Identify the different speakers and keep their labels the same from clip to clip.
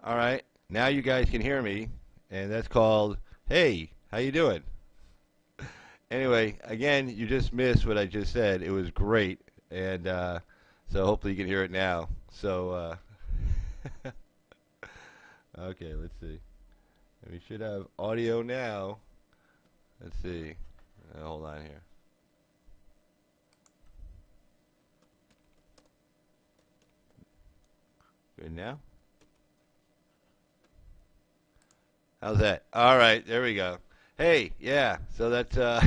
Speaker 1: All right. Now you guys can hear me, and that's called, hey, how you doing? Anyway, again, you just missed what I just said. It was great, and so hopefully you can hear it now. So, okay, let's see. We should have audio now. Let's see. Hold on here. Good now? How's that? All right, there we go. Hey, yeah. So that's that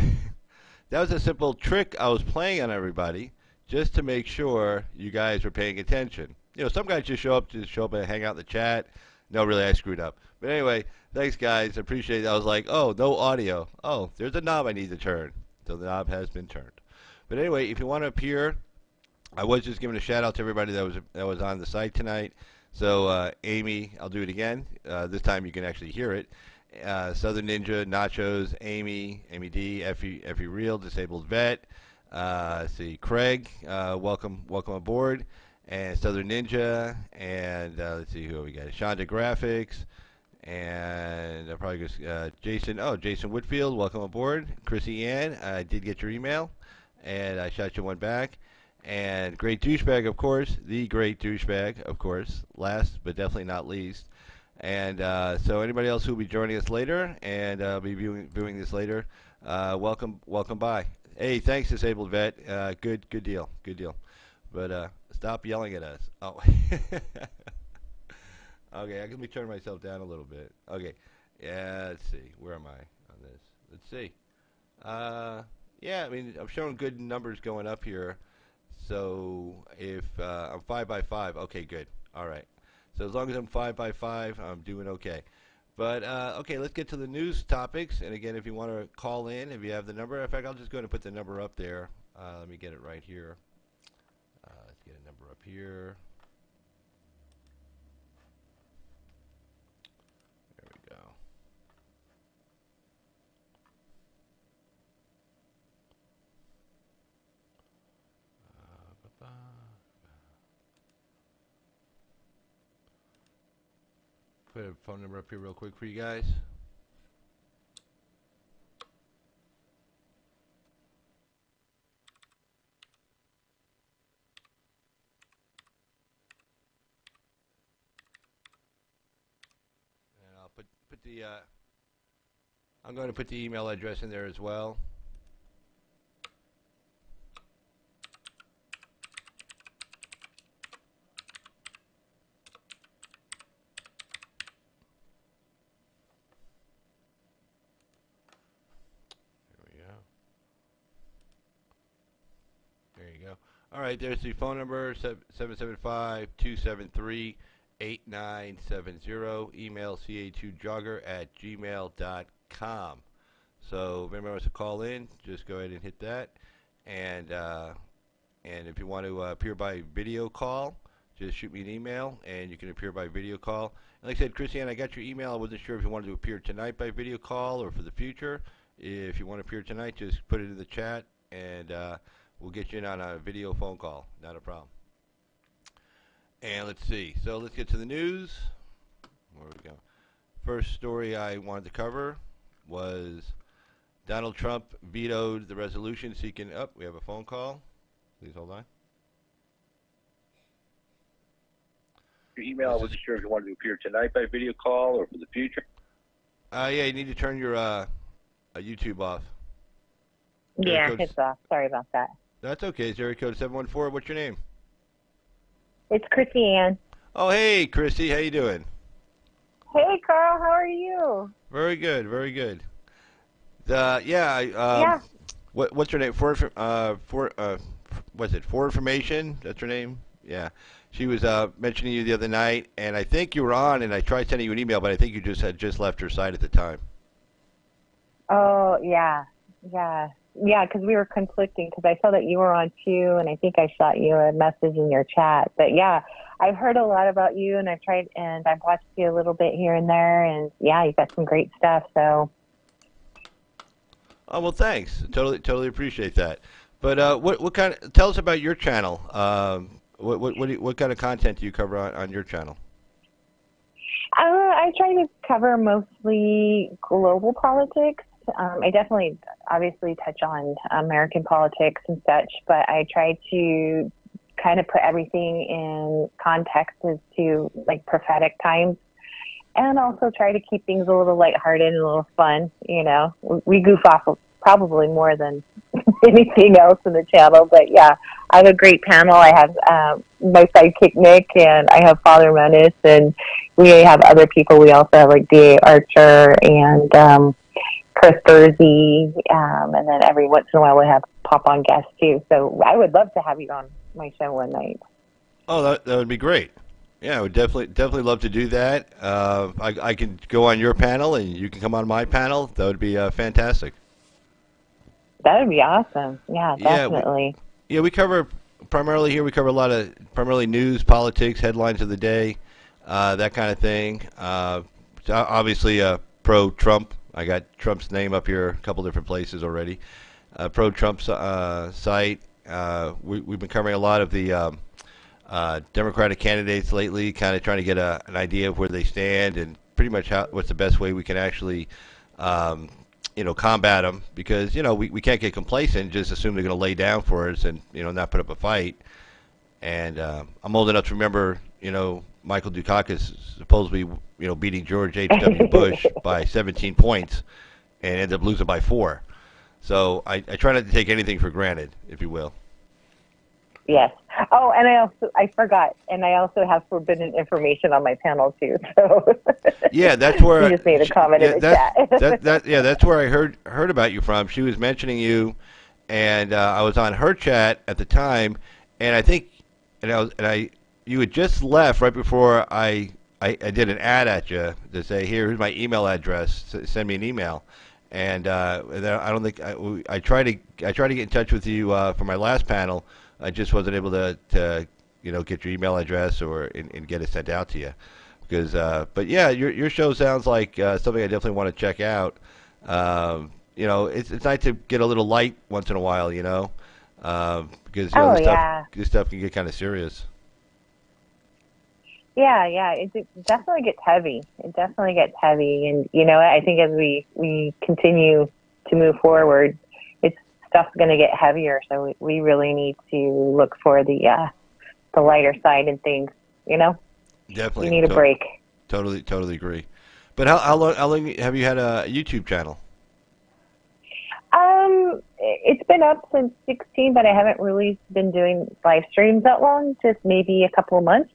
Speaker 1: was a simple trick I was playing on everybody, just to make sure you guys were paying attention. You know, some guys just show up and hang out in the chat. No, really, I screwed up. But anyway, thanks guys. Appreciate it. I was like, oh, no audio. Oh, there's a knob I need to turn. So the knob has been turned. But anyway, if you want to appear, I was just giving a shout out to everybody that was on the site tonight. So Amy, I'll do it again. This time you can actually hear it. Southern Ninja, Nachos, Amy D, Effie Real, Disabled Vet. See Craig, welcome aboard, and Southern Ninja, and let's see who we got. Shonda Graphics, and I'll probably go Jason. Oh, Jason Whitfield, welcome aboard. Chrissy Ann, I did get your email, and I shot you one back. And Great Douchebag, of course, the Great Douchebag, of course, last but definitely not least. And so anybody else who will be joining us later and be viewing this later, welcome by. Hey, thanks, Disabled Vet. Good deal. But stop yelling at us. Oh. Okay, let me turn myself down a little bit. Okay, yeah, let's see. Where am I on this? Let's see. Yeah, I mean, I'm showing good numbers going up here. So if I'm 5 by 5, okay, good. All right. So as long as I'm 5 by 5, I'm doing okay. But okay, let's get to the news topics. And again, if you want to call in, if you have the number, in fact, I'll just go ahead and put the number up there. Let me get it right here. Let's get a number up here. There we go. Put a phone number up here real quick for you guys. And I'll put the I'm going to put the email address in there as well. There you go. All right, there's the phone number, 775-273-8970. Email ca2jogger@gmail.com. So if anybody wants to call in, just go ahead and hit that. And if you want to appear by video call, just shoot me an email, and you can appear by video call. And like I said, Christiane, I got your email. I wasn't sure if you wanted to appear tonight by video call or for the future. If you want to appear tonight, just put it in the chat, and we'll get you in on a video phone call. Not a problem. And let's see. So let's get to the news. Where we go? First story I wanted to cover was Donald Trump vetoed the resolution seeking. Oh, we have a phone call. Please hold on.
Speaker 2: Your email, I wasn't sure if you wanted to appear tonight by video call or for the future.
Speaker 1: Yeah, you need to turn your YouTube off.
Speaker 3: Yeah, it's off. Sorry about that.
Speaker 1: That's okay. It's area code 714. What's your name?
Speaker 3: It's Chrissy Ann.
Speaker 1: Oh, hey, Chrissy. How you doing?
Speaker 3: Hey, Carl. How are you?
Speaker 1: Very good. Very good. Yeah. What's her name? What's it? For information. That's her name. Yeah. She was mentioning you the other night, and I think you were on, and I tried sending you an email, but I think you had just left her site at the time.
Speaker 3: Oh, yeah. Yeah, because we were conflicting, because I saw that you were on too, and I think I shot you a message in your chat. But yeah, I've heard a lot about you, and I've watched you a little bit here and there, and yeah, you've got some great stuff. So.
Speaker 1: Oh well, thanks. Totally appreciate that. But what kind? Tell us about your channel. What kind of content do you cover on your channel?
Speaker 3: I try to cover mostly global politics. I definitely, obviously, touch on American politics and such, but I try to kind of put everything in context as to like prophetic times, and also try to keep things a little lighthearted and a little fun. You know, we goof off probably more than anything else in the channel, but yeah, I have a great panel. I have my sidekick Nick, and I have Father Menace, and we have other people. We also have like D.A. Archer and Chris Bursey, and then every once in a while we have pop on guests too. So I would love to have you on my show one night.
Speaker 1: Oh, that would be great. Yeah, I would definitely love to do that. I can go on your panel, and you can come on my panel. That would be fantastic.
Speaker 3: That would be awesome. Yeah, definitely.
Speaker 1: We cover primarily here. We cover a lot of primarily news, politics, headlines of the day, that kind of thing. So obviously, pro-Trump. I got Trump's name up here a couple different places already. Pro-Trump site. We've been covering a lot of the Democratic candidates lately, kind of trying to get an idea of where they stand and pretty much what's the best way we can actually, combat them. Because we can't get complacent and just assume they're going to lay down for us and not put up a fight. And I'm old enough to remember, Michael Dukakis supposedly, beating George H.W. Bush by 17 points and ended up losing by 4. So I try not to take anything for granted, if you will.
Speaker 3: Yes. Oh, and I forgot, and I also have forbidden information on my panel too. So
Speaker 1: yeah, that's where
Speaker 3: you just made a comment in the chat.
Speaker 1: That's where I heard about you from. She was mentioning you, and I was on her chat at the time, and I think, you had just left right before I did an ad at you to say, here's my email address, send me an email. And I don't think I tried to get in touch with you for my last panel. I just wasn't able to get your email address and get it sent out to you. Because but yeah, your show sounds like something I definitely want to check out. It's nice to get a little light once in a while, because this stuff can get kind of serious.
Speaker 3: Yeah, it definitely gets heavy. It definitely gets heavy, and I think as we continue to move forward, stuff's going to get heavier. So we really need to look for the lighter side and things.
Speaker 1: Definitely,
Speaker 3: you need a break.
Speaker 1: Totally agree. But how long have you had a YouTube channel?
Speaker 3: It's been up since 2016, but I haven't really been doing live streams that long. Just maybe a couple of months.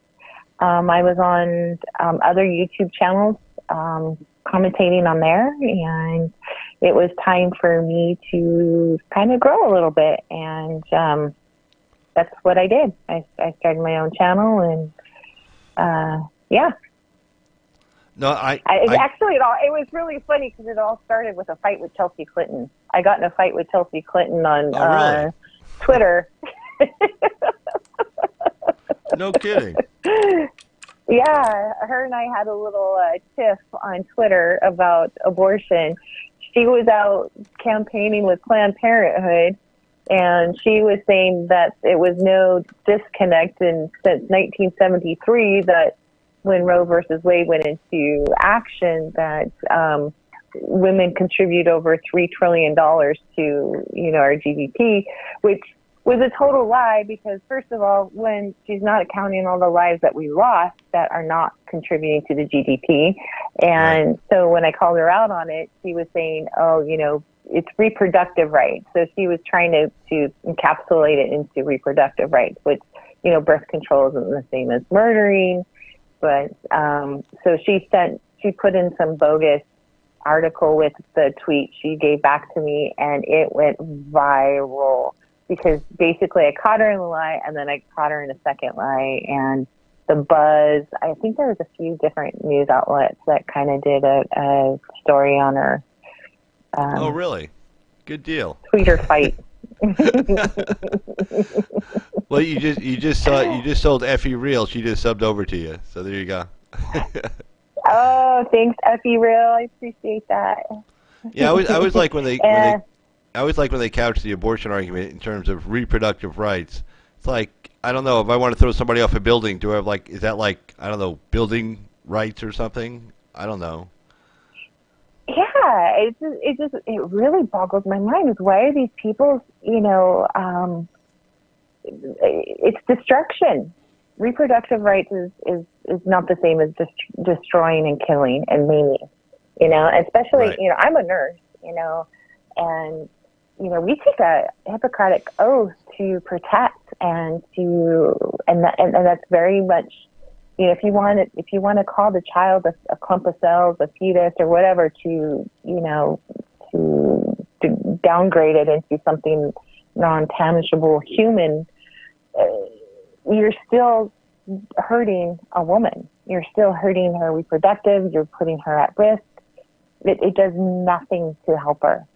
Speaker 3: I was on other YouTube channels commentating on there, and it was time for me to kind of grow a little bit, and that's what I did. I started my own channel, and yeah.
Speaker 1: No,
Speaker 3: actually, it was really funny because it all started with a fight with Chelsea Clinton. I got in a fight with Chelsea Clinton on
Speaker 1: really?
Speaker 3: Twitter.
Speaker 1: No kidding.
Speaker 3: Yeah, her and I had a little tiff on Twitter about abortion. She was out campaigning with Planned Parenthood, and she was saying that it was no disconnect since 1973 that when Roe versus Wade went into action, that women contribute over $3 trillion to our GDP, which was a total lie, because first of all, when she's not accounting all the lives that we lost that are not contributing to the GDP. And right. So when I called her out on it, she was saying, it's reproductive rights. So she was trying to encapsulate it into reproductive rights, which, birth control isn't the same as murdering. But so she put in some bogus article with the tweet she gave back to me, and it went viral. Because basically I caught her in a lie, and then I caught her in a second lie, and the buzz, I think there was a few different news outlets that kind of did a story on her.
Speaker 1: Oh, really? Good deal.
Speaker 3: Twitter fight.
Speaker 1: Well, you just sold Effie Real. She just subbed over to you, so there you go.
Speaker 3: Oh, thanks, Effie Real. I appreciate that.
Speaker 1: Yeah, I always like when they couch the abortion argument in terms of reproductive rights. It's like, I don't know, if I want to throw somebody off a building, do I have is that I don't know, building rights or something. I don't know.
Speaker 3: Yeah, it really boggles my mind. Is why are these people, it's destruction. Reproductive rights is not the same as just destroying and killing and maiming. Especially,
Speaker 1: Right.
Speaker 3: I'm a nurse, and, we take a Hippocratic oath to protect and that's very much, if you want to call the child a clump of cells, a fetus or whatever to downgrade it into something non-tangible human, you're still hurting a woman. You're still hurting her reproductive. You're putting her at risk. It does nothing to help her.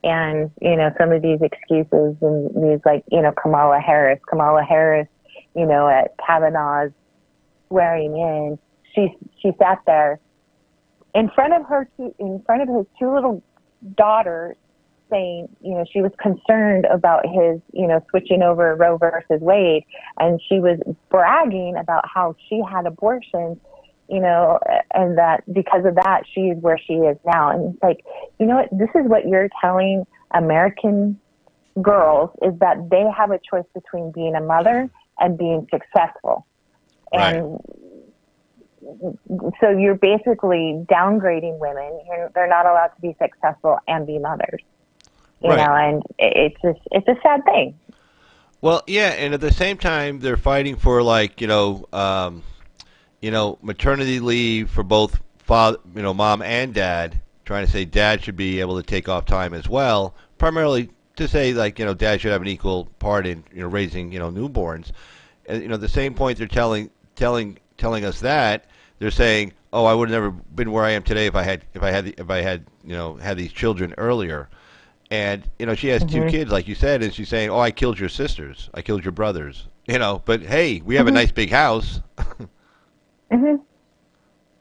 Speaker 3: And, some of these excuses and these Kamala Harris, at Kavanaugh's swearing in, she sat there in front of his two little daughters saying, she was concerned about his, switching over Roe versus Wade. And she was bragging about how she had abortions, and that because of that, she is where she is now. And it's like, what, this is what you're telling American girls, is that they have a choice between being a mother and being successful.
Speaker 1: Right.
Speaker 3: And so you're basically downgrading women. They're not allowed to be successful and be mothers. And it's a sad thing.
Speaker 1: Well, yeah, and at the same time, they're fighting for maternity leave for both father, mom and dad. Trying to say dad should be able to take off time as well, primarily to say dad should have an equal part in raising newborns. And the same point they're telling us that they're saying, oh, I would have never been where I am today if I had had these children earlier. And she has two kids, like you said, and she's saying, "Oh, I killed your sisters, I killed your brothers." But hey, we have a nice big house.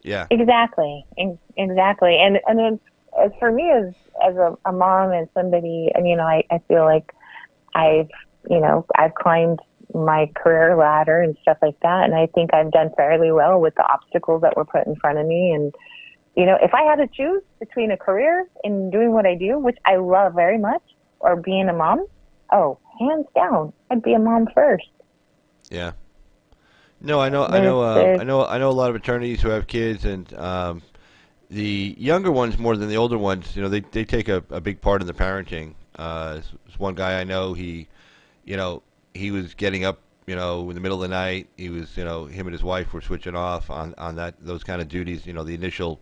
Speaker 1: Yeah.
Speaker 3: Exactly. And then as for me as a mom and somebody, I feel like I've climbed my career ladder and stuff like that, and I think I've done fairly well with the obstacles that were put in front of me. And if I had to choose between a career and doing what I do, which I love very much, or being a mom, hands down, I'd be a mom first.
Speaker 1: Yeah. No, I know a lot of attorneys who have kids, and the younger ones more than the older ones. They take a big part in the parenting. There's one guy I know. He was getting up, in the middle of the night. He was, him and his wife were switching off on those kind of duties. The initial,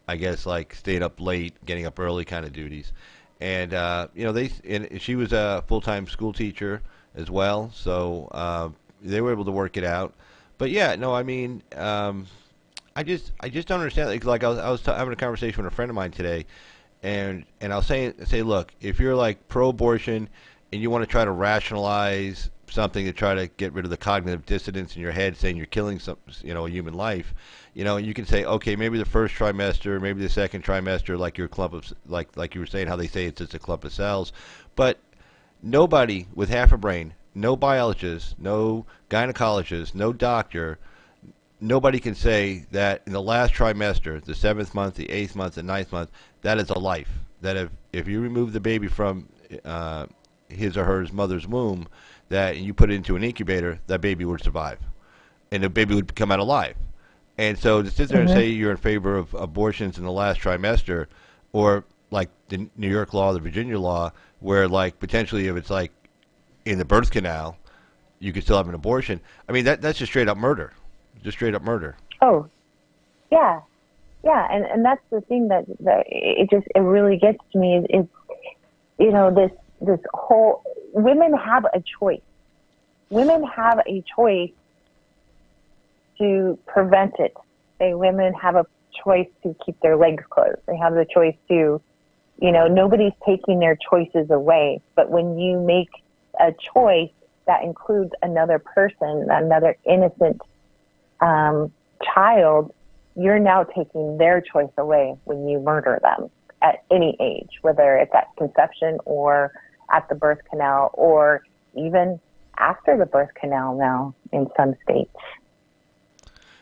Speaker 1: I guess like staying up late, getting up early kind of duties. And and she was a full-time school teacher as well, so they were able to work it out. But yeah, no, I mean, I just don't understand. Like I was having a conversation with a friend of mine today, and I'll say, look, if you're like pro-abortion and you want to try to rationalize something to try to get rid of the cognitive dissonance in your head, saying you're killing a human life, you can say, okay, maybe the first trimester, maybe the second trimester, like your clump of, like you were saying, how they say it's just a clump of cells, but nobody with half a brain, no biologist, no gynecologist, no doctor, nobody can say that in the last trimester, the 7th month, the 8th month, the 9th month, that is a life. That if you remove the baby from his or her mother's womb, and you put it into an incubator, that baby would survive, and the baby would come out alive. And so to sit there and say you're in favor of abortions in the last trimester, or like the New York law, the Virginia law, where like potentially if it's like in the birth canal, you could still have an abortion. I mean, that's just straight up murder. Just straight up murder.
Speaker 3: Oh, yeah. Yeah, and that's the thing that it really gets to me is this whole, women have a choice. Women have a choice to prevent it. Women have a choice to keep their legs closed. They have the choice to, nobody's taking their choices away. But when you make a choice that includes another person, another innocent child, you're now taking their choice away when you murder them at any age, whether it's at conception or at the birth canal or even after the birth canal now in some states.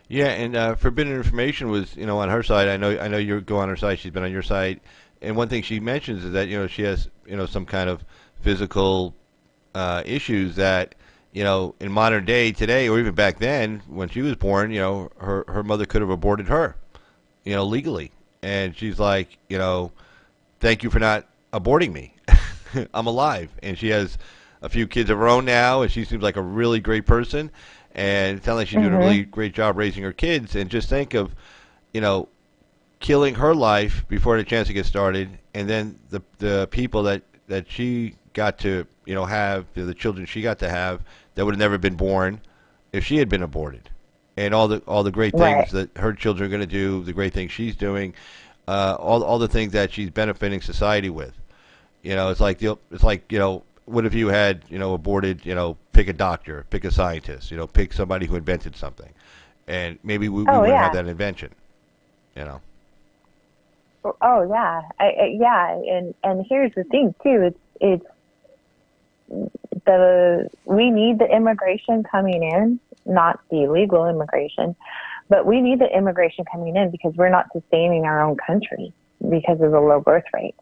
Speaker 1: Yeah, and forbidden information was, on her side. I know you go on her side. She's been on your side, and one thing she mentions is that she has some kind of physical issues that in modern day today, or even back then when she was born, her mother could have aborted her, legally, and she's like, thank you for not aborting me. I'm alive, and she has a few kids of her own now, and she seems like a really great person, and it sounds like she's doing a
Speaker 3: Mhm.
Speaker 1: really great job raising her kids. And just think of, you know, killing her life before the chance to get started, and then the people that she got to have, the children she got to have that would have never been born if she had been aborted, and all the great
Speaker 3: Right.
Speaker 1: things that her children are going to do, the great things she's doing, all the things that she's benefiting society with. It's like what if you had aborted, pick a doctor, pick a scientist, pick somebody who invented something, and maybe we
Speaker 3: Oh
Speaker 1: wouldn't have
Speaker 3: yeah.
Speaker 1: that invention, you know.
Speaker 3: Oh yeah. Yeah. And here's the thing too. It's we need the immigration coming in, not the illegal immigration, but we need the immigration coming in because we're not sustaining our own country because of the low birth rate.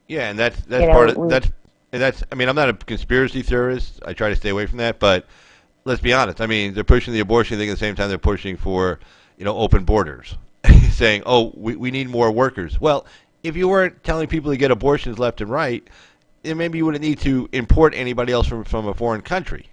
Speaker 1: Yeah, and that's
Speaker 3: You
Speaker 1: part
Speaker 3: know,
Speaker 1: of that's. I mean, I'm not a conspiracy theorist. I try to stay away from that, but let's be honest. I mean, they're pushing the abortion thing at the same time they're pushing for open borders, saying, "Oh, we need more workers." Well, if you weren't telling people to get abortions left and right, then maybe you wouldn't need to import anybody else from a foreign country.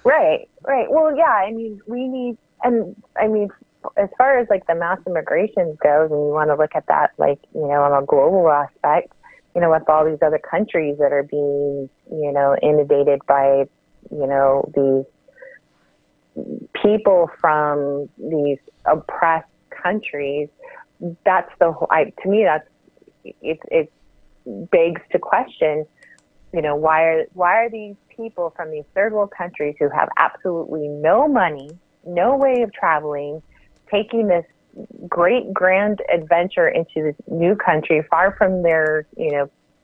Speaker 3: right, right. Well, yeah. I mean, we need, and I mean, as far as like the mass immigration goes, and you want to look at that, like on a global aspect, with all these other countries that are being, inundated by, these people from these oppressed countries. That's the whole. To me, that's it begs to question. Why are these people from these third world countries who have absolutely no money, no way of traveling, taking this great grand adventure into this new country, far from their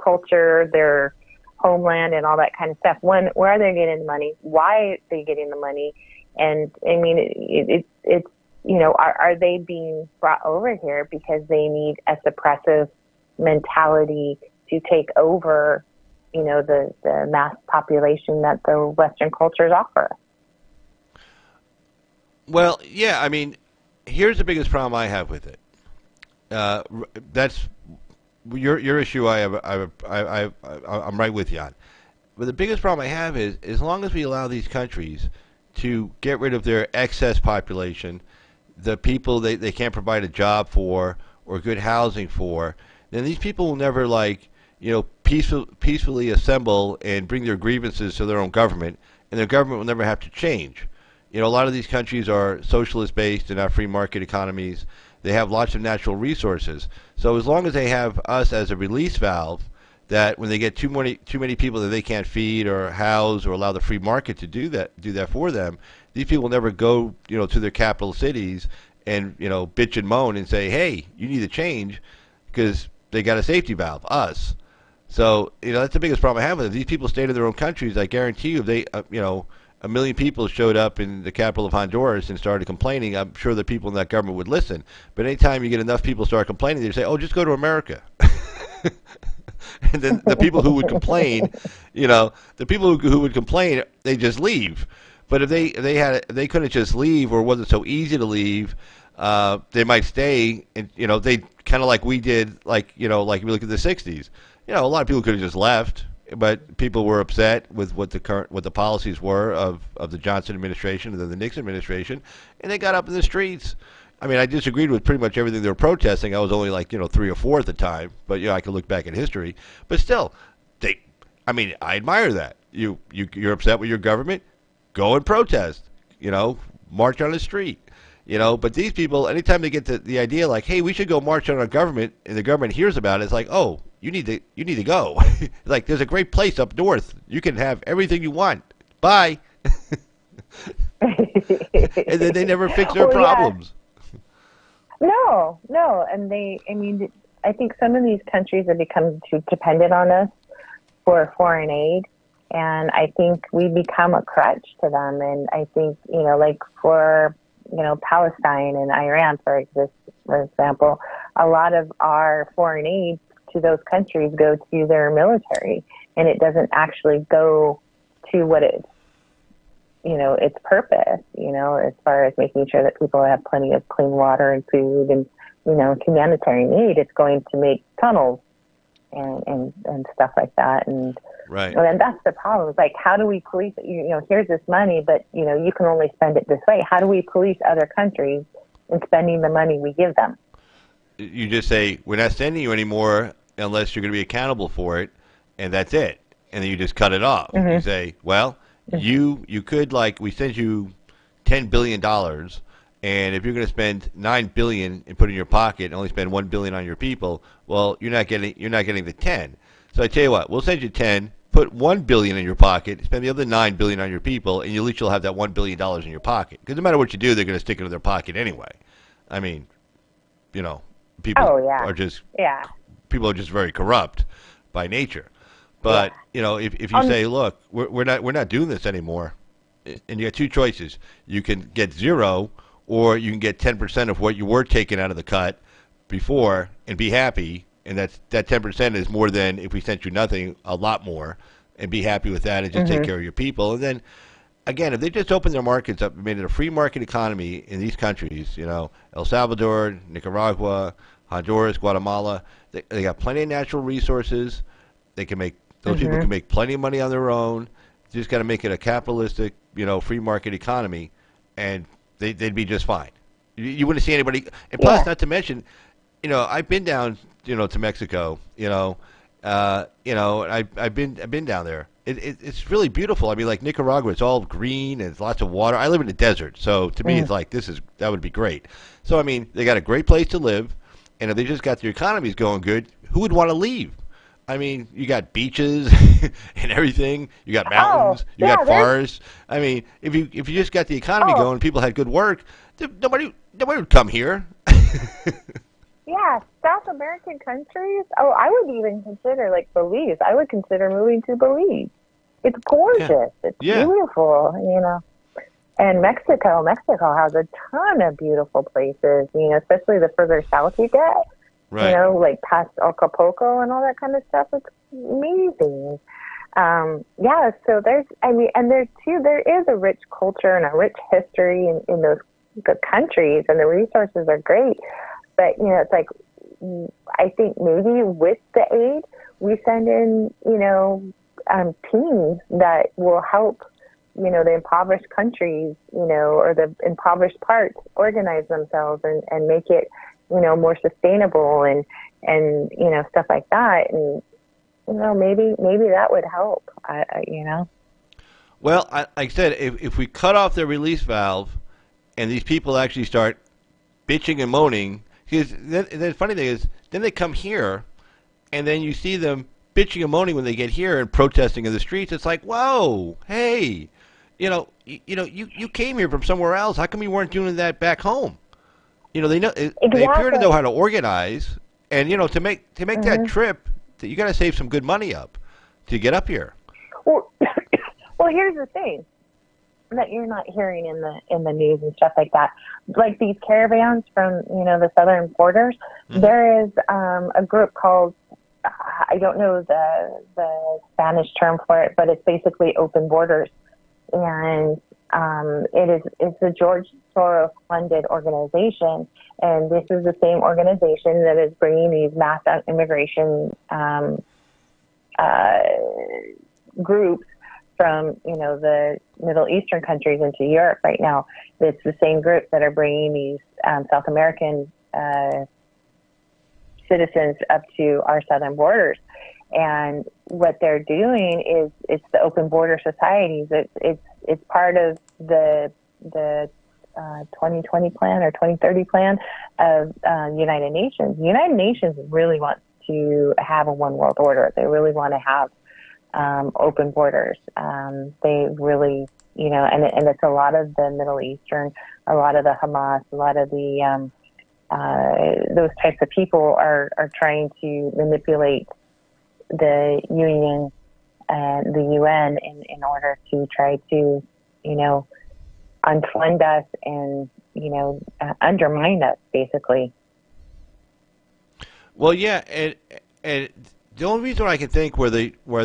Speaker 3: culture, their homeland, and all that kind of stuff? One, where are they getting the money? Why are they getting the money? And I mean, it's are they being brought over here because they need a suppressive mentality to take over the mass population that the Western cultures offer?
Speaker 1: Well, yeah. I mean, here's the biggest problem I have with it. That's your issue. I'm right with you on. But the biggest problem I have is as long as we allow these countries to get rid of their excess population, the people they can't provide a job for or good housing for, then these people will never peacefully assemble and bring their grievances to their own government, and their government will never have to change. A lot of these countries are socialist based and not free market economies. They have lots of natural resources. So as long as they have us as a release valve, that when they get too many people that they can't feed or house or allow the free market to do that for them, these people will never go to their capital cities and bitch and moan and say, hey, you need to change, because they got a safety valve, us. So that's the biggest problem I have with it. If these people stayed in their own countries, I guarantee you, if they a million people showed up in the capital of Honduras and started complaining, I'm sure the people in that government would listen. But anytime you get enough people start complaining, they say, "Oh, just go to America." And then the people who would complain, the people who would complain, they just leave. But if they couldn't just leave, or it wasn't so easy to leave, they might stay. And they kind of like we did, like like we look at the '60s. A lot of people could have just left, but people were upset with what the policies were of the Johnson administration and then the Nixon administration, and they got up in the streets. I mean, I disagreed with pretty much everything they were protesting. I was only like 3 or 4 at the time, but I could look back at history. But still, I mean, I admire that. You're upset with your government, go and protest. March on the street. But these people, anytime they get the idea like, hey, we should go march on our government, and the government hears about it, it's like, oh, you need to go. Like, there's a great place up north. You can have everything you want. Bye. And then they never fix their
Speaker 3: Well, yeah.
Speaker 1: problems.
Speaker 3: No, and I mean, I think some of these countries have become too dependent on us for foreign aid, And I think we become a crutch to them. And I think, like for, Palestine and Iran, for example, a lot of our foreign aid to those countries go to their military, and it doesn't actually go to what its purpose, as far as making sure that people have plenty of clean water and food and, humanitarian aid. It's going to make tunnels and stuff like that. And
Speaker 1: Right.
Speaker 3: and that's the problem. It's like, how do we police it? Here's this money, but you can only spend it this way. How do we police other countries in spending the money we give them?
Speaker 1: You just say, we're not sending you anymore unless you're going to be accountable for it, and that's it. And then you just cut it off.
Speaker 3: Mm-hmm.
Speaker 1: You say, well, you could, like, we send you $10 billion, and if you're going to spend $9 billion and put it in your pocket and only spend $1 billion on your people, well, you're not getting the 10. So I tell you what, we'll send you 10, put $1 billion in your pocket, spend the other $9 billion on your people, and at least you'll have that $1 billion in your pocket. Because no matter what you do, they're going to stick it in their pocket anyway. I mean, people are just people are just very corrupt by nature. But if you say, look, we're not doing this anymore, and you got two choices: you can get 0, or you can get 10% of what you were taking out of the cut before and be happy. And that 10% is more than if we sent you nothing, a lot more, and be happy with that and just take care of your people. And then, again, if they just opened their markets up and made it a free market economy in these countries, El Salvador, Nicaragua, Honduras, Guatemala, they got plenty of natural resources. They can make those people can make plenty of money on their own. You just got to make it a capitalistic, free market economy, and they'd be just fine. You wouldn't see anybody. And plus, not to mention, I've been down, to Mexico. I've been down there. It's really beautiful. I mean, like Nicaragua, it's all green and it's lots of water. I live in the desert, so to me, it's like that would be great. So I mean, they got a great place to live, and if they just got their economies going good, who would want to leave? I mean, you got beaches and everything. You got mountains. You got forests. I mean, if you just got the economy going, and people had good work, nobody would come here.
Speaker 3: Yeah, South American countries. Oh, I would even consider like Belize. I would consider moving to Belize. It's gorgeous. It's beautiful, And Mexico has a ton of beautiful places, especially the further south you get.
Speaker 1: Right.
Speaker 3: Like past Acapulco and all that kind of stuff. It's amazing. So there is a rich culture and a rich history in those the countries, and the resources are great. But, it's like, I think maybe with the aid, we send in, teams that will help, the impoverished countries, or the impoverished parts organize themselves and make it, more sustainable and stuff like that. And, maybe that would help,
Speaker 1: Well, like I said, if we cut off the release valve and these people actually start bitching and moaning, because the funny thing is, then they come here, and then you see them bitching and moaning when they get here and protesting in the streets. It's like, whoa, hey, you came here from somewhere else. How come you weren't doing that back home? They know they appear to know how to organize, and to make that trip, you got to save some good money up to get up here.
Speaker 3: Well, here's the thing that you're not hearing in the news and stuff like that. Like these caravans from the southern borders. There is a group called, I don't know the Spanish term for it, but it's basically Open Borders, and it's a George Soros funded organization, and this is the same organization that is bringing these mass immigration groups from the Middle Eastern countries into Europe right now. It's the same group that are bringing these South American citizens up to our southern borders. And what they're doing is it's the open border societies. It's part of the 2020 plan or 2030 plan of United Nations. The United Nations really wants to have a one world order. They really want to have open borders. They really, and it's a lot of the Middle Eastern, a lot of the Hamas, a lot of the those types of people are trying to manipulate the union the UN in order to try to, unfund us and, undermine us, basically.
Speaker 1: Well, yeah, and the only reason I can think where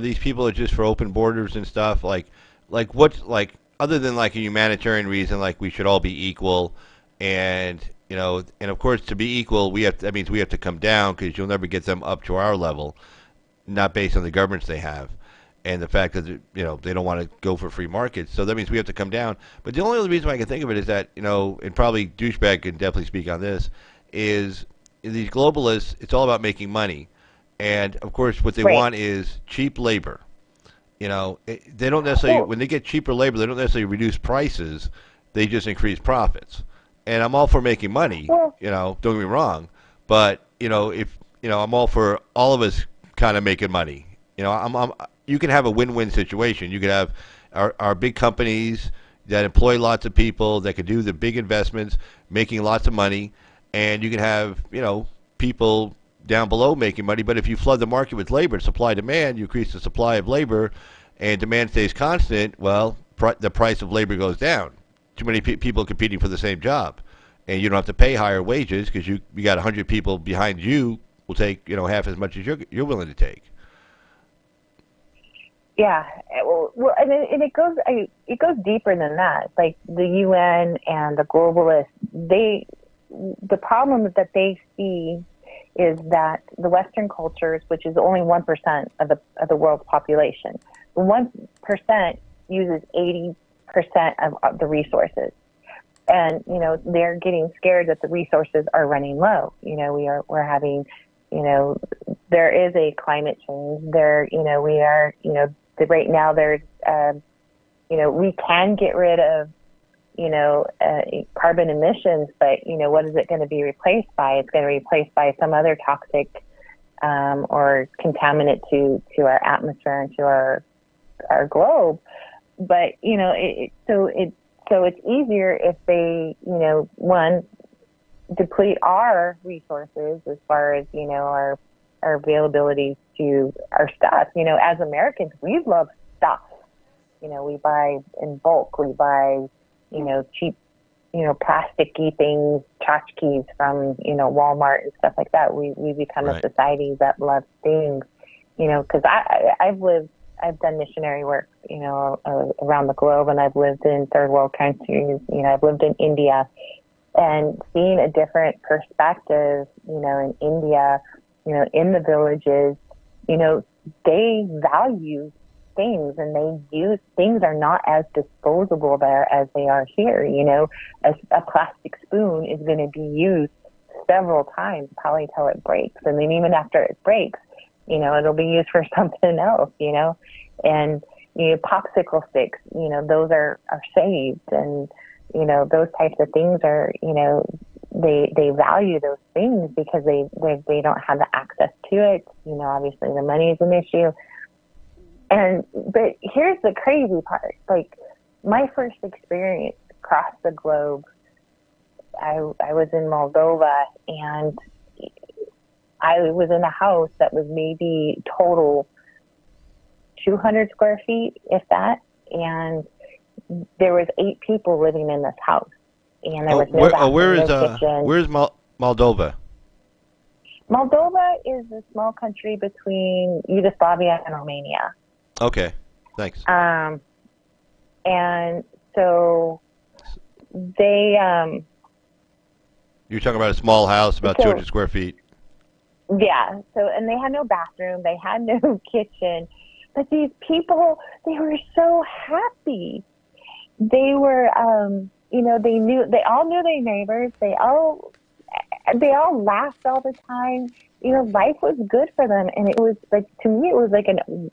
Speaker 1: these people are just for open borders and stuff, what's like other than like a humanitarian reason, like we should all be equal, and and of course to be equal, that means we have to come down because you'll never get them up to our level, not based on the governments they have. And the fact that they don't want to go for free markets, so that means we have to come down. But the only other reason I can think of it is that and probably douchebag can definitely speak on this, is these globalists. It's all about making money, and of course, what they want is cheap labor. They don't necessarily when they get cheaper labor, they don't necessarily reduce prices. They just increase profits. And I'm all for making money. Don't get me wrong, but if I'm all for all of us kind of making money. You can have a win-win situation. You could have our big companies that employ lots of people that could do the big investments, making lots of money, and you can have people down below making money. But if you flood the market with labor, supply demand, you increase the supply of labor, and demand stays constant. Well, the price of labor goes down. Too many people competing for the same job, and you don't have to pay higher wages because you got 100 people behind you will take half as much as you're willing to take.
Speaker 3: Yeah, well, and it goes deeper than that. Like the UN and the globalists, the problem that they see is that the Western cultures, which is only 1% of the world's population, 1% uses 80% of the resources, and they're getting scared that the resources are running low. We're having, there is a climate change. We are, right now there's, we can get rid of, carbon emissions, but, what is it going to be replaced by? It's going to be replaced by some other toxic or contaminant to our atmosphere and to our globe. But, so it's easier if they, one, deplete our resources as far as, our availability to our stuff. As Americans, we love stuff. We buy in bulk. We buy, cheap, plasticky things, tchotchkes from, Walmart and stuff like that. We become a society that loves things, because I've done missionary work, around the globe, and I've lived in third world countries. I've lived in India, and seeing a different perspective, in India, in the villages, they value things, and they use things are not as disposable there as they are here. A plastic spoon is going to be used several times, probably till it breaks, and then even after it breaks, it'll be used for something else. And popsicle sticks, those are saved, and those types of things are, they value those things because they don't have the access to it. Obviously the money is an issue. But here's the crazy part. Like, my first experience across the globe, I was in Moldova, and I was in a house that was maybe total 200 square feet, if that, and there was 8 people living in this house, and there was no bathroom, no kitchen.
Speaker 1: Where's Moldova?
Speaker 3: Moldova is a small country between Yugoslavia and Romania.
Speaker 1: Okay, thanks.
Speaker 3: And so they
Speaker 1: You're talking about a small house, about 200 square feet.
Speaker 3: Yeah. So, and they had no bathroom, they had no kitchen, but these people, they were so happy. They were, they all knew their neighbors. They all laughed all the time. Life was good for them. And it was like, to me, it was like an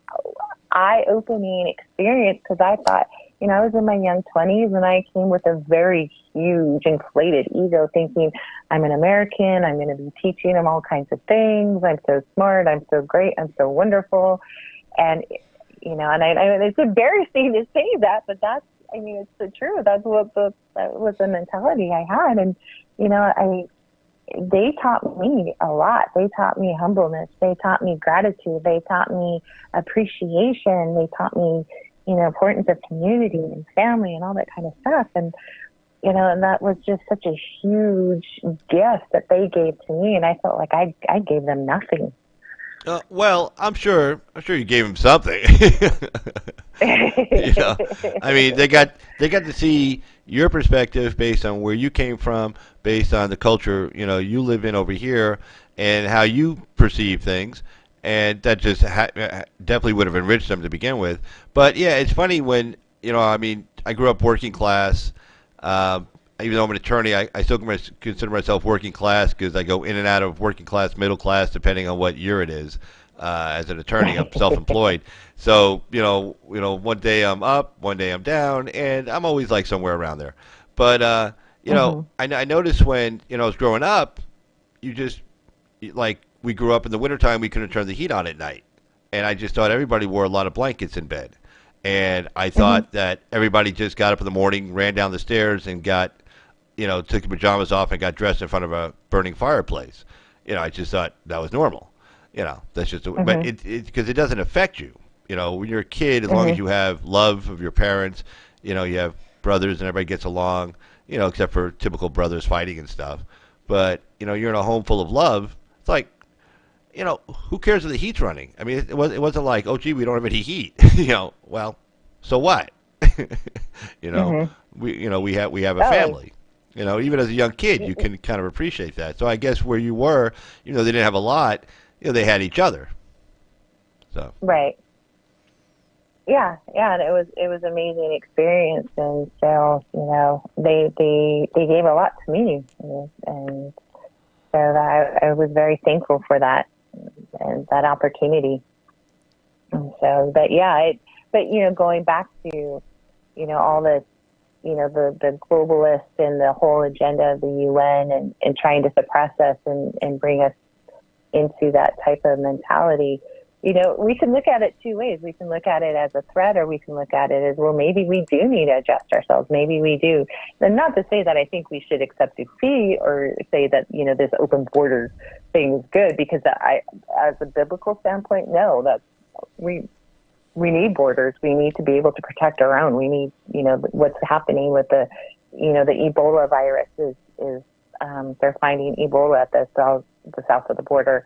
Speaker 3: eye-opening experience, because I thought, I was in my young 20s, and I came with a very huge inflated ego, thinking I'm an American, I'm going to be teaching them all kinds of things, I'm so smart, I'm so great, I'm so wonderful. And, and it's embarrassing to say that, but it's the truth. That was the mentality I had. And, they taught me a lot. They taught me humbleness. They taught me gratitude. They taught me appreciation. They taught me, importance of community and family and all that kind of stuff. And, and that was just such a huge gift that they gave to me. And I felt like I gave them nothing.
Speaker 1: Well, I'm sure you gave him something. I mean, they got to see your perspective based on where you came from, based on the culture you live in over here, and how you perceive things, and that just definitely would have enriched them to begin with. But yeah, it's funny when I mean, I grew up working class. Even though I'm an attorney, I still consider myself working class because I go in and out of working class, middle class, depending on what year it is. As an attorney, I'm self-employed, so one day I'm up, one day I'm down, and I'm always like somewhere around there. But I noticed when I was growing up, we grew up in the wintertime, we couldn't turn the heat on at night, and I just thought everybody wore a lot of blankets in bed, and I thought that everybody just got up in the morning, ran down the stairs, and got took the pajamas off and got dressed in front of a burning fireplace. I just thought that was normal. That's just, but because it doesn't affect you. When you're a kid, as long as you have love of your parents, you have brothers and everybody gets along, except for typical brothers fighting and stuff. But, you're in a home full of love. It's like, who cares if the heat's running? I mean, it wasn't like, oh, gee, we don't have any heat. Well, so what? We have a family. Even as a young kid, you can kind of appreciate that. So I guess where you were, they didn't have a lot, they had each other. So
Speaker 3: right. Yeah, and it was an amazing experience, and so they gave a lot to me, and so I was very thankful for that and that opportunity. And so, but going back to all this, the globalists and the whole agenda of the UN and trying to suppress us and bring us into that type of mentality. We can look at it two ways. We can look at it as a threat, or we can look at it as, well, maybe we do need to adjust ourselves. Maybe we do. And not to say that I think we should accept defeat or say that, this open border thing is good, because as a biblical standpoint, no, that we need borders. We need to be able to protect our own. We need, what's happening with the Ebola virus is they're finding Ebola at the south of the border.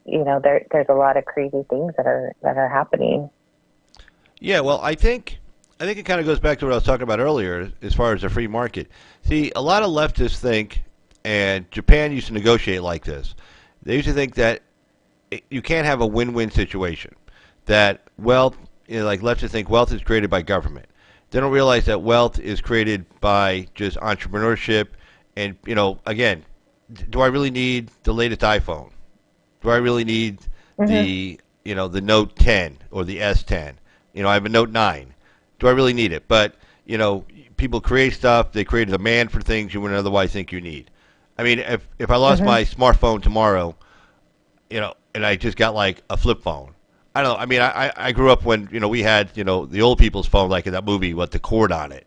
Speaker 3: There's a lot of crazy things that are happening.
Speaker 1: Yeah, well, I think it kind of goes back to what I was talking about earlier as far as the free market. See, a lot of leftists think, and Japan used to negotiate like this, they used to think that you can't have a win-win situation, that wealth, like leftists think wealth is created by government. They don't realize that wealth is created by just entrepreneurship. And, again, do I really need the latest iPhone? Do I really need the Note 10 or the S10? I have a Note 9. Do I really need it? But, people create stuff. They create a demand for things you wouldn't otherwise think you need. I mean, if I lost my smartphone tomorrow, and I just got like a flip phone, I don't know. I mean, I grew up when, we had, the old people's phone, like in that movie with the cord on it,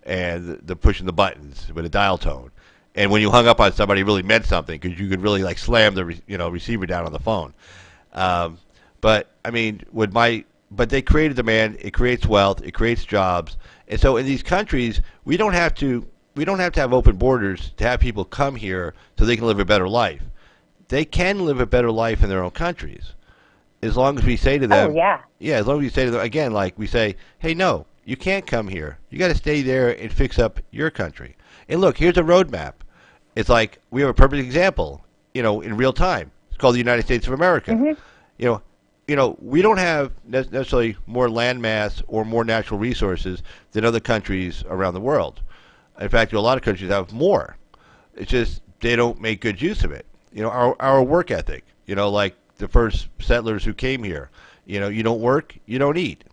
Speaker 1: and the pushing the buttons with a dial tone. And when you hung up on somebody, it really meant something because you could really like slam the receiver down on the phone. But I mean, but they create a demand. It creates wealth. It creates jobs. And so in these countries, we don't have to have open borders to have people come here so they can live a better life. They can live a better life in their own countries, as long as we say to them, as long as we say to them again, like we say, hey, no, you can't come here. You got to stay there and fix up your country. And look, here's a roadmap. It's like we have a perfect example, in real time. It's called the United States of America. We don't have necessarily more land mass or more natural resources than other countries around the world. In fact, a lot of countries have more. It's just they don't make good use of it. Our work ethic, like the first settlers who came here, you don't work, you don't eat.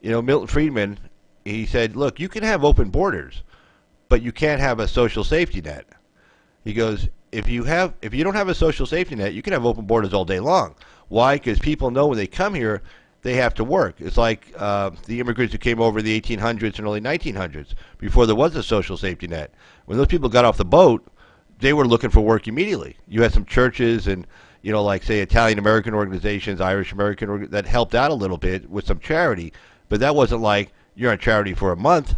Speaker 1: Milton Friedman, he said, look, you can have open borders, but you can't have a social safety net. He goes, if you don't have a social safety net, you can have open borders all day long. Why? Because people know when they come here, they have to work. It's like the immigrants who came over in the 1800s and early 1900s, before there was a social safety net. When those people got off the boat, they were looking for work immediately. You had some churches and, like, say, Italian American organizations, Irish American that helped out a little bit with some charity, but that wasn't like you're on charity for a month.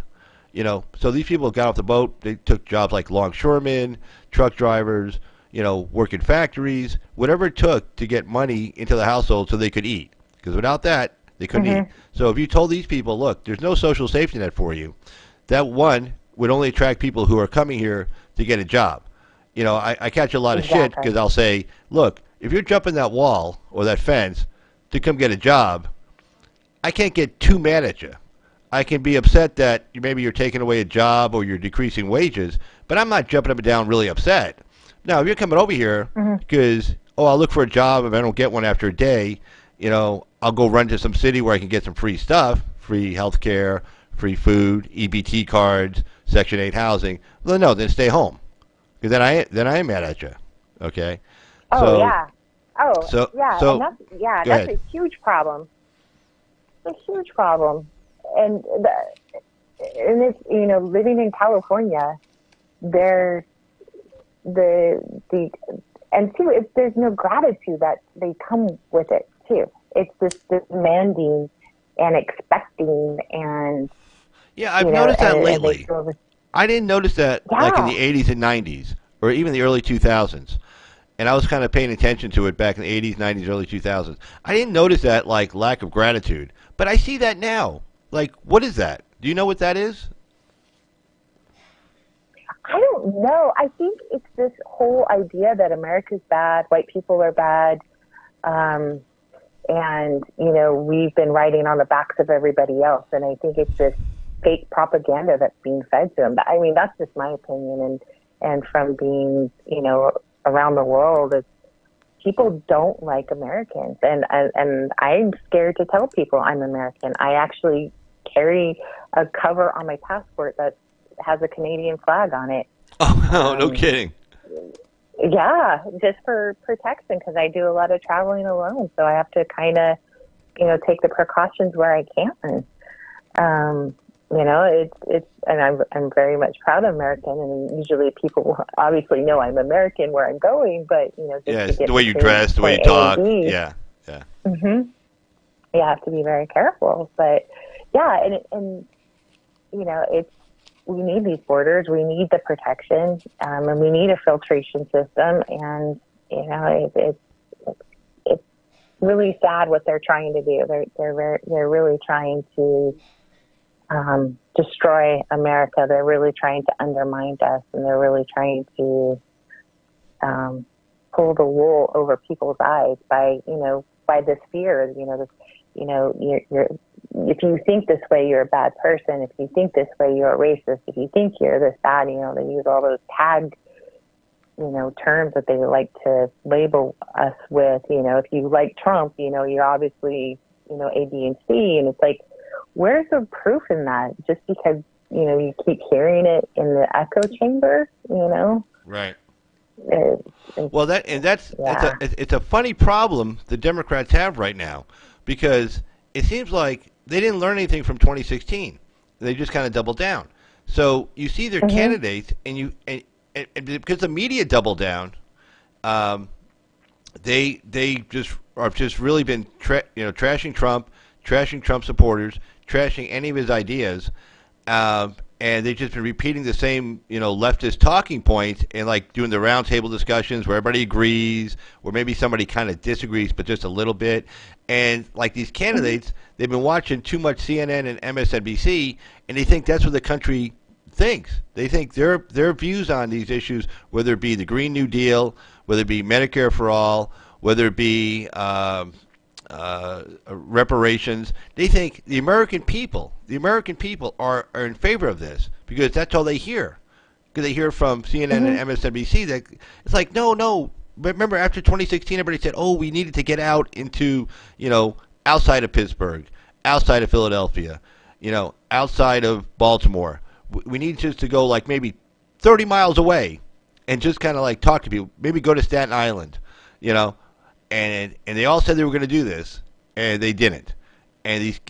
Speaker 1: So these people got off the boat. They took jobs like longshoremen, truck drivers, work in factories, whatever it took to get money into the household so they could eat. Because without that, they couldn't eat. So if you told these people, look, there's no social safety net for you, that one would only attract people who are coming here to get a job. I catch a lot of shit because I'll say, look, if you're jumping that wall or that fence to come get a job, I can't get too mad at you. I can be upset that maybe you're taking away a job or you're decreasing wages, but I'm not jumping up and down really upset. Now, if you're coming over here because, I'll look for a job, if I don't get one after a day, I'll go run to some city where I can get some free stuff, free health care, free food, EBT cards, Section 8 housing. Well, no, then stay home. Because then I am mad at you. Okay?
Speaker 3: Yeah.
Speaker 1: So
Speaker 3: that's a huge problem. It's a huge problem. And it's, living in California, there's and too, there's no gratitude that they come with it too. It's this demanding and expecting and.
Speaker 1: Yeah, I've noticed that lately. I didn't notice that like in the 80s and 90s or even the early 2000s. And I was kind of paying attention to it back in the 80s, 90s, early 2000s. I didn't notice that like lack of gratitude, but I see that now. Like, what is that? Do you know what that is?
Speaker 3: I don't know. I think it's this whole idea that America's bad, white people are bad, and, we've been riding on the backs of everybody else. And I think it's this fake propaganda that's being fed to them. I mean, that's just my opinion. And from being, around the world, it's, people don't like Americans. And I'm scared to tell people I'm American. I actually carry a cover on my passport that has a Canadian flag on it.
Speaker 1: Oh, no kidding.
Speaker 3: Yeah, just for protection, because I do a lot of traveling alone. So I have to kind of, take the precautions where I can. And I'm very much proud of American, and usually people obviously know I'm American where I'm going, but just to get
Speaker 1: the way you dress, the way you talk, yeah.
Speaker 3: You have to be very careful, but and it's, we need these borders, we need the protection, and we need a filtration system, and it's really sad what they're trying to do. They're really trying to destroy America. They're really trying to undermine us, and they're really trying to pull the wool over people's eyes by this fear. You're if you think this way, you're a bad person. If you think this way, you're a racist. If you think you're this bad, they use all those tag, terms that they like to label us with. If you like Trump, you're obviously, A, B, and C, and it's like, where's the proof in that? Just because, you keep hearing it in the echo chamber,
Speaker 1: Right.
Speaker 3: Well,
Speaker 1: it's a funny problem the Democrats have right now, because it seems like they didn't learn anything from 2016. They just kind of doubled down. So you see their candidates, and because the media doubled down, they just are just really been trashing Trump, trashing Trump supporters, trashing any of his ideas, and they've just been repeating the same, leftist talking points and like doing the roundtable discussions where everybody agrees, or maybe somebody kind of disagrees, but just a little bit. And like these candidates, they've been watching too much CNN and MSNBC, and they think that's what the country thinks. They think their views on these issues, whether it be the Green New Deal, whether it be Medicare for all, whether it be reparations, they think the American people are in favor of this because that's all they hear. Because they hear from CNN and MSNBC that it's like, no. Remember, after 2016, everybody said, we needed to get out into, outside of Pittsburgh, outside of Philadelphia, outside of Baltimore. We need just to go like maybe 30 miles away and just kind of like talk to people. Maybe go to Staten Island, And they all said they were going to do this, and they didn't. And these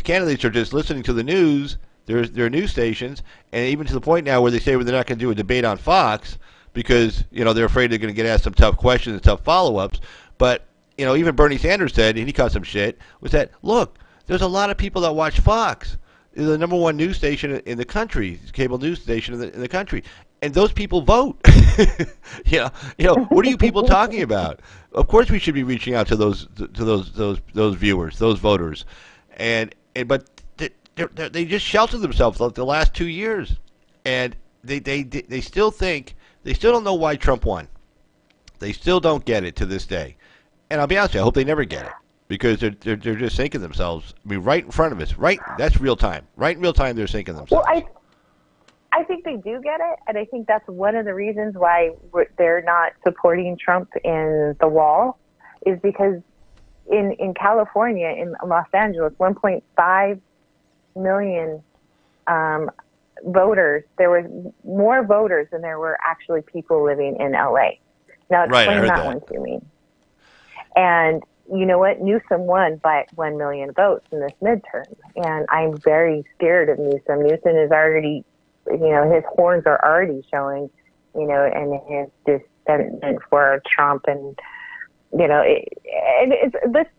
Speaker 1: candidates are just listening to the news, their news stations, and even to the point now where they say they're not going to do a debate on Fox because they're afraid they're going to get asked some tough questions and tough follow-ups. But even Bernie Sanders said, and he caught some shit, was that look, there's a lot of people that watch Fox, the number one news station in the country, cable news station in the country, and those people vote. What are you people talking about? Of course, we should be reaching out to those viewers, those voters, but they just sheltered themselves the last 2 years, and they still don't know why Trump won. They still don't get it to this day, and I'll be honest with you, I hope they never get it. Because they're just sinking themselves. I mean, right in front of us. Right, that's real time. Right in real time, they're sinking themselves.
Speaker 3: Well, I think they do get it, and I think that's one of the reasons why they're not supporting Trump in the wall, is because in California, in Los Angeles, 1.5 million voters. There were more voters than there were actually people living in LA. Now explain that one to me. And you know what? Newsom won by 1 million votes in this midterm. And I'm very scared of Newsom. Newsom is already, his horns are already showing, and his dissension for Trump. And, let's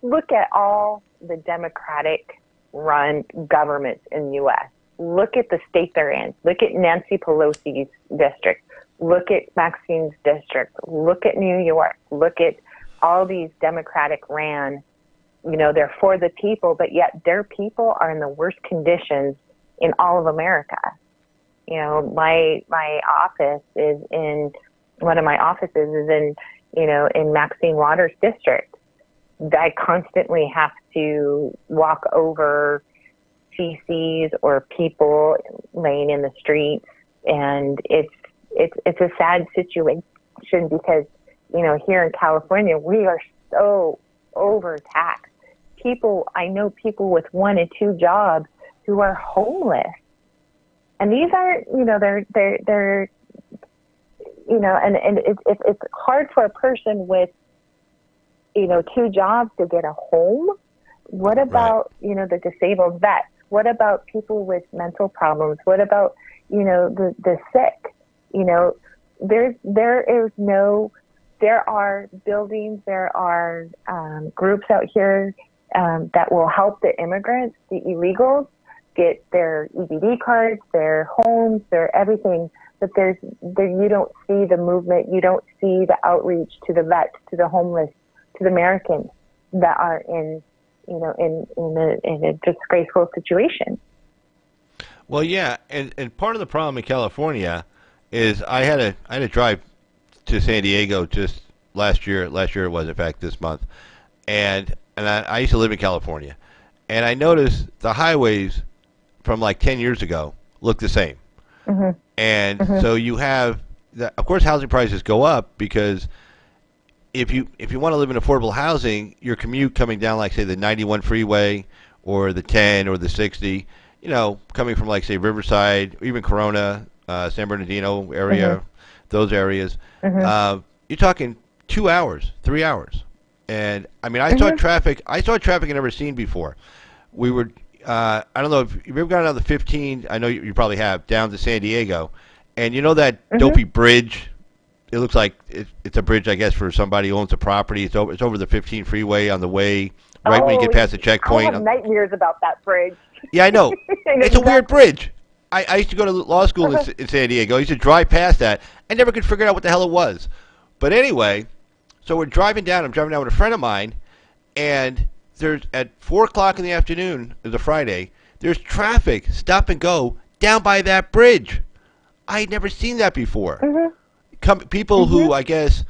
Speaker 3: look at all the Democratic run governments in the U.S. Look at the state they're in. Look at Nancy Pelosi's district. Look at Maxine's district. Look at New York. Look at all these Democratic ran, they're for the people, but yet their people are in the worst conditions in all of America. My office is in, one of my offices is in Maxine Waters' district. I constantly have to walk over feces or people laying in the streets, and it's a sad situation because here in California, we are so overtaxed. I know people with 1 and 2 jobs who are homeless. And these aren't, they're and it's hard for a person with, 2 jobs to get a home. What about, the disabled vets? What about people with mental problems? What about, the sick? There are buildings, there are groups out here that will help the immigrants, the illegals, get their EBD cards, their homes, their everything. But you don't see the movement, you don't see the outreach to the vets, to the homeless, to the Americans that are in a disgraceful situation.
Speaker 1: Well, yeah, and part of the problem in California is I had to drive to San Diego just last year. Last year it was, in fact, this month. And I used to live in California. And I noticed the highways from like 10 years ago look the same. Mm-hmm. And so you have, of course, housing prices go up because if you want to live in affordable housing, your commute coming down, like, say, the 91 freeway or the 10 or the 60, coming from, like, say, Riverside, or even Corona, San Bernardino area, those areas, you're talking 2 hours, 3 hours. And I mean, I saw traffic I've never seen before. We were, I don't know if you've ever gone on the 15, I know you probably have, down to San Diego. And you know that dopey bridge? It looks like it's a bridge, I guess, for somebody who owns a property. It's over the 15 freeway on the way, right when you get past the checkpoint.
Speaker 3: I have nightmares about that bridge.
Speaker 1: Yeah, I know. It's a weird bridge. I used to go to law school in San Diego. I used to drive past that. I never could figure out what the hell it was. But anyway, so we're driving down. I'm driving down with a friend of mine, and there's at 4 o'clock in the afternoon, it's a Friday, there's traffic, stop and go, down by that bridge. I had never seen that before. People who, I guess,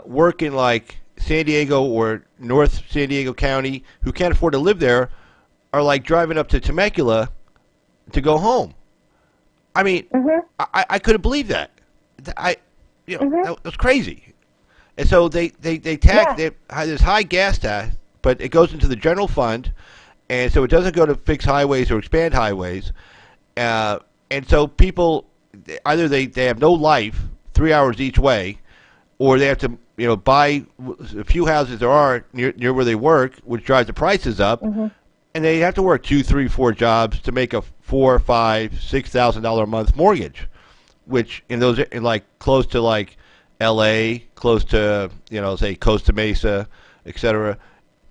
Speaker 1: work in like San Diego or North San Diego County who can't afford to live there are like driving up to Temecula to go home. I mean, I couldn't believe that. That was crazy. And so they tax there's high gas tax, but it goes into the general fund, and so it doesn't go to fix highways or expand highways. And so people either they have no life 3 hours each way, or they have to buy a few houses there are near where they work, which drives the prices up. And they have to work 2, 3, 4 jobs to make a $4,000, $5,000, $6,000 a month mortgage. which in those like close to like L.A., close to say Costa Mesa, etc.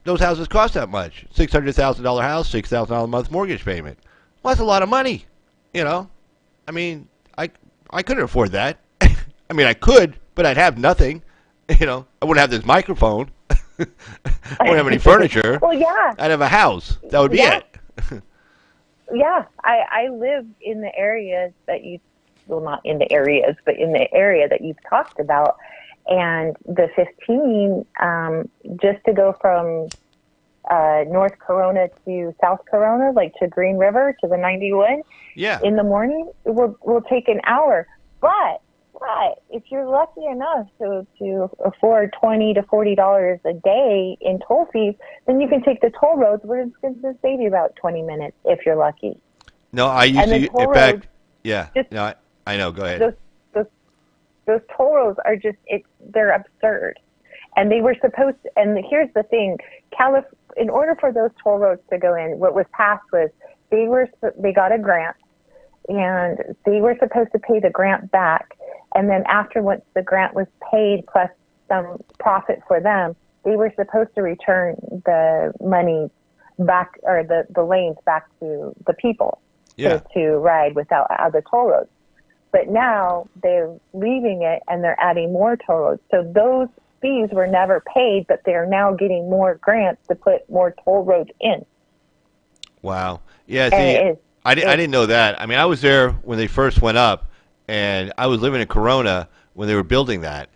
Speaker 1: Those houses cost that much. $600,000 house, $6,000 a month mortgage payment. Well, that's a lot of money. I mean, I couldn't afford that. I mean, I could, but I'd have nothing. I wouldn't have this microphone. I wouldn't have any furniture.
Speaker 3: Well, yeah.
Speaker 1: I'd have a house. That would be it.
Speaker 3: Yeah, I live in the areas that not in the areas, but in the area that you've talked about. And the 15, just to go from North Corona to South Corona, like to Green River to the 91, in the morning, will take an hour. But if you're lucky enough to afford $20 to $40 a day in toll fees, then you can take the toll roads, where it's going to save you about 20 minutes if you're lucky.
Speaker 1: No, I used to. In fact, no, I know. Go ahead.
Speaker 3: Those toll roads are they're absurd. And they were supposed to, and here's the thing, in order for those toll roads to go in, what was passed was they got a grant, and they were supposed to pay the grant back. And then once the grant was paid plus some profit for them, they were supposed to return the money back, or the lanes back to the people to ride without the toll roads. But now they're leaving it and they're adding more toll roads. So those fees were never paid, but they're now getting more grants to put more toll roads in.
Speaker 1: Wow. Yeah, see, I didn't know that. I mean, I was there when they first went up, and I was living in Corona when they were building that.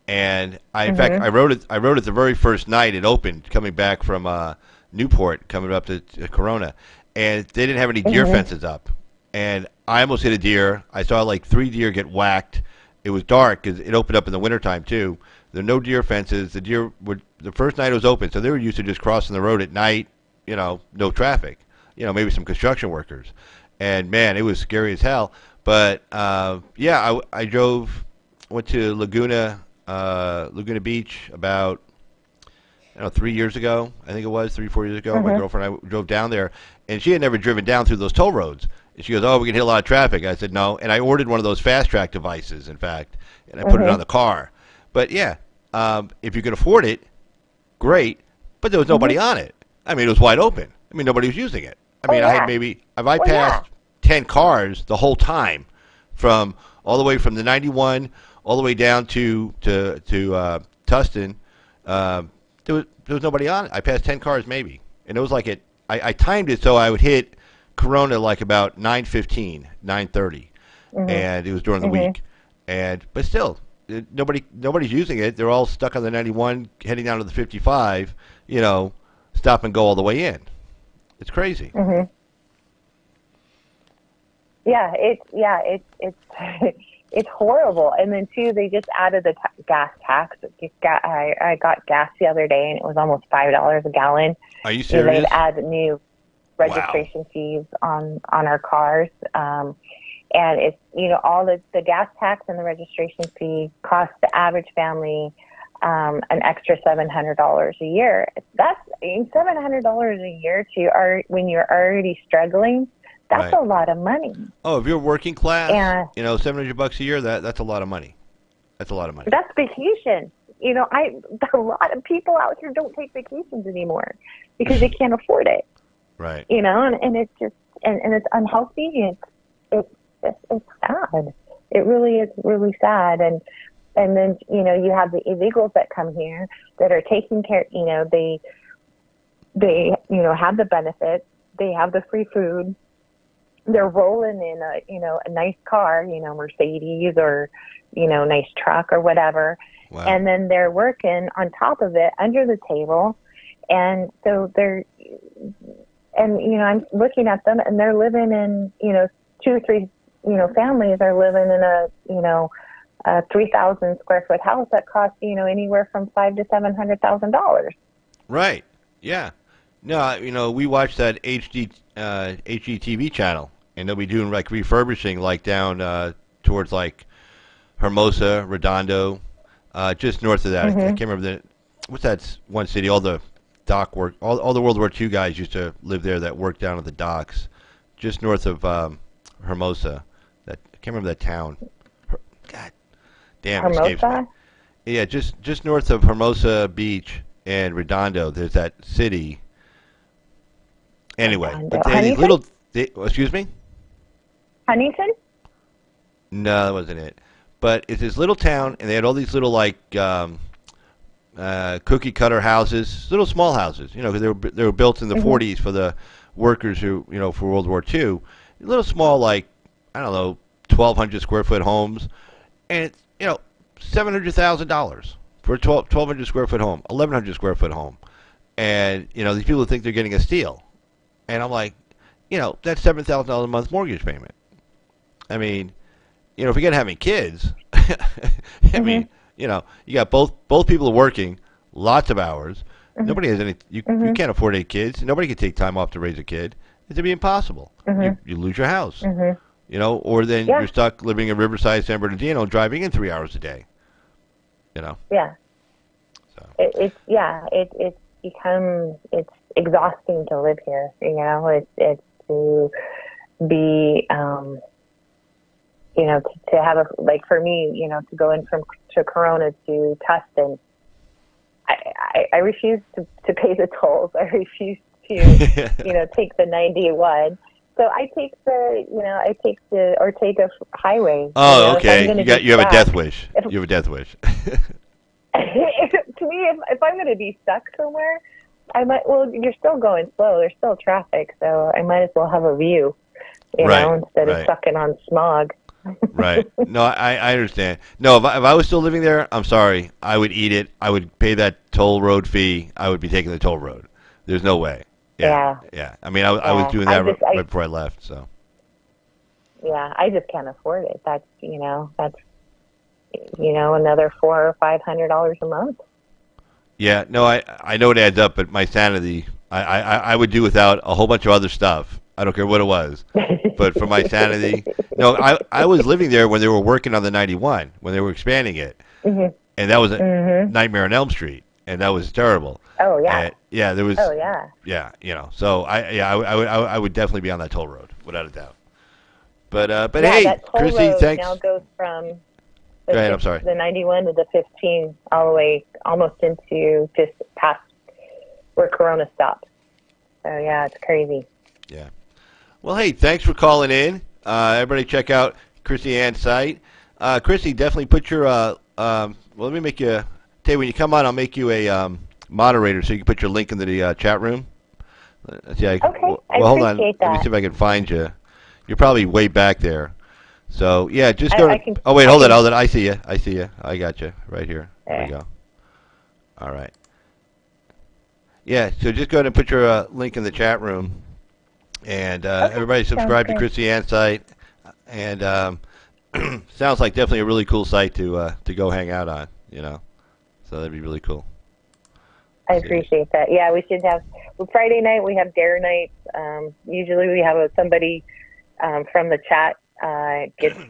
Speaker 1: And in fact, I wrote it the very first night it opened, coming back from Newport, coming up to Corona. And they didn't have any deer fences up. And I almost hit a deer. I saw like 3 deer get whacked. It was dark because it opened up in the wintertime too. There were no deer fences. The deer the first night it was open, so they were used to just crossing the road at night, no traffic. Maybe some construction workers. And man, it was scary as hell. But I went to Laguna Beach about 3 years ago. I think it was 3-4 years ago. My girlfriend and I drove down there, and she had never driven down through those toll roads. And she goes, "Oh, we can hit a lot of traffic." I said, "No," and I ordered one of those fast track devices, in fact, and I put it on the car. But if you can afford it, great. But there was nobody on it. I mean, it was wide open. I mean, nobody was using it. I mean, I had passed 10 cars the whole time, from all the way from the 91 all the way down to Tustin. There was nobody on it. I passed 10 cars maybe, and it was like I timed it so I would hit Corona like about 9:15, 9:30, and it was during the week. But still, nobody's using it. They're all stuck on the 91, heading down to the 55. Stop and go all the way in. It's crazy.
Speaker 3: It's horrible. And then too, they just added the gas tax. I got gas the other day, and it was almost $5 a gallon.
Speaker 1: Are you serious?
Speaker 3: They've added new registration fees on our cars, and it's all the gas tax and the registration fee cost the average family an extra $700 a year. That's $700 a year when you're already struggling. That's a lot of money.
Speaker 1: Oh, if you're working class, $700 a year, that's a lot of money. That's a lot of money.
Speaker 3: That's vacation. A lot of people out here don't take vacations anymore because they can't afford it.
Speaker 1: Right.
Speaker 3: And it's just and it's unhealthy. It's sad. It really is really sad. And then you have the illegals that come here that are taking care. They have the benefits. They have the free food. They're rolling in a nice car, Mercedes or nice truck or whatever.
Speaker 1: Wow.
Speaker 3: And then they're working on top of it under the table. And so I'm looking at them, and they're living in, 2 or 3, families are living in a 3,000 square foot house that costs, anywhere from $500,000 to $700,000.
Speaker 1: Right. Yeah. No, we watch that HGTV channel, and they'll be doing like refurbishing, like down towards like Hermosa, Redondo, just north of that. I can't remember what's that one city? All the dock work, all the World War II guys used to live there that worked down at the docks, just north of Hermosa. I can't remember that town. God damn, it escapes me.
Speaker 3: Hermosa?
Speaker 1: Yeah, just north of Hermosa Beach and Redondo, there's that city. Anyway,
Speaker 3: Redondo.
Speaker 1: but they had these
Speaker 3: Huntington?
Speaker 1: little. Excuse me?
Speaker 3: Huntington?
Speaker 1: No, that wasn't it. But it's this little town, and they had all these little like cookie cutter houses, little small houses. You know, because they were built in the
Speaker 3: Mm-hmm.
Speaker 1: 40s for the workers who for World War II. Little small like I don't know 1,200 square foot homes, and it's $700,000 for a 1,200 square foot home, 1,100 square foot home, and these people think they're getting a steal, and I'm like, that's $7,000 a month mortgage payment. I mean, forget having kids. I
Speaker 3: Mm-hmm.
Speaker 1: mean, you got both people are working lots of hours.
Speaker 3: Mm-hmm.
Speaker 1: Nobody has any. You
Speaker 3: Mm-hmm.
Speaker 1: can't afford 8 kids. Nobody can take time off to raise a kid. It'd be impossible.
Speaker 3: Mm-hmm.
Speaker 1: You lose your house.
Speaker 3: Mm-hmm.
Speaker 1: Or then
Speaker 3: Yeah.
Speaker 1: you're stuck living in Riverside, San Bernardino, driving in 3 hours a day.
Speaker 3: Yeah.
Speaker 1: So
Speaker 3: It's exhausting to live here. It's to be to have like for me, to go in to Corona to Tustin. I refuse to pay the tolls. I refuse to take the 91. So I take take a highway.
Speaker 1: Oh,
Speaker 3: If I'm
Speaker 1: okay.
Speaker 3: gonna
Speaker 1: You have a
Speaker 3: be
Speaker 1: death
Speaker 3: stuck.
Speaker 1: wish. You have a death wish.
Speaker 3: To me, if I'm going to be stuck somewhere, I might. Well, you're still going slow. There's still traffic, so I might as well have a view, instead of sucking on smog.
Speaker 1: Right. No, I understand. No, if I was still living there, I'm sorry. I would eat it. I would pay that toll road fee. I would be taking the toll road. There's no way. Yeah. I mean, I was doing that right before I left. So.
Speaker 3: Yeah, I just can't afford it. That's another $400 or $500 a month.
Speaker 1: Yeah. No, I know it adds up, but my sanity, I would do without a whole bunch of other stuff. I don't care what it was, but for my sanity, no, I was living there when they were working on the 91, when they were expanding it,
Speaker 3: Mm-hmm.
Speaker 1: and that was a
Speaker 3: Mm-hmm.
Speaker 1: Nightmare on Elm Street, and that was terrible.
Speaker 3: Oh yeah.
Speaker 1: And, yeah, there was.
Speaker 3: Oh yeah.
Speaker 1: Yeah, so I would definitely be on that toll road without a doubt. But
Speaker 3: Yeah,
Speaker 1: hey,
Speaker 3: that toll
Speaker 1: Chrissy,
Speaker 3: road
Speaker 1: thanks.
Speaker 3: now goes from
Speaker 1: Go ahead, I'm sorry.
Speaker 3: the 91 to the 15, all the way almost into just past where Corona stopped. So yeah, it's crazy.
Speaker 1: Yeah. Well, hey, thanks for calling in. Everybody check out Chrissy Ann's site. Chrissy, definitely put your, well, let me make you, tell you, when you come on, I'll make you a moderator so you can put your link into the chat room.
Speaker 3: Okay,
Speaker 1: well,
Speaker 3: I
Speaker 1: hold on.
Speaker 3: appreciate
Speaker 1: Let me
Speaker 3: that.
Speaker 1: see if I can find you. You're probably way back there. So, yeah, just go
Speaker 3: I
Speaker 1: to,
Speaker 3: can-
Speaker 1: oh, wait,
Speaker 3: I
Speaker 1: hold
Speaker 3: can-
Speaker 1: on. I see you. I got you right here. There we
Speaker 3: There.
Speaker 1: go. All right. Yeah, so just go ahead and put your link in the chat room. And everybody subscribe to
Speaker 3: good.
Speaker 1: Chrissy Ann's site. And sounds like definitely a really cool site to go hang out on, So that'd be really cool.
Speaker 3: I appreciate that. Yeah, we should have, Friday night we have dare nights. Usually we have somebody from the chat.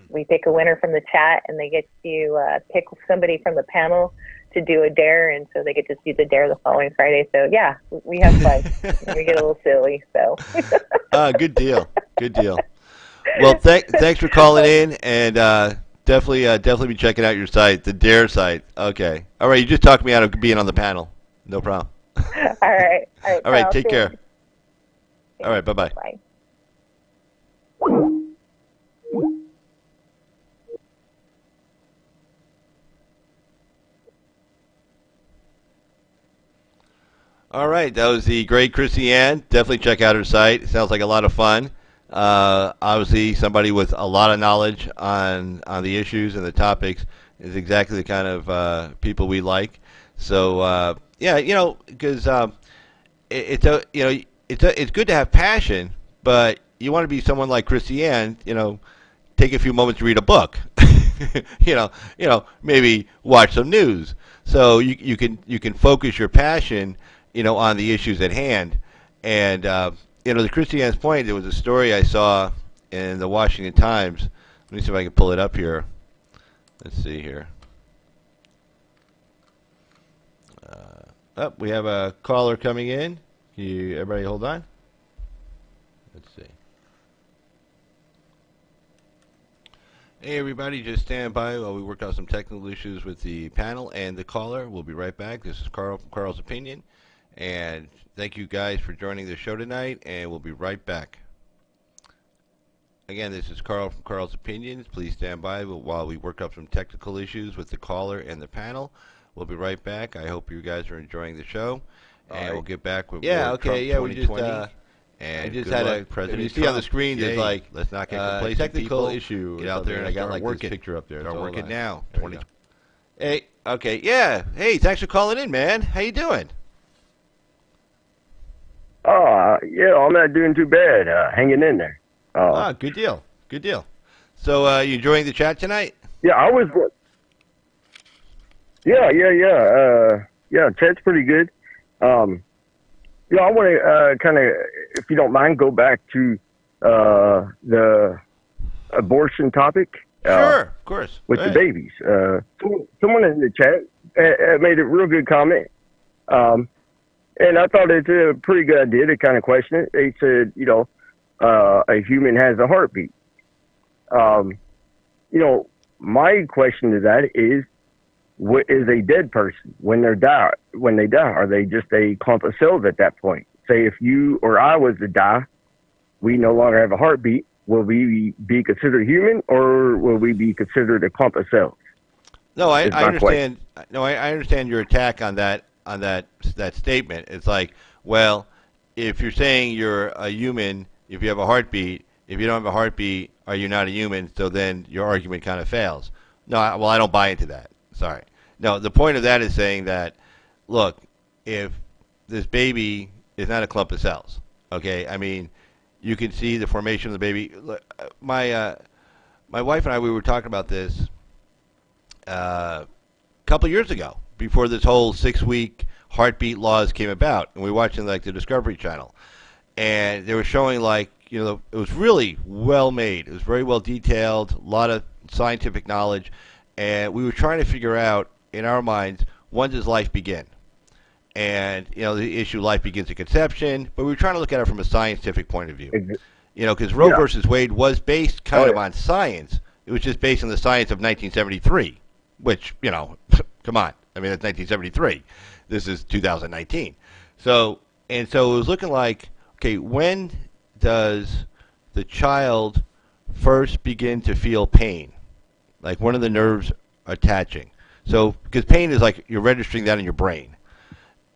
Speaker 3: We pick a winner from the chat, and they get to pick somebody from the panel to do a dare, and so they get to see the dare the following Friday. So yeah, we have fun. We get a little silly. So.
Speaker 1: Good deal. Good deal. Well, thanks for calling in, and definitely be checking out your site, the Dare site. Okay. All right. You just talked me out of being on the panel. No problem.
Speaker 3: All right.
Speaker 1: All right.
Speaker 3: Kyle,
Speaker 1: Take care.
Speaker 3: thanks.
Speaker 1: All right. Bye-bye.
Speaker 3: Bye.
Speaker 1: All right, that was the great Chrissy Ann. Definitely check out her site. It sounds like a lot of fun. Obviously, somebody with a lot of knowledge on the issues and the topics is exactly the kind of people we like. So yeah, because it's good to have passion, but you want to be someone like Chrissy Ann. Take a few moments to read a book. Maybe watch some news. So you can focus your passion on the issues at hand. And, to Christy Ann's point, there was a story I saw in the Washington Times. Let me see if I can pull it up here. Let's see here. We have a caller coming in. Everybody hold on. Let's see. Hey everybody, just stand by while we work out some technical issues with the panel and the caller. We'll be right back. This is Carl from Carl's Opinion, and thank you guys for joining the show tonight, and we'll be right back. Again, this is Carl from Carl's Opinions. Please stand by while we work up some technical issues with the caller and the panel. We'll be right back. I hope you guys are enjoying the show, and we'll get back with more Trump 2020. And
Speaker 4: I just had a
Speaker 1: President
Speaker 4: you see
Speaker 1: Trump.
Speaker 4: on the screen there's like
Speaker 1: let's not get complacent,
Speaker 4: technical
Speaker 1: people.
Speaker 4: issue.
Speaker 1: Get out there and
Speaker 4: I got
Speaker 1: start
Speaker 4: like
Speaker 1: working.
Speaker 4: this picture up there.
Speaker 1: Start
Speaker 4: So,
Speaker 1: working now.
Speaker 4: there you go.
Speaker 1: Hey, okay, yeah. Hey, thanks for calling in, man. How you doing?
Speaker 5: Yeah, I'm not doing too bad. Hanging in there.
Speaker 1: Good deal. Good deal. So, you enjoying the chat tonight?
Speaker 5: Yeah, I was. Yeah, chat's pretty good. Yeah, I want to kind of, if you don't mind, go back to the abortion topic.
Speaker 1: Sure, of course.
Speaker 5: With the babies. Someone in the chat made a real good comment. And I thought it's a pretty good idea to kind of question it. They said, a human has a heartbeat. My question to that is, what is a dead person when they die? Are they just a clump of cells at that point? Say if you or I was to die, we no longer have a heartbeat. Will we be considered human, or will we be considered a clump of cells?
Speaker 1: No, I understand. No, I understand your attack on that statement. It's like, well, if you're saying you're a human, if you have a heartbeat, if you don't have a heartbeat, are you not a human? So then your argument kind of fails. No, I don't buy into that. Sorry. No, the point of that is saying that, look, if this baby is not a clump of cells, okay? I mean, you can see the formation of the baby. My wife and I, we were talking about this a couple years ago, before this whole 6-week heartbeat laws came about, and we were watching like the Discovery Channel, and they were showing like, it was really well made. It was very well detailed, a lot of scientific knowledge, and we were trying to figure out in our minds, when does life begin? And, the issue life begins at conception, but we were trying to look at it from a scientific point of view. Because Roe versus Wade was based kind of on science. It was just based on the science of 1973, which, come on. I mean, that's 1973. This is 2019. So it was looking like, okay, when does the child first begin to feel pain? Like, when are the nerves attaching? So, because pain is like you're registering that in your brain.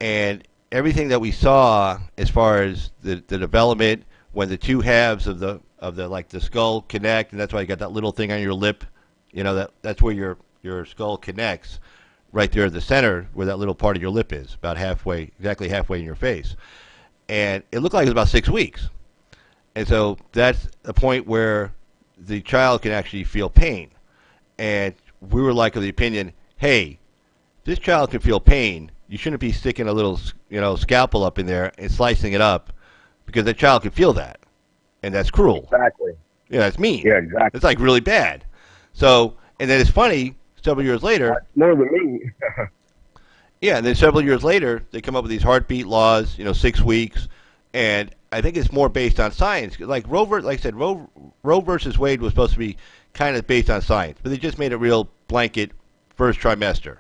Speaker 1: And everything that we saw as far as the development, when the two halves of the like the skull connect, and that's why you got that little thing on your lip, that's where your skull connects, right there at the center where that little part of your lip is, about exactly halfway in your face. And it looked like it was about 6 weeks. And so that's a point where the child can actually feel pain. And we were like of the opinion, hey, this child can feel pain. You shouldn't be sticking a little, scalpel up in there and slicing it up, because the child can feel that, and that's cruel.
Speaker 5: Exactly.
Speaker 1: Yeah, that's mean.
Speaker 5: Yeah, exactly.
Speaker 1: It's like really bad. So, and then it's funny, several years later.
Speaker 5: More than me.
Speaker 1: Yeah, and then several years later, they come up with these heartbeat laws, 6 weeks, and I think it's more based on science. Like like I said, Roe versus Wade was supposed to be kind of based on science, but they just made it real blanket first trimester.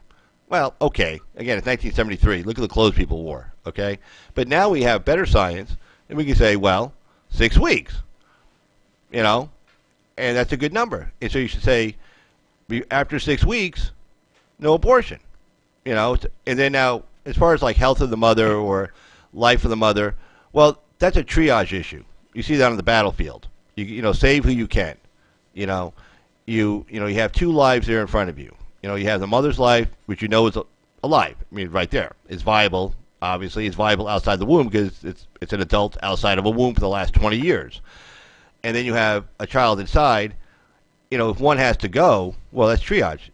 Speaker 1: Well, okay. Again, it's 1973. Look at the clothes people wore, okay? But now we have better science, and we can say, well, 6 weeks, and that's a good number. And so you should say, after 6 weeks, no abortion, And then now, as far as like health of the mother or life of the mother, well, that's a triage issue. You see that on the battlefield. You save who you can. You have two lives there in front of you. You have the mother's life, which is alive. I mean, right there. It's viable. Obviously, it's viable outside the womb because it's an adult outside of a womb for the last 20 years. And then you have a child inside. If one has to go, well, that's triage.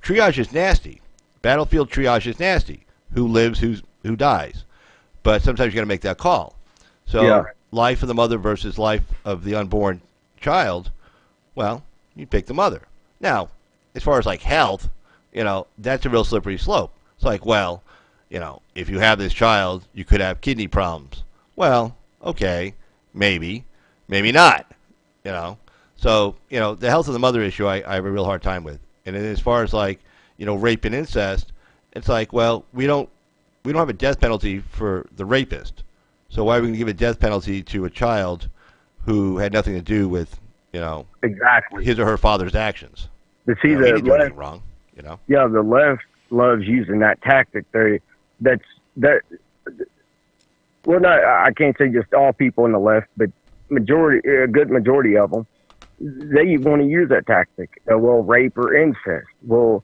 Speaker 1: Triage is nasty. Battlefield triage is nasty. Who lives, who dies. But sometimes you got to make that call. So life of the mother versus life of the unborn child, well, you pick the mother. Now, as far as like health, that's a real slippery slope. It's like, well, if you have this child, you could have kidney problems. Well, okay, maybe not, So, the health of the mother issue, I have a real hard time with. And then as far as like, rape and incest, it's like, well, we don't have a death penalty for the rapist. So why are we going to give a death penalty to a child who had nothing to do with,
Speaker 5: exactly
Speaker 1: his or her father's actions?
Speaker 5: To see
Speaker 1: He
Speaker 5: the
Speaker 1: didn't do anything
Speaker 5: left,
Speaker 1: wrong,
Speaker 5: yeah, the left loves using that tactic. Well, not, I can't say just all people in the left, but a good majority of them, they want to use that tactic. Well, rape or incest. Well,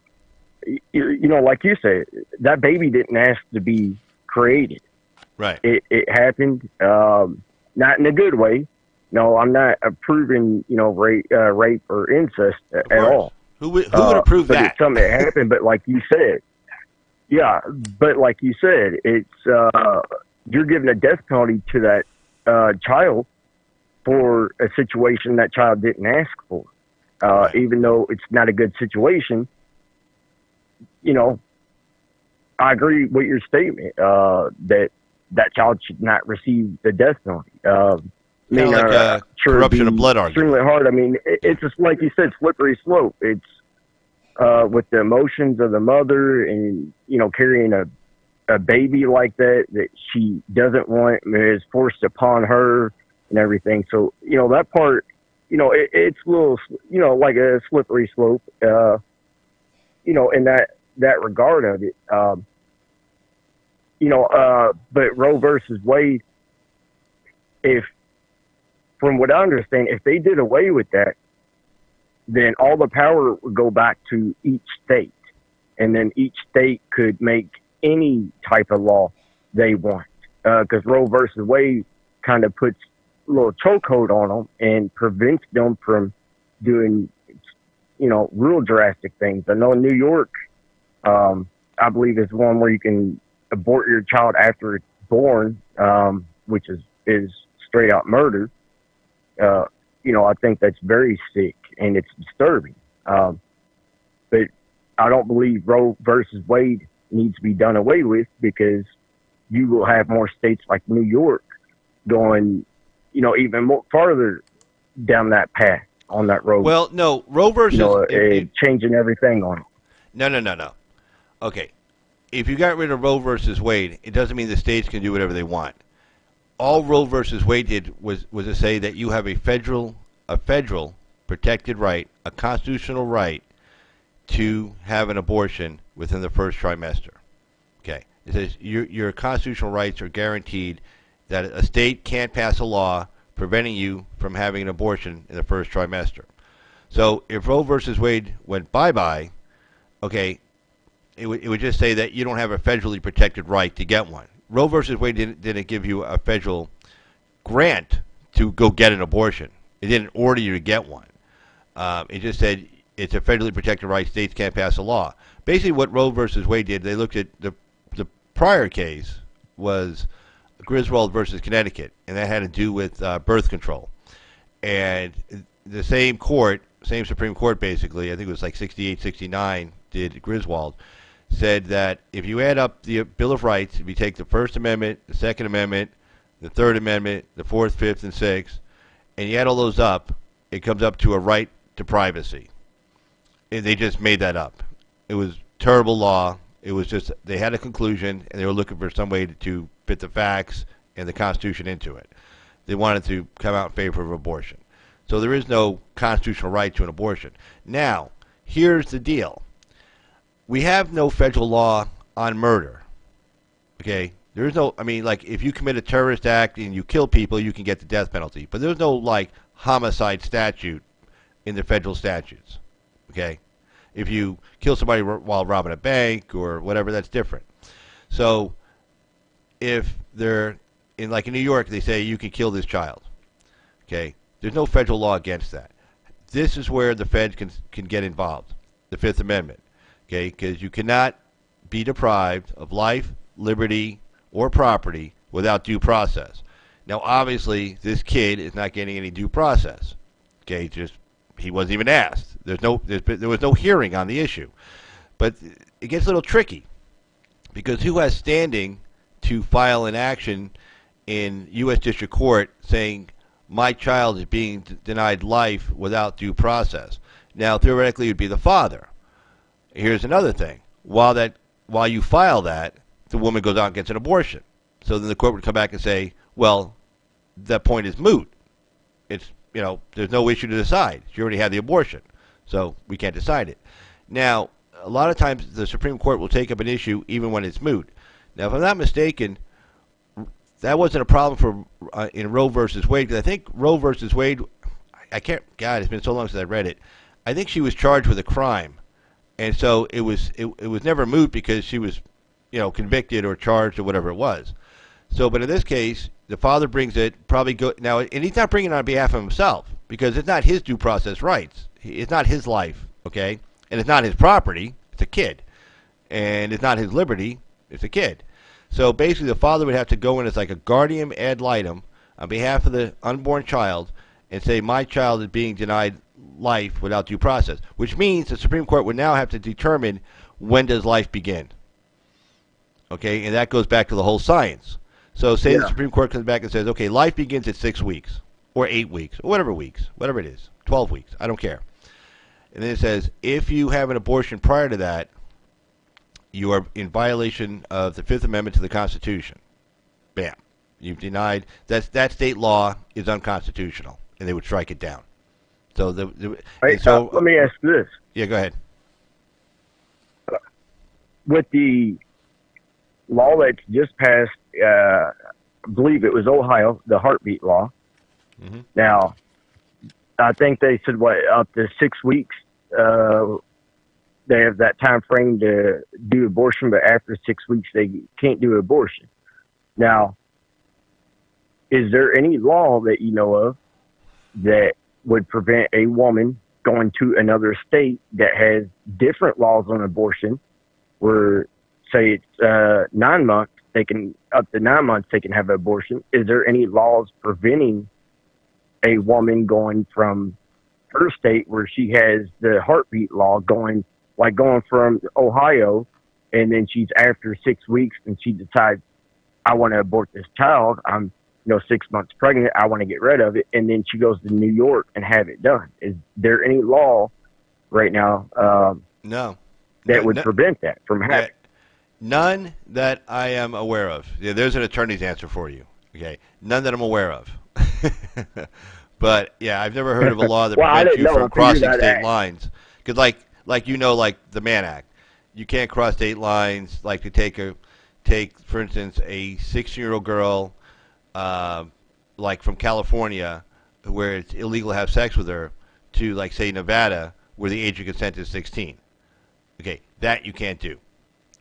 Speaker 5: like you said, that baby didn't ask to be created.
Speaker 1: Right.
Speaker 5: It happened, not in a good way. No, I'm not approving, rape or incest at all.
Speaker 1: Who would approve
Speaker 5: but
Speaker 1: that?
Speaker 5: It's something that happened, but like you said, it's you're giving a death penalty to that child for a situation that child didn't ask for.
Speaker 1: Right.
Speaker 5: Even though it's not a good situation, I agree with your statement that child should not receive the death penalty.
Speaker 1: Kind of like a corruption of blood argument.
Speaker 5: Extremely hard. I mean, it's just like you said, slippery slope. It's with the emotions of the mother and carrying a baby like that she doesn't want, is forced upon her and everything. So that part, it's a little like a slippery slope. In that regard of it. But Roe versus Wade, from what I understand, if they did away with that, then all the power would go back to each state. And then each state could make any type of law they want. Because Roe versus Wade kind of puts a little chokehold on them and prevents them from doing, real drastic things. I know New York, I believe, is one where you can abort your child after it's born, which is straight out murder. I think that's very sick and it's disturbing. But I don't believe Roe versus Wade needs to be done away with, because you will have more states like New York going, even more farther down that path on that road.
Speaker 1: Well, no, Roe versus
Speaker 5: changing everything on it.
Speaker 1: No. Okay, if you got rid of Roe versus Wade, it doesn't mean the states can do whatever they want. All Roe versus Wade did was to say that you have a federal protected right, a constitutional right, to have an abortion within the first trimester. Okay, it says your constitutional rights are guaranteed, that a state can't pass a law preventing you from having an abortion in the first trimester. So if Roe versus Wade went bye-bye, okay, it would just say that you don't have a federally protected right to get one. Roe versus Wade didn't give you a federal grant to go get an abortion. It didn't order you to get one. It just said it's a federally protected right. States can't pass a law. Basically, what Roe versus Wade did, they looked at the prior case was Griswold versus Connecticut, and that had to do with birth control. And the same Supreme Court, basically, I think it was like 68, 69, did Griswold, said that if you add up the Bill of Rights, if you take the First Amendment, the Second Amendment, the Third Amendment, the Fourth, Fifth, and Sixth, and you add all those up, it comes up to a right to privacy. And they just made that up. It was terrible law. It was just, they had a conclusion, and they were looking for some way to fit the facts and the Constitution into it. They wanted to come out in favor of abortion. So there is no constitutional right to an abortion. Now, here's the deal. We have no federal law on murder. Okay? There is no, like, if you commit a terrorist act and you kill people, you can get the death penalty. But there's no, like, homicide statute in the federal statutes. Okay? If you kill somebody while robbing a bank or whatever, that's different. So, if they're, in New York, they say you can kill this child. Okay? There's no federal law against that. This is where the feds can get involved. The Fifth Amendment. Okay? Because you cannot be deprived of life, liberty, or property without due process. Now, obviously, this kid is not getting any due process. Okay? He wasn't even asked. There was no hearing on the issue. But it gets a little tricky, because who has standing to file an action in U.S. District Court saying, my child is being denied life without due process. Now, theoretically, it would be the father. Here's another thing. While you file that, the woman goes out and gets an abortion. So then the court would come back and say, well, that point is moot. It's, there's no issue to decide. She already had the abortion, so we can't decide it. Now, a lot of times the Supreme Court will take up an issue even when it's moot. Now, if I'm not mistaken, that wasn't a problem for in Roe versus Wade, because I think Roe versus Wade, I can't, God, it's been so long since I read it. I think she was charged with a crime, and so it was never moot because she was, convicted or charged or whatever it was. So, but in this case, the father brings it, now, and he's not bringing it on behalf of himself, because it's not his due process rights. It's not his life, okay? And it's not his property, it's a kid. And it's not his liberty, it's a kid. So basically the father would have to go in as like a guardian ad litem on behalf of the unborn child and say, my child is being denied life without due process, which means the Supreme Court would now have to determine when does life begin. Okay, and that goes back to the whole science. So say the Supreme Court comes back and says, okay, life begins at 6 weeks or 8 weeks or whatever it is, 12 weeks, I don't care. And then it says, if you have an abortion prior to that, you are in violation of the Fifth Amendment to the Constitution. Bam. You've denied. That state law is unconstitutional, and they would strike it down. So
Speaker 5: let me ask this.
Speaker 1: Yeah, go ahead.
Speaker 5: With the law that's just passed, I believe it was Ohio, the heartbeat law. Mm-hmm. Now, I think they said, up to 6 weeks, they have that time frame to do abortion, but after 6 weeks, they can't do abortion. Now, is there any law that you know of that would prevent a woman going to another state that has different laws on abortion, where, say it's 9 months, up to 9 months, they can have an abortion? Is there any laws preventing a woman going from her state where she has the heartbeat law going from Ohio, and then she's after 6 weeks and she decides, I want to abort this child. I'm 6 months pregnant. I want to get rid of it. And then she goes to New York and have it done. Is there any law right now
Speaker 1: no,
Speaker 5: that would prevent that from happening?
Speaker 1: None that I am aware of. Yeah, there's an attorney's answer for you. Okay, none that I'm aware of. But yeah, I've never heard of a law that prevents you from crossing state lines. Because like the Mann Act, you can't cross state lines. Like to take for instance a 16-year-old girl, like from California, where it's illegal to have sex with her, to like say Nevada, where the age of consent is 16. Okay, that you can't do,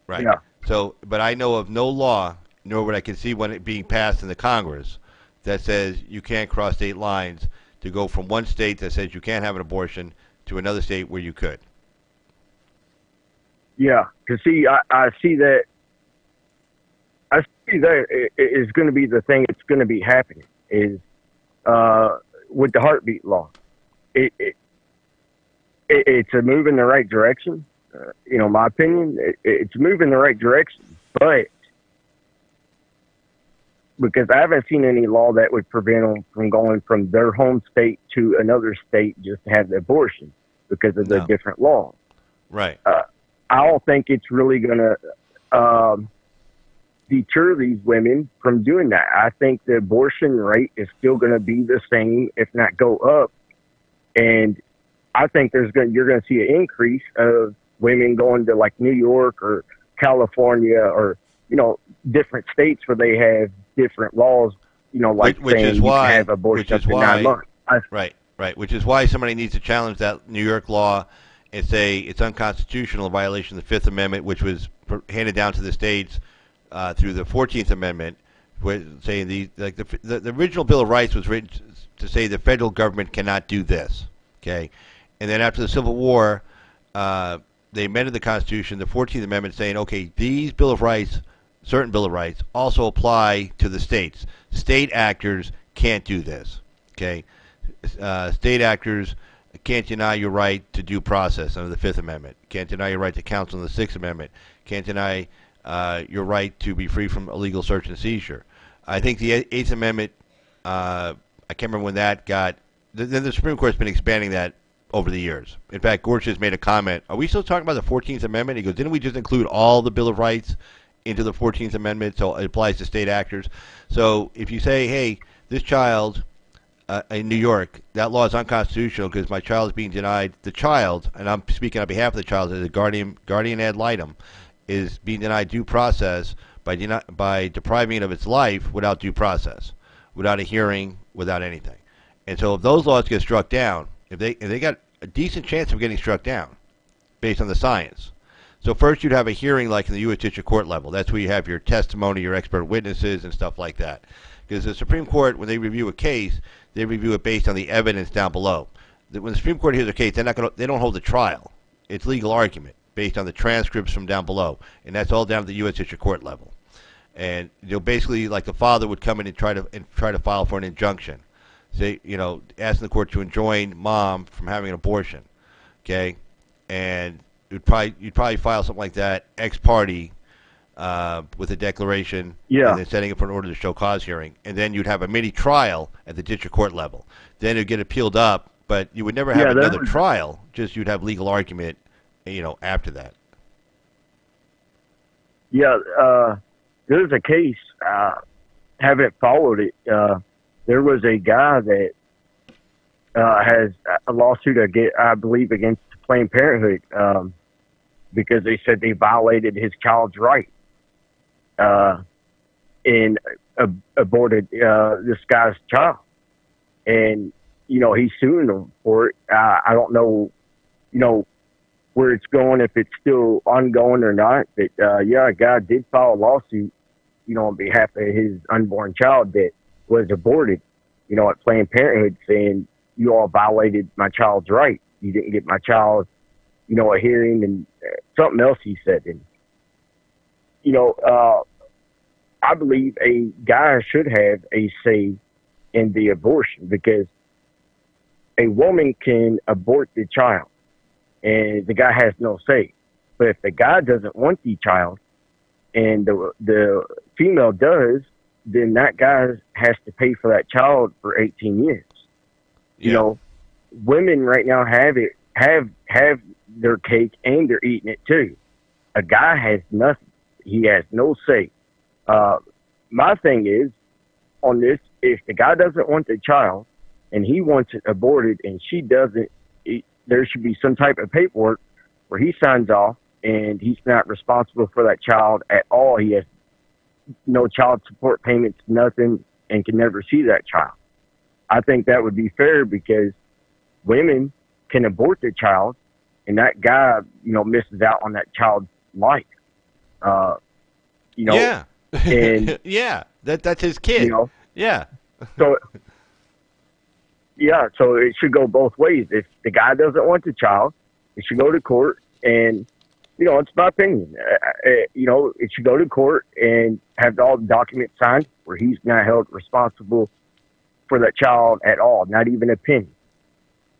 Speaker 1: right?
Speaker 5: Yeah.
Speaker 1: So, but I know of no law, nor would I can see one being passed in the Congress, that says you can't cross state lines to go from one state that says you can't have an abortion to another state where you could.
Speaker 5: Yeah, because I see that. I see that is going to be the thing that's going to be happening is with the heartbeat law. It's a move in the right direction. My opinion, it's a move in the right direction, but because I haven't seen any law that would prevent them from going from their home state to another state just to have the abortion because of the different laws.
Speaker 1: Right.
Speaker 5: I don't think it's really going to deter these women from doing that. I think the abortion rate is still going to be the same, if not go up. And I think you're going to see an increase of women going to like New York or California or, different states where they have different laws, like
Speaker 1: which
Speaker 5: saying
Speaker 1: is why,
Speaker 5: you can have abortion up to 9 months.
Speaker 1: Right. Which is why somebody needs to challenge that New York law and say it's unconstitutional in violation of the Fifth Amendment, which was handed down to the states through the 14th Amendment, where saying the original Bill of Rights was written to say the federal government cannot do this. Okay, and then after the Civil War, they amended the Constitution, the 14th Amendment, saying, okay, these Bill of Rights, certain Bill of Rights, also apply to the states. State actors can't do this. Okay, state actors can't deny your right to due process under the Fifth Amendment. Can't deny your right to counsel under the Sixth Amendment. Can't deny your right to be free from illegal search and seizure. I think the Eighth Amendment, I I can't remember when that got. Then the Supreme Court's been expanding that over the years. In fact, Gorsuch made a comment. Are we still talking about the 14th Amendment? He goes, didn't we just include all the Bill of Rights into the 14th Amendment, so it applies to state actors? So if you say, hey, this child in New York, that law is unconstitutional because my child is being denied, the child, and I'm speaking on behalf of the child as a guardian ad litem, is being denied due process by depriving it of its life without due process, without a hearing, without anything. And so if those laws get struck down, if they got a decent chance of getting struck down based on the science. So first you'd have a hearing like in the U.S. District Court level. That's where you have your testimony, your expert witnesses, and stuff like that. Because the Supreme Court, when they review a case, they review it based on the evidence down below. When the Supreme Court hears a case, they don't hold a trial. It's legal argument based on the transcripts from down below, and that's all down at the U.S. District Court level. And basically, like the father would come in and try to file for an injunction, say, asking the court to enjoin mom from having an abortion, okay? And you'd probably file something like that ex parte. With a declaration, and then setting it for an order to show cause hearing, and then you'd have a mini trial at the district court level. Then it'd get appealed up, but you would never have another trial. Just you'd have legal argument, after that.
Speaker 5: Yeah, there's a case. Haven't followed it. There was a guy that has a lawsuit I believe against Planned Parenthood because they said they violated his child's right. And aborted this guy's child, and he's suing them for it. I don't know, where it's going, if it's still ongoing or not. But a guy did file a lawsuit, on behalf of his unborn child that was aborted, at Planned Parenthood, saying you all violated my child's right. You didn't get my child, a hearing, and something else he said. And I believe a guy should have a say in the abortion, because a woman can abort the child and the guy has no say. But if the guy doesn't want the child and the female does, then that guy has to pay for that child for 18 years.
Speaker 1: Yeah.
Speaker 5: Women right now have their cake and they're eating it too. A guy has nothing. He has no say. My thing is on this, if the guy doesn't want the child and he wants it aborted and she doesn't, there should be some type of paperwork where he signs off and he's not responsible for that child at all. He has no child support payments, nothing, and can never see that child. I think that would be fair, because women can abort their child and that guy, misses out on that child's life.
Speaker 1: Yeah.
Speaker 5: And
Speaker 1: yeah, that's his kid. Yeah.
Speaker 5: So it should go both ways. If the guy doesn't want the child, it should go to court, and it's my opinion. It should go to court and have all the documents signed where he's not held responsible for that child at all, not even a penny.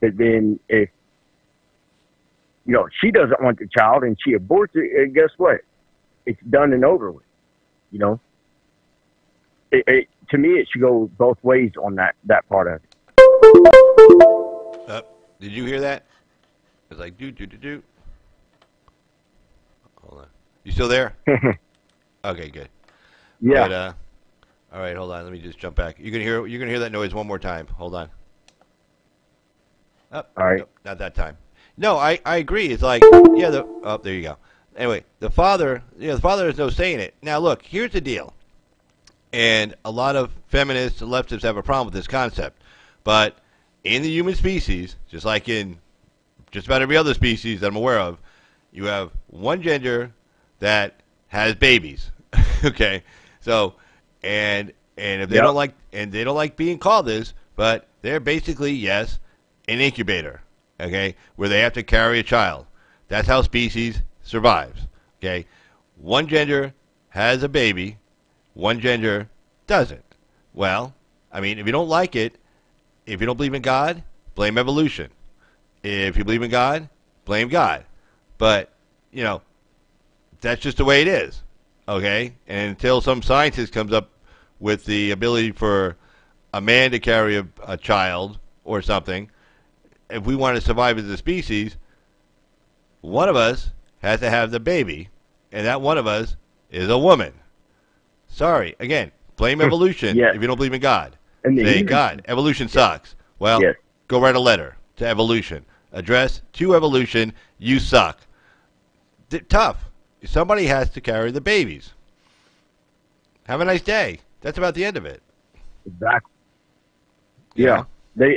Speaker 5: But then if she doesn't want the child and she aborts it, guess what? It's done and over with. To me, it should go both ways on that part of it.
Speaker 1: Did you hear that? It was like, do. Hold on. You still there? Okay, good.
Speaker 5: Yeah.
Speaker 1: But, all right, hold on. Let me just jump back. You're gonna hear that noise one more time. Hold on. Oh,
Speaker 5: all right.
Speaker 1: Nope, not that time. No, I agree. It's like, there you go. Anyway, the father has no say in it. Now, look, here's the deal. And a lot of feminists and leftists have a problem with this concept. But in the human species, just like in just about every other species that I'm aware of, you have one gender that has babies. Okay? So, and if they don't like being called this, but they're basically, an incubator. Okay? Where they have to carry a child. That's how species survives. Okay? One gender has a baby, one gender doesn't. Well, I mean, if you don't like it, if you don't believe in God, blame evolution. If you believe in God, blame God. But, that's just the way it is. Okay? And until some scientist comes up with the ability for a man to carry a child or something, if we want to survive as a species, one of us has to have the baby, and that one of us is a woman. Sorry, again, blame evolution
Speaker 5: Yes.
Speaker 1: if you don't believe in God.
Speaker 5: And
Speaker 1: Say, God, evolution sucks. Well,
Speaker 5: Yes.
Speaker 1: go write a letter to evolution. Address to evolution, you suck. Tough. Somebody has to carry the babies. Have a nice day. That's about the end of it.
Speaker 5: Exactly.
Speaker 1: You
Speaker 5: Yeah.
Speaker 1: know?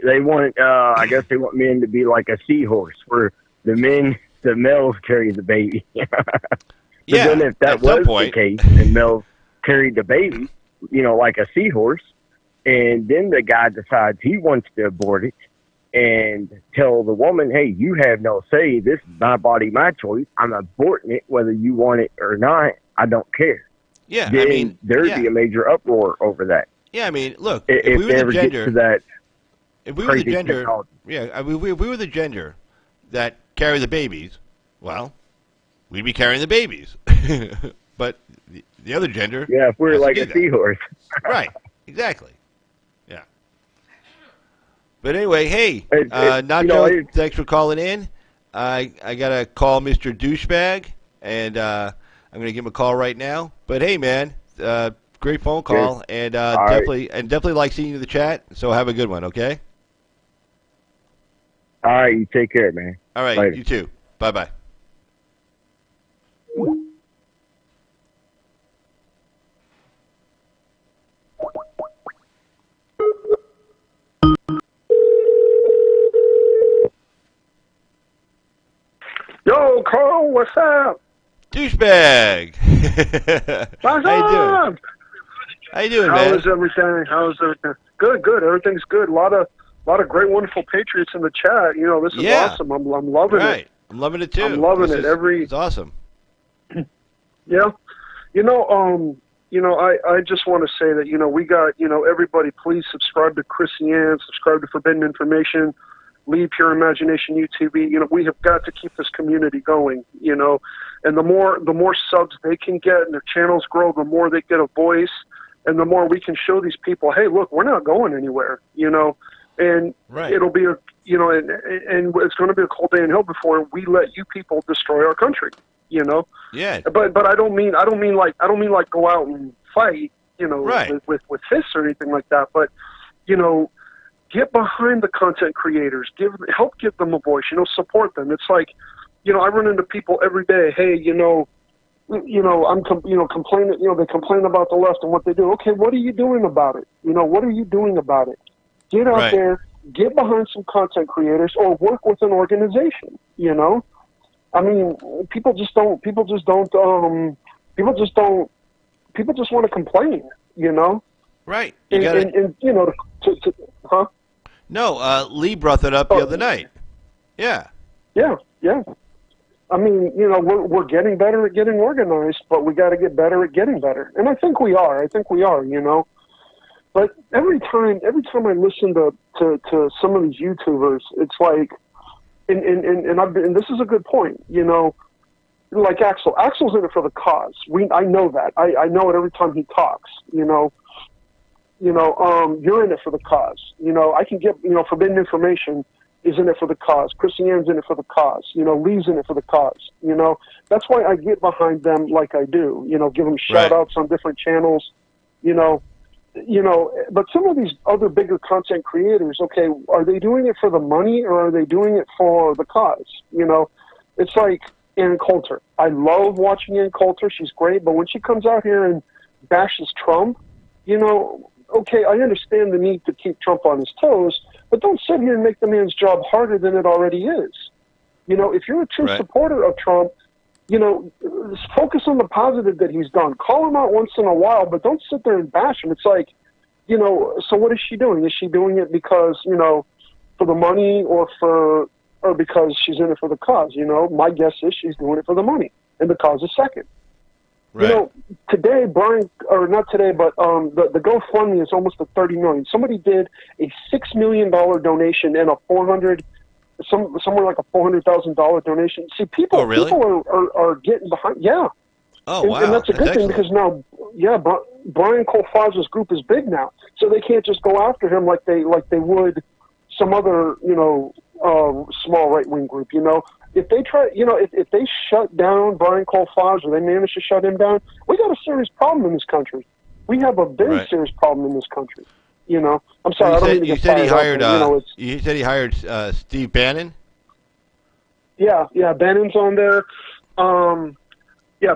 Speaker 5: They want, I guess they want men to be like a seahorse, where the males carry the baby. But
Speaker 1: Yeah,
Speaker 5: then if that
Speaker 1: at some
Speaker 5: was
Speaker 1: point.
Speaker 5: the case, and males carried the baby, like a seahorse, and then the guy decides he wants to abort it and tell the woman, hey, you have no say. This is my body, my choice. I'm aborting it, whether you want it or not. I don't care.
Speaker 1: Yeah,
Speaker 5: Then
Speaker 1: I mean,
Speaker 5: there'd be a major uproar over that.
Speaker 1: Yeah, I mean, look,
Speaker 5: If
Speaker 1: we were
Speaker 5: they
Speaker 1: the
Speaker 5: ever
Speaker 1: gender,
Speaker 5: get to that
Speaker 1: if we were the
Speaker 5: crazy
Speaker 1: gender,
Speaker 5: technology.
Speaker 1: yeah, I mean, if we were the gender that carry the babies, well, we'd be carrying the babies. But the other gender,
Speaker 5: Yeah, if we're
Speaker 1: has to
Speaker 5: like
Speaker 1: do
Speaker 5: a
Speaker 1: that.
Speaker 5: seahorse.
Speaker 1: Right, exactly. Yeah. But anyway, hey, Nacho, thanks for calling in. I gotta call Mr. Douchebag, and I'm gonna give him a call right now. But hey, man, great phone call, and definitely like seeing you in the chat. So have a good one, okay?
Speaker 5: All right, you take care, man.
Speaker 1: All right,
Speaker 5: Later.
Speaker 1: you too. Bye bye.
Speaker 4: Yo, Carl, what's up?
Speaker 1: Douchebag.
Speaker 4: What's
Speaker 1: How you doing?
Speaker 4: up?
Speaker 1: How you doing,
Speaker 4: How
Speaker 1: man?
Speaker 4: is everything? How's everything? Good, good. Everything's good. A lot of great, wonderful patriots in the chat. This is
Speaker 1: Yeah.
Speaker 4: awesome. I'm loving
Speaker 1: Right.
Speaker 4: it.
Speaker 1: I'm loving it too.
Speaker 4: I'm loving it.
Speaker 1: It's awesome.
Speaker 4: Yeah. I just want to say that, we got, everybody please subscribe to Christiane, subscribe to Forbidden Information, Leave Pure Imagination UTV. We have got to keep this community going, and the more subs they can get and their channels grow, the more they get a voice, and the more we can show these people, hey, look, we're not going anywhere, and
Speaker 1: Right.
Speaker 4: it'll be and it's going to be a cold day in hell before we let you people destroy our country,
Speaker 1: Yeah.
Speaker 4: But I don't mean like go out and fight,
Speaker 1: Right.
Speaker 4: with fists or anything like that. But get behind the content creators, help give them a voice, support them. It's like, I run into people every day. Hey, I'm complaining. They complain about the left and what they do. Okay, what are you doing about it? What are you doing about it? Get out
Speaker 1: Right.
Speaker 4: there, get behind some content creators, or work with an organization. I mean, people just want to complain,
Speaker 1: Right.
Speaker 4: huh?
Speaker 1: No, Lee brought that up the other night. Yeah.
Speaker 4: Yeah. I mean, we're getting better at getting organized, but we got to get better at getting better. And I think we are. But every time I listen to some of these YouTubers, it's like, and this is a good point, like Axel. Axel's in it for the cause. I know that. I know it every time he talks. You're in it for the cause. I can get Forbidden Information is in it for the cause. Christiane's in it for the cause. Lee's in it for the cause. That's why I get behind them like I do. Give them shout outs on different channels. But some of these other bigger content creators, okay, are they doing it for the money or are they doing it for the cause? It's like Ann Coulter. I love watching Ann Coulter. She's great, but when she comes out here and bashes Trump, okay, I understand the need to keep Trump on his toes, but don't sit here and make the man's job harder than it already is. If you're a true supporter of Trump, focus on the positive that he's done. Call him out once in a while, but don't sit there and bash him. It's like, so what is she doing? Is she doing it because, for the money or because she's in it for the cause? My guess is she's doing it for the money, and the cause is second.
Speaker 1: Right.
Speaker 4: Today, not today, but the GoFundMe is almost at $30 million. Somebody did a $6 million donation and somewhere like a $400,000 donation. See, people are getting behind. Yeah.
Speaker 1: Oh,
Speaker 4: and
Speaker 1: wow.
Speaker 4: that's a good thing
Speaker 1: excellent.
Speaker 4: because now, Brian Colfage's group is big now, so they can't just go after him like they would some other small right wing group. If they try, if they shut down Brian Colfage or they manage to shut him down, we got a serious problem in this country. We have a very serious problem in this country. I'm sorry, I don't mean to get fired up.
Speaker 1: You said he hired Steve Bannon?
Speaker 4: Yeah, Bannon's on there.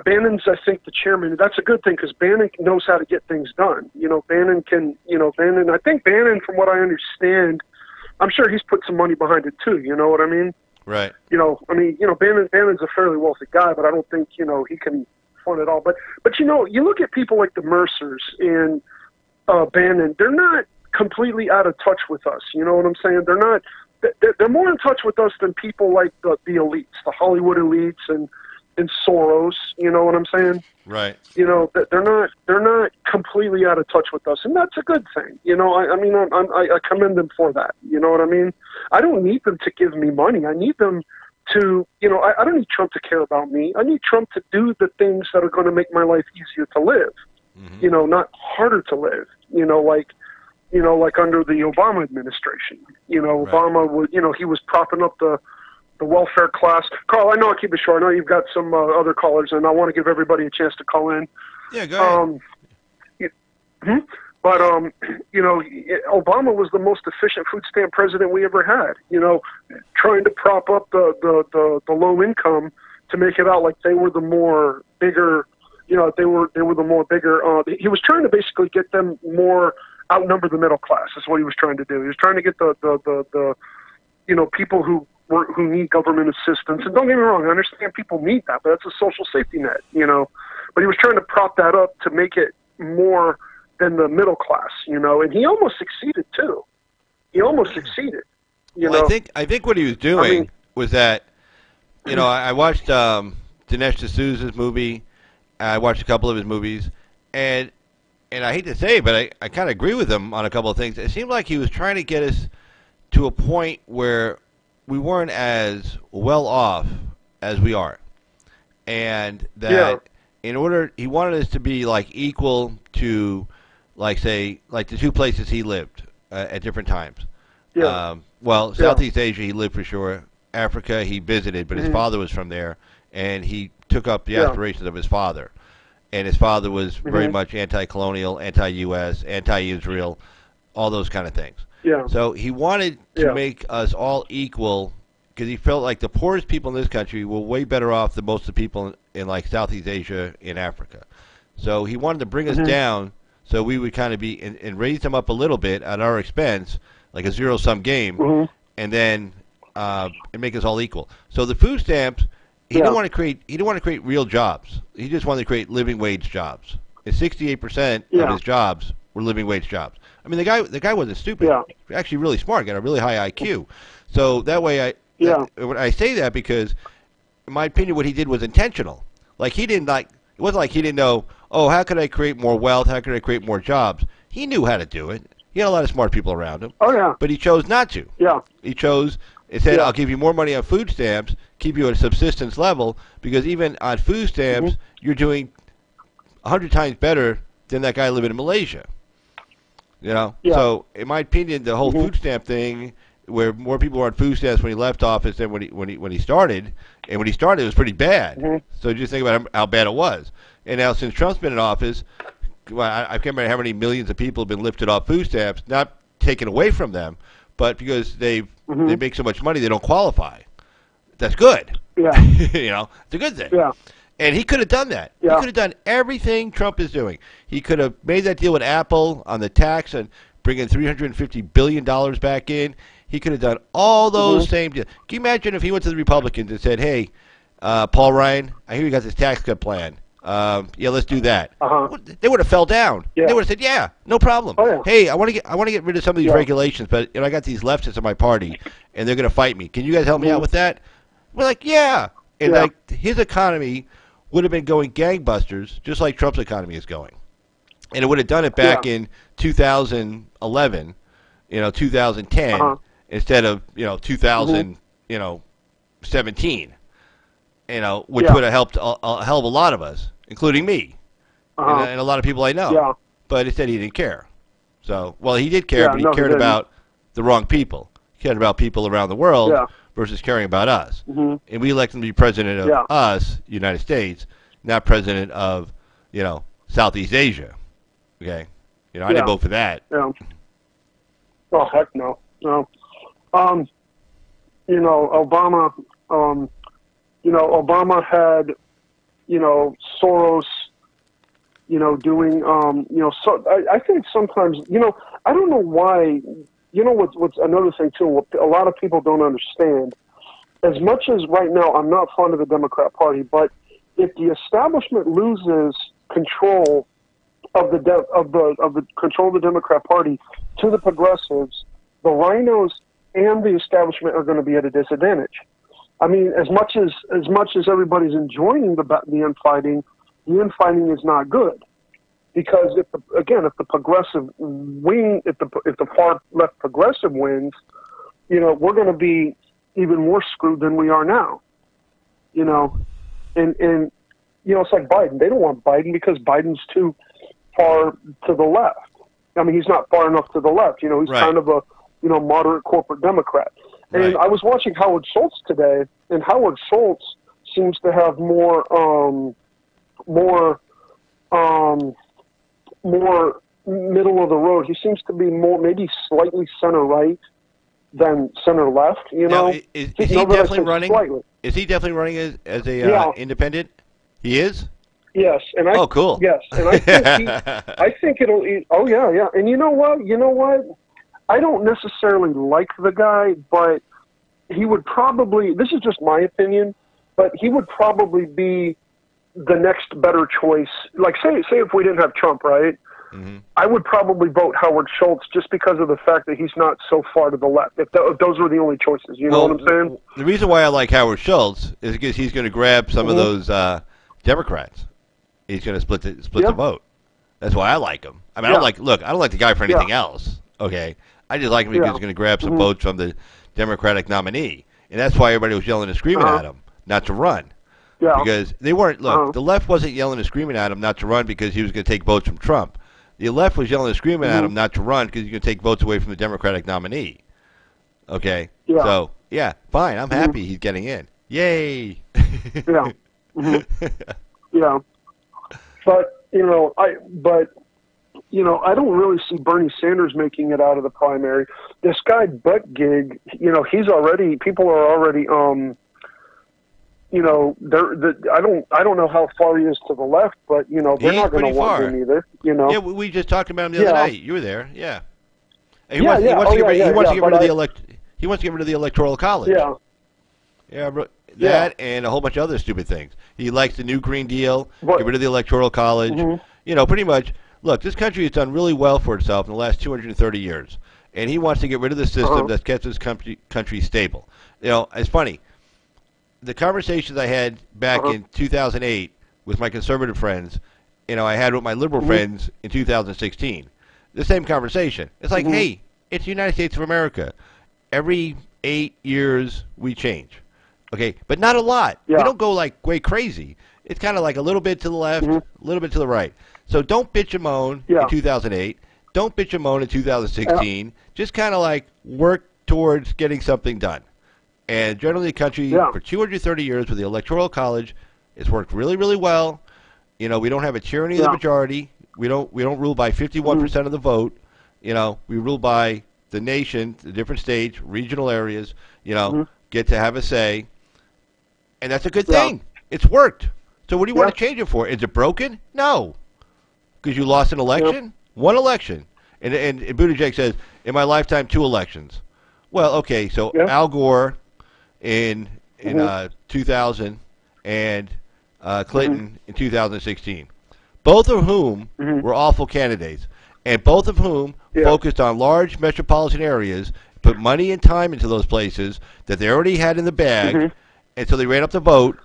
Speaker 4: Bannon's, I think, the chairman. That's a good thing because Bannon knows how to get things done. Bannon can, I think Bannon, from what I understand, I'm sure he's put some money behind it too. You know what I mean?
Speaker 1: Right.
Speaker 4: Bannon's a fairly wealthy guy, but I don't think, he can fund it all. But you look at people like the Mercers and Bannon, they're not completely out of touch with us. You know what I'm saying? They're not. They're more in touch with us than people like the elites, the Hollywood elites, and Soros. You know what I'm saying?
Speaker 1: Right.
Speaker 4: They're not completely out of touch with us, and that's a good thing. I commend them for that. You know what I mean? I don't need them to give me money. I need them to, I don't need Trump to care about me. I need Trump to do the things that are going to make my life easier to live.
Speaker 1: Mm-hmm.
Speaker 4: Not harder to live. Like under the Obama administration. Obama would, he was propping up the welfare class. Carl, I know I'll keep it short. I know you've got some other callers, and I want to give everybody a chance to call in.
Speaker 1: Yeah, go ahead.
Speaker 4: But Obama was the most efficient food stamp president we ever had. Trying to prop up the low income to make it out like they were the more bigger. They were the more bigger. He was trying to basically get them more outnumber the middle class. Is what he was trying to do. He was trying to get the people who need government assistance. And don't get me wrong, I understand people need that, but that's a social safety net. But he was trying to prop that up to make it more than the middle class. And he almost succeeded too. He almost succeeded.
Speaker 1: I think what he was doing was that, I watched Dinesh D'Souza's movie. I watched a couple of his movies, and I hate to say it, but I kind of agree with him on a couple of things. It seemed like he was trying to get us to a point where we weren't as well off as we are, and that in order, he wanted us to be like equal to, like the two places he lived at different times. Southeast Asia he lived for sure. Africa he visited, but his father was from there, and he took up the aspirations of his father. And his father was very much anti-colonial, anti-U.S., anti-Israel, all those kind of things.
Speaker 4: Yeah.
Speaker 1: So he wanted to make us all equal because he felt like the poorest people in this country were way better off than most of the people in like Southeast Asia and Africa. So he wanted to bring us down so we would kind of be and raise them up a little bit at our expense, like a zero-sum game, and then and make us all equal. So the food stamps. He didn't want to create. He didn't want to create real jobs. He just wanted to create living wage jobs. And 68% of his jobs were living wage jobs. I mean, the guy wasn't stupid. He was actually really smart. Got a really high IQ. So that way, when I say that because, in my opinion, what he did was intentional. Like he didn't like. It wasn't like he didn't know. Oh, how could I create more wealth? How could I create more jobs? He knew how to do it. He had a lot of smart people around him.
Speaker 4: Oh yeah.
Speaker 1: But he chose not to.
Speaker 4: Yeah.
Speaker 1: He chose. It said, I'll give you more money on food stamps, keep you at a subsistence level, because even on food stamps, you're doing 100 times better than that guy living in Malaysia. So, in my opinion, the whole food stamp thing, where more people were on food stamps when he left office than when he started, and when he started, it was pretty bad. So just think about how bad it was. And now, since Trump's been in office, I can't remember how many millions of people have been lifted off food stamps, not taken away from them, but because they make so much money, they don't qualify. That's good.
Speaker 4: Yeah.
Speaker 1: It's a good thing.
Speaker 4: Yeah.
Speaker 1: And he could have done that.
Speaker 4: Yeah.
Speaker 1: He could have done everything Trump is doing. He could have made that deal with Apple on the tax and bringing $350 billion back in. He could have done all those same deals. Can you imagine if he went to the Republicans and said, hey, Paul Ryan, I hear you got this tax cut plan. Let's do that. They would have fell down.
Speaker 4: Yeah.
Speaker 1: They would have said, "Yeah, no problem.
Speaker 4: Oh, yeah.
Speaker 1: Hey, I want to get rid of some of these regulations, but I got these leftists in my party, and they're going to fight me. Can you guys help me out with that?" We're like, "Yeah," and like his economy would have been going gangbusters, just like Trump's economy is going, and it would have done it back in 2011, 2010, instead of 2017. Which would have helped a hell of a lot of us. including me and a lot of people I know.
Speaker 4: Yeah.
Speaker 1: But instead, he didn't care. So, well, he did care,
Speaker 4: Yeah,
Speaker 1: but he
Speaker 4: no, he
Speaker 1: cared
Speaker 4: didn't.
Speaker 1: about the wrong people. He cared about people around the world
Speaker 4: Yeah.
Speaker 1: versus caring about us.
Speaker 4: Mhm.
Speaker 1: And we elect him to be president of
Speaker 4: Yeah.
Speaker 1: us, United States, not president of, Southeast Asia. Okay? I
Speaker 4: Yeah.
Speaker 1: didn't vote for that.
Speaker 4: Yeah. Oh, heck no. No. Obama, Obama had, Soros, doing, so I think sometimes, I don't know why, what's another thing too, what a lot of people don't understand, as much as right now I'm not fond of the Democrat Party, but if the establishment loses control of the control of the Democrat Party to the progressives, the rhinos and the establishment are going to be at a disadvantage. I mean, as much as everybody's enjoying the infighting is not good, because if the progressive wing, if the far left progressive wins, we're going to be even more screwed than we are now. And it's like Biden. They don't want Biden because Biden's too far to the left. I mean, he's not far enough to the left. He's
Speaker 1: Right.
Speaker 4: kind of a moderate corporate Democrat. And
Speaker 1: Right.
Speaker 4: I was watching Howard Schultz today, and Howard Schultz seems to have more middle of the road. He seems to be more maybe slightly center right than center left.
Speaker 1: Now, is he definitely running?
Speaker 4: Slightly.
Speaker 1: Is he definitely running as a
Speaker 4: Yeah.
Speaker 1: independent? He is?
Speaker 4: Yes, and
Speaker 1: Oh, cool.
Speaker 4: Yes, and I think I think it'll. Oh yeah. And you know what? I don't necessarily like the guy, but he would probably. This is just my opinion, but he would probably be the next better choice. Like say if we didn't have Trump, right?
Speaker 1: Mm-hmm.
Speaker 4: I would probably vote Howard Schultz just because of the fact that he's not so far to the left. If those were the only choices, you know what I'm saying?
Speaker 1: The reason why I like Howard Schultz is because he's going to grab some of those Democrats. He's going to split the vote. That's why I like him. I mean, I don't like the guy for anything else. Okay, I just like him because he's going to grab some votes from the Democratic nominee, and that's why everybody was yelling and screaming at him not to run.
Speaker 4: Yeah.
Speaker 1: Because they weren't. Look, the left wasn't yelling and screaming at him not to run because he was going to take votes from Trump. The left was yelling and screaming at him not to run because he's going to take votes away from the Democratic nominee. Okay.
Speaker 4: Yeah.
Speaker 1: So yeah, fine. I'm happy he's getting in. Yay.
Speaker 4: Yeah. Yeah. But I don't really see Bernie Sanders making it out of the primary. This guy Buttigieg, people are already I don't know how far he is to the left, but they're not going to want him either.
Speaker 1: Yeah, we just talked about him the other night. You were there, yeah. He
Speaker 4: He wants
Speaker 1: to get rid of the electoral college.
Speaker 4: Yeah.
Speaker 1: Yeah, that and a whole bunch of other stupid things. He likes the new Green Deal. Get rid of the electoral college. Pretty much. Look, this country has done really well for itself in the last 230 years, and he wants to get rid of the system that's kept this country stable. It's funny. The conversations I had back in 2008 with my conservative friends, I had with my liberal friends in 2016. The same conversation. It's like, hey, it's the United States of America. Every 8 years we change. Okay, but not a lot.
Speaker 4: Yeah.
Speaker 1: We don't go like way crazy. It's kind of like a little bit to the left, a little bit to the right. So don't bitch and moan in 2008. Don't bitch and moan in 2016. Just kind of like work towards getting something done. And generally, the country for 230 years with the Electoral College, it's worked really, really well. We don't have a tyranny of the majority. We don't rule by 51% of the vote. We rule by the nation, the different states, regional areas. Get to have a say, and that's a good thing. It's worked. So what do you want to change it for? Is it broken? No, because you lost an election, one election, and Buttigieg says in my lifetime 2 elections. Well, okay, so Al Gore in 2000 and Clinton in 2016, both of whom were awful candidates, and both of whom focused on large metropolitan areas, put money and time into those places that they already had in the bag, and so they ran up the vote,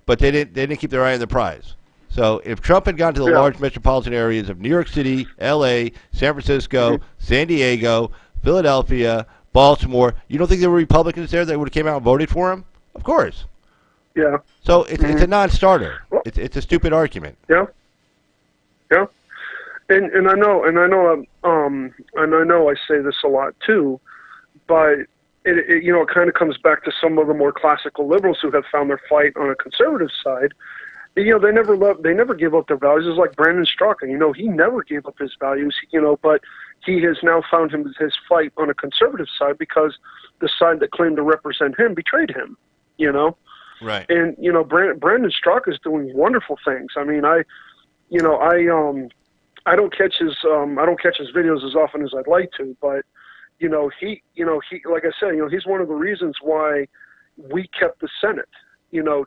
Speaker 1: but they didn't keep their eye on the prize. So if Trump had gone to the large metropolitan areas of New York City, L.A., San Francisco, San Diego, Philadelphia, Baltimore, you don't think there were Republicans there that would have came out and voted for him? Of course.
Speaker 4: Yeah.
Speaker 1: So it's a non-starter.
Speaker 4: Well,
Speaker 1: It's a stupid argument.
Speaker 4: yeah. Yeah. And I know I say this a lot too, but it kind of comes back to some of the more classical liberals who have found their fight on a conservative side. They never gave up their values. It's like Brandon Straka. He never gave up his values. But he has now found his fight on a conservative side because the side that claimed to represent him betrayed him.
Speaker 1: Right.
Speaker 4: And Brandon Straka is doing wonderful things. I mean, I don't catch his videos as often as I'd like to, but he like I said, he's one of the reasons why we kept the Senate.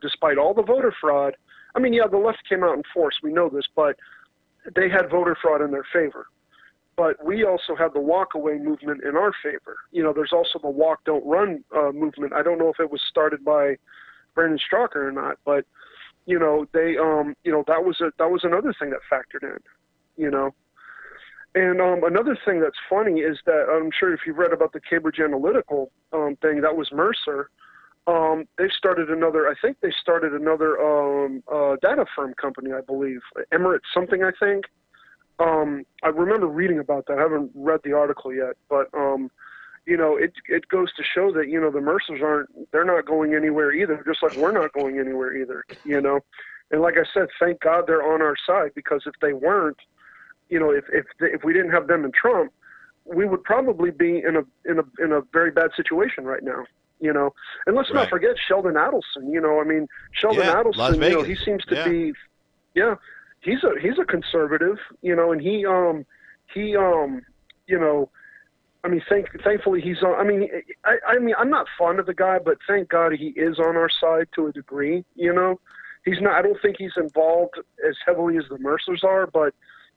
Speaker 4: Despite all the voter fraud. I mean, yeah, the left came out in force. We know this, but they had voter fraud in their favor. But we also had the walkaway movement in our favor. There's also the walk, don't run movement. I don't know if it was started by Brandon Straka or not, but that was another thing that factored in. And another thing that's funny is that I'm sure if you've read about the Cambridge Analytical thing, that was Mercer. They started another data firm company, I believe, Emirates something, I think. I remember reading about that. I haven't read the article yet, but it goes to show that the Mercers they're not going anywhere either, just like we're not going anywhere either. And like I said, thank God they're on our side, because if they weren't, if we didn't have them and Trump, we would probably be in a very bad situation right now. And let's not forget Sheldon Adelson. Sheldon Adelson.
Speaker 1: Las Vegas.
Speaker 4: He seems to be, he's a conservative. And he thankfully he's on. I mean, I'm not fond of the guy, but thank God he is on our side to a degree. He's not. I don't think he's involved as heavily as the Mercers are, but.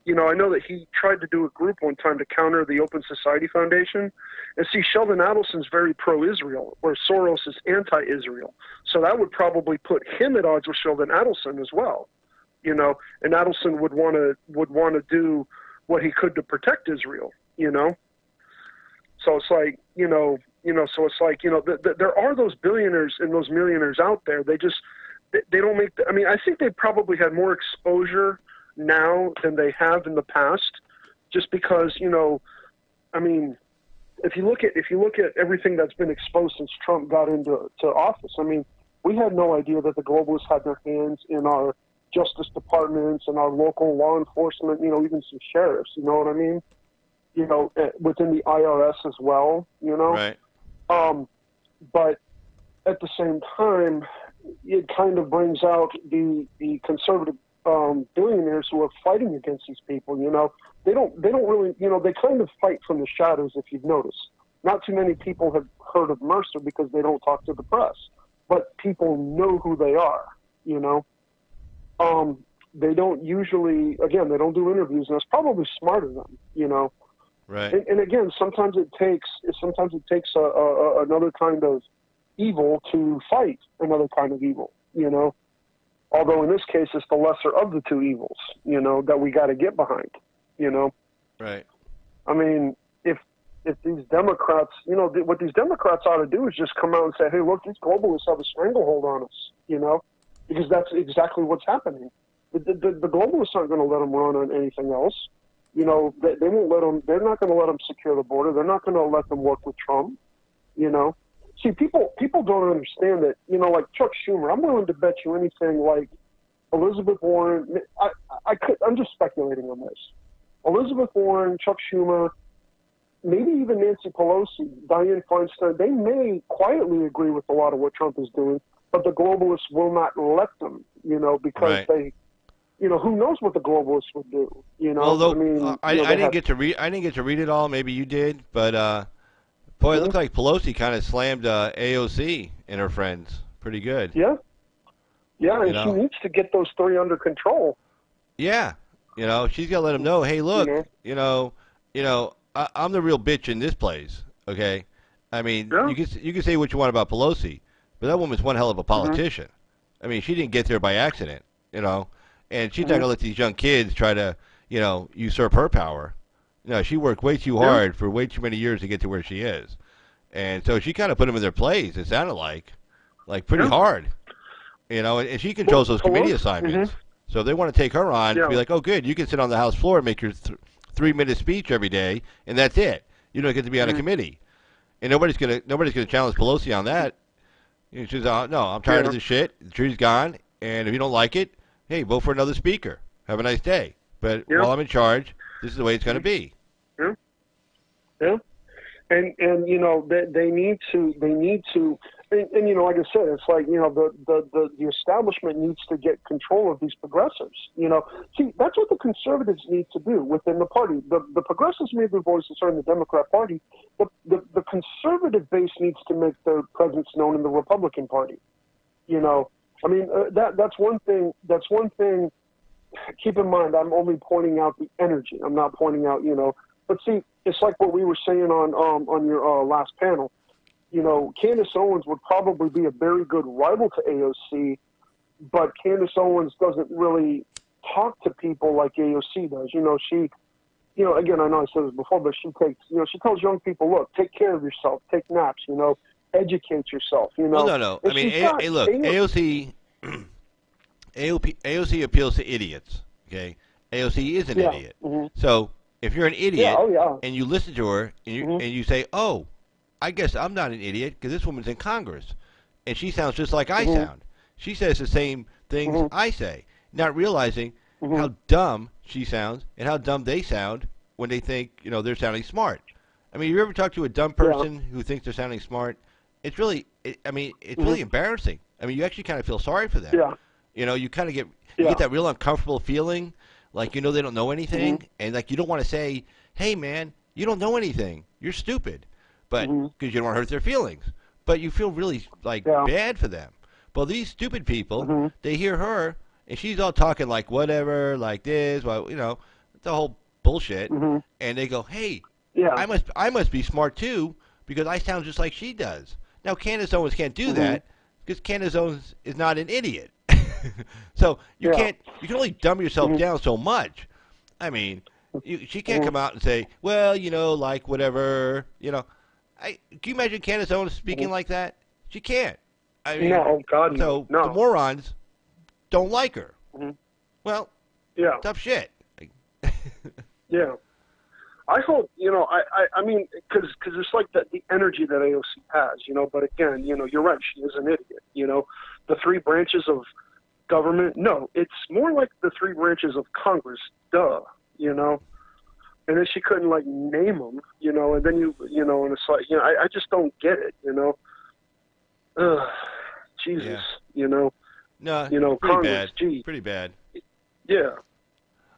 Speaker 4: I know that he tried to do a group one time to counter the Open Society Foundation. And see, Sheldon Adelson's very pro-Israel, where Soros is anti-Israel. So that would probably put him at odds with Sheldon Adelson as well. And Adelson would want to do what he could to protect Israel. So it's like, there are those billionaires and those millionaires out there. They don't make. I think they probably had more exposure now than they have in the past, just because if you look at everything that's been exposed since Trump got into office, we had no idea that the globalists had their hands in our justice departments and our local law enforcement, even some sheriffs, you know what I mean? Within the IRS as well,
Speaker 1: Right.
Speaker 4: But at the same time, it kind of brings out the conservative billionaires who are fighting against these people. They don't really, they kind of fight from the shadows, if you've noticed. Not too many people have heard of Mercer because they don't talk to the press, but people know who they are. They don't usually, again, they don't do interviews, and that's probably smart of them.
Speaker 1: Right.
Speaker 4: And again, sometimes it takes another kind of evil to fight another kind of evil. Although in this case, it's the lesser of the two evils, that we got to get behind,
Speaker 1: Right.
Speaker 4: If these Democrats, what these Democrats ought to do is just come out and say, hey, look, these globalists have a stranglehold on us, because that's exactly what's happening. The globalists aren't going to let them run on anything else. They won't let them, they're not going to let them secure the border. They're not going to let them work with Trump, See, people don't understand that, like Chuck Schumer, I'm willing to bet you anything like Elizabeth Warren. I'm just speculating on this. Elizabeth Warren, Chuck Schumer, maybe even Nancy Pelosi, Dianne Feinstein, they may quietly agree with a lot of what Trump is doing, but the globalists will not let them, because they, who knows what the globalists would do,
Speaker 1: Although, I didn't get to read it all. Maybe you did, but boy, it looks like Pelosi kind of slammed AOC and her friends pretty good.
Speaker 4: Yeah. Yeah, and she needs to get those three under control.
Speaker 1: Yeah. She's got to let them know, hey, look, I'm the real bitch in this place, okay? You can say what you want about Pelosi, but that woman's one hell of a politician. She didn't get there by accident, and she's not going to let these young kids try to, usurp her power. She worked way too hard for way too many years to get to where she is. And so she kind of put them in their place, it sounded like pretty hard. You know, and she controls those committee assignments. So if they want to take her on, be like, oh, good, you can sit on the House floor and make your 3-minute speech every day, and that's it. You don't get to be on a committee, and nobody's gonna challenge Pelosi on that. She's no, I'm tired of this shit. The tree's gone, and if you don't like it, hey, vote for another speaker. Have a nice day. But while I'm in charge, this is the way it's going to be.
Speaker 4: Yeah. Yeah. And you know, they need to and you know, like I said, it's like, you know, the establishment needs to get control of these progressives. You know, see, that's what the conservatives need to do within the party. The progressives made their voices heard in the Democrat Party. The conservative base needs to make their presence known in the Republican Party. You know, I mean, that's one thing. That's one thing. Keep in mind, I'm only pointing out the energy. I'm not pointing out, you know. But see, it's like what we were saying on your last panel. You know, Candace Owens would probably be a very good rival to AOC, but Candace Owens doesn't really talk to people like AOC does. You know, she, you know, again, I know I said this before, but she takes, you know, she tells young people, look, take care of yourself, take naps, you know, educate yourself, you know.
Speaker 1: Well, no. I mean, look, AOC appeals to idiots, okay? AOC is an idiot. So if you're an idiot and you listen to her and you say, oh, I guess I'm not an idiot because this woman's in Congress, and she sounds just like I sound. She says the same things I say, not realizing how dumb she sounds and how dumb they sound when they think, you know, they're sounding smart. I mean, you ever talk to a dumb person who thinks they're sounding smart? It's really, it's really embarrassing. I mean, you actually kind of feel sorry for them.
Speaker 4: Yeah.
Speaker 1: You know, you kind of get that real uncomfortable feeling, like, you know, they don't know anything, and like you don't want to say, hey, man, you don't know anything. You're stupid. But because you don't want to hurt their feelings, but you feel really like bad for them. But these stupid people, they hear her and she's all talking like whatever, like this, well, you know, the whole bullshit, and they go, "Hey, I must be smart too because I sound just like she does." Now Candace Owens can't do that because Candace Owens is not an idiot. So you can only dumb yourself down so much. I mean, she can't come out and say, "Well, you know, like whatever," you know. Can you imagine Candace Owens speaking like that? She can't. I mean,
Speaker 4: no, God,
Speaker 1: so
Speaker 4: no.
Speaker 1: the morons don't like her. Well, tough shit.
Speaker 4: Yeah. I hope, you know, I mean, because it's like the energy that AOC has, you know, but again, you know, you're right, she is an idiot, you know. The three branches of government, no, it's more like the three branches of Congress, duh, you know. And then she couldn't like name them, you know. And then you know, and it's like, you know, I just don't get it, you know. Jesus, you know.
Speaker 1: No,
Speaker 4: you know,
Speaker 1: pretty
Speaker 4: Congress,
Speaker 1: bad.
Speaker 4: gee.
Speaker 1: Pretty bad.
Speaker 4: Yeah.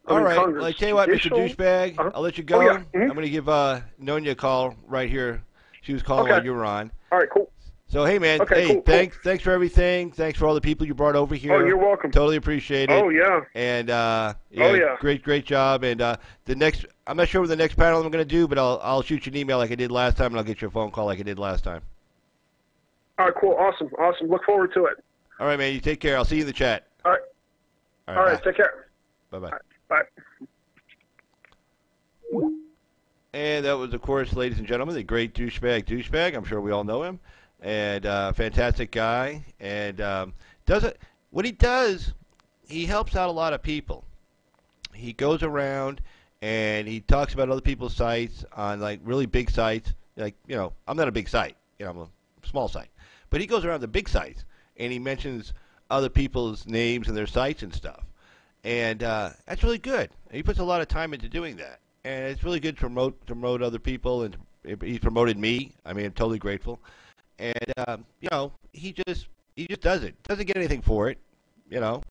Speaker 1: All right.
Speaker 4: Congress,
Speaker 1: well, I tell you what, Mr. Douchebag, I'll let you go.
Speaker 4: Oh, yeah.
Speaker 1: I'm going to give Nonya a call right here. She was calling while you were on.
Speaker 4: All right, cool.
Speaker 1: So, hey, man.
Speaker 4: Okay,
Speaker 1: hey,
Speaker 4: cool,
Speaker 1: thanks for everything. Thanks for all the people you brought over here.
Speaker 4: Oh, you're welcome.
Speaker 1: Totally appreciate it.
Speaker 4: Oh, yeah.
Speaker 1: And,
Speaker 4: yeah.
Speaker 1: Great job. And the next, I'm not sure what the next panel I'm going to do, but I'll shoot you an email like I did last time, and I'll get you a phone call like I did last time.
Speaker 4: All right, cool. Awesome. Look forward to it.
Speaker 1: All right, man. You take care. I'll see you in the chat.
Speaker 4: All right. All right. Take care.
Speaker 1: Bye-bye.
Speaker 4: Right, bye.
Speaker 1: And that was, of course, ladies and gentlemen, the great douchebag. I'm sure we all know him. And fantastic guy. And what he does, he helps out a lot of people. He goes around and he talks about other people's sites on like really big sites. Like, you know, I'm not a big site. You know, I'm a small site. But he goes around the big sites and he mentions other people's names and their sites and stuff. And that's really good. He puts a lot of time into doing that. And it's really good to promote other people. And he's promoted me. I mean, I'm totally grateful. And you know, he just does it. Doesn't get anything for it, you know.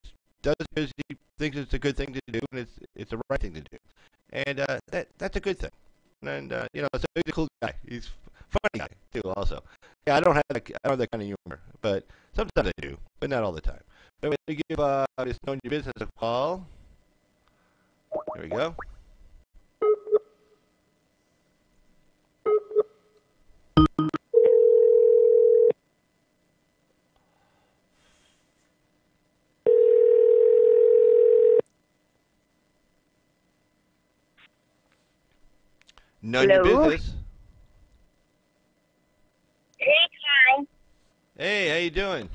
Speaker 1: Just does it because he thinks it's a good thing to do, and it's the right thing to do. And that's a good thing. And you know, so he's a cool guy. He's a funny guy too, also. Yeah, I don't have that kind of humor, but sometimes I do, but not all the time. I'm going to give this Known Your Business a call. There we go. None your business.
Speaker 6: Hey, Carl.
Speaker 1: Hey, how you doing?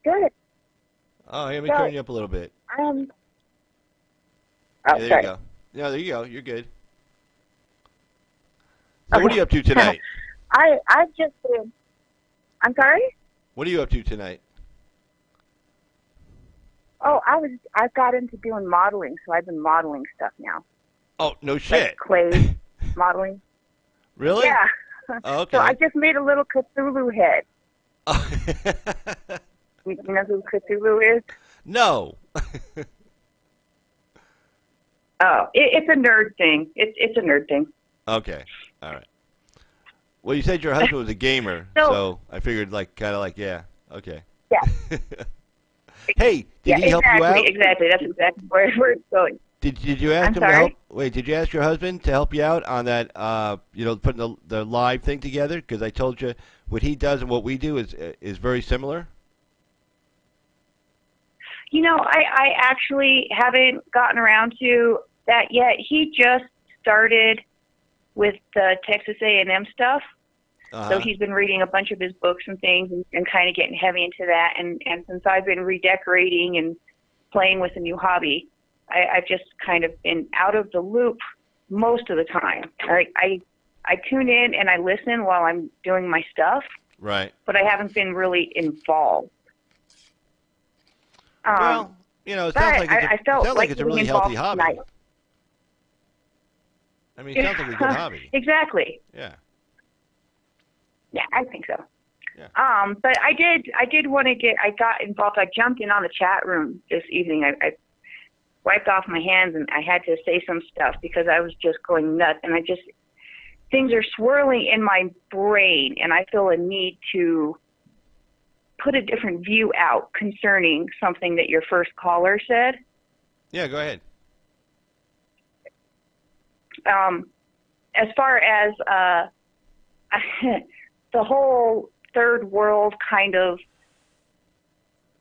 Speaker 6: good.
Speaker 1: Oh, let me
Speaker 6: So,
Speaker 1: turn you up a little bit.
Speaker 6: Oh,
Speaker 1: Yeah, there
Speaker 6: sorry.
Speaker 1: you go. Yeah, there you go. You're good. So
Speaker 6: Okay.
Speaker 1: what are you up to tonight?
Speaker 6: I've just been. I'm sorry.
Speaker 1: What are you up to tonight?
Speaker 6: Oh, I got into doing modeling, so I've been modeling stuff now.
Speaker 1: Oh, no
Speaker 6: Like
Speaker 1: shit.
Speaker 6: clay modeling.
Speaker 1: Really?
Speaker 6: Yeah.
Speaker 1: Oh, okay.
Speaker 6: So I just made a little Cthulhu head.
Speaker 1: Oh.
Speaker 6: You know who Cthulhu is?
Speaker 1: No.
Speaker 6: Oh, it's a nerd thing. It's a nerd thing.
Speaker 1: Okay. All right. Well, you said your husband was a gamer, so I figured, kind of like, yeah, okay.
Speaker 6: Yeah.
Speaker 1: Hey, did he help you out?
Speaker 6: Exactly. That's exactly where it's going.
Speaker 1: Did you ask
Speaker 6: I'm
Speaker 1: him
Speaker 6: sorry?
Speaker 1: to help? Wait, did you ask your husband to help you out on that? Putting the live thing together? Because I told you what he does and what we do is very similar.
Speaker 6: You know, I actually haven't gotten around to that yet. He just started with the Texas A&M stuff. So he's been reading a bunch of his books and things and kind of getting heavy into that. And since I've been redecorating and playing with a new hobby, I've just kind of been out of the loop most of the time. I tune in and I listen while I'm doing my stuff.
Speaker 1: Right.
Speaker 6: But I haven't been really involved.
Speaker 1: Well, it sounds like it's a really healthy hobby.
Speaker 6: Tonight.
Speaker 1: I mean, it sounds like a good hobby.
Speaker 6: Exactly.
Speaker 1: Yeah.
Speaker 6: Yeah, I think so.
Speaker 1: Yeah.
Speaker 6: But I did want to I got involved. I jumped in on the chat room this evening. I wiped off my hands and I had to say some stuff because I was just going nuts. And things are swirling in my brain and I feel a need to put a different view out concerning something that your first caller said.
Speaker 1: Yeah, go ahead.
Speaker 6: As far as the whole third world kind of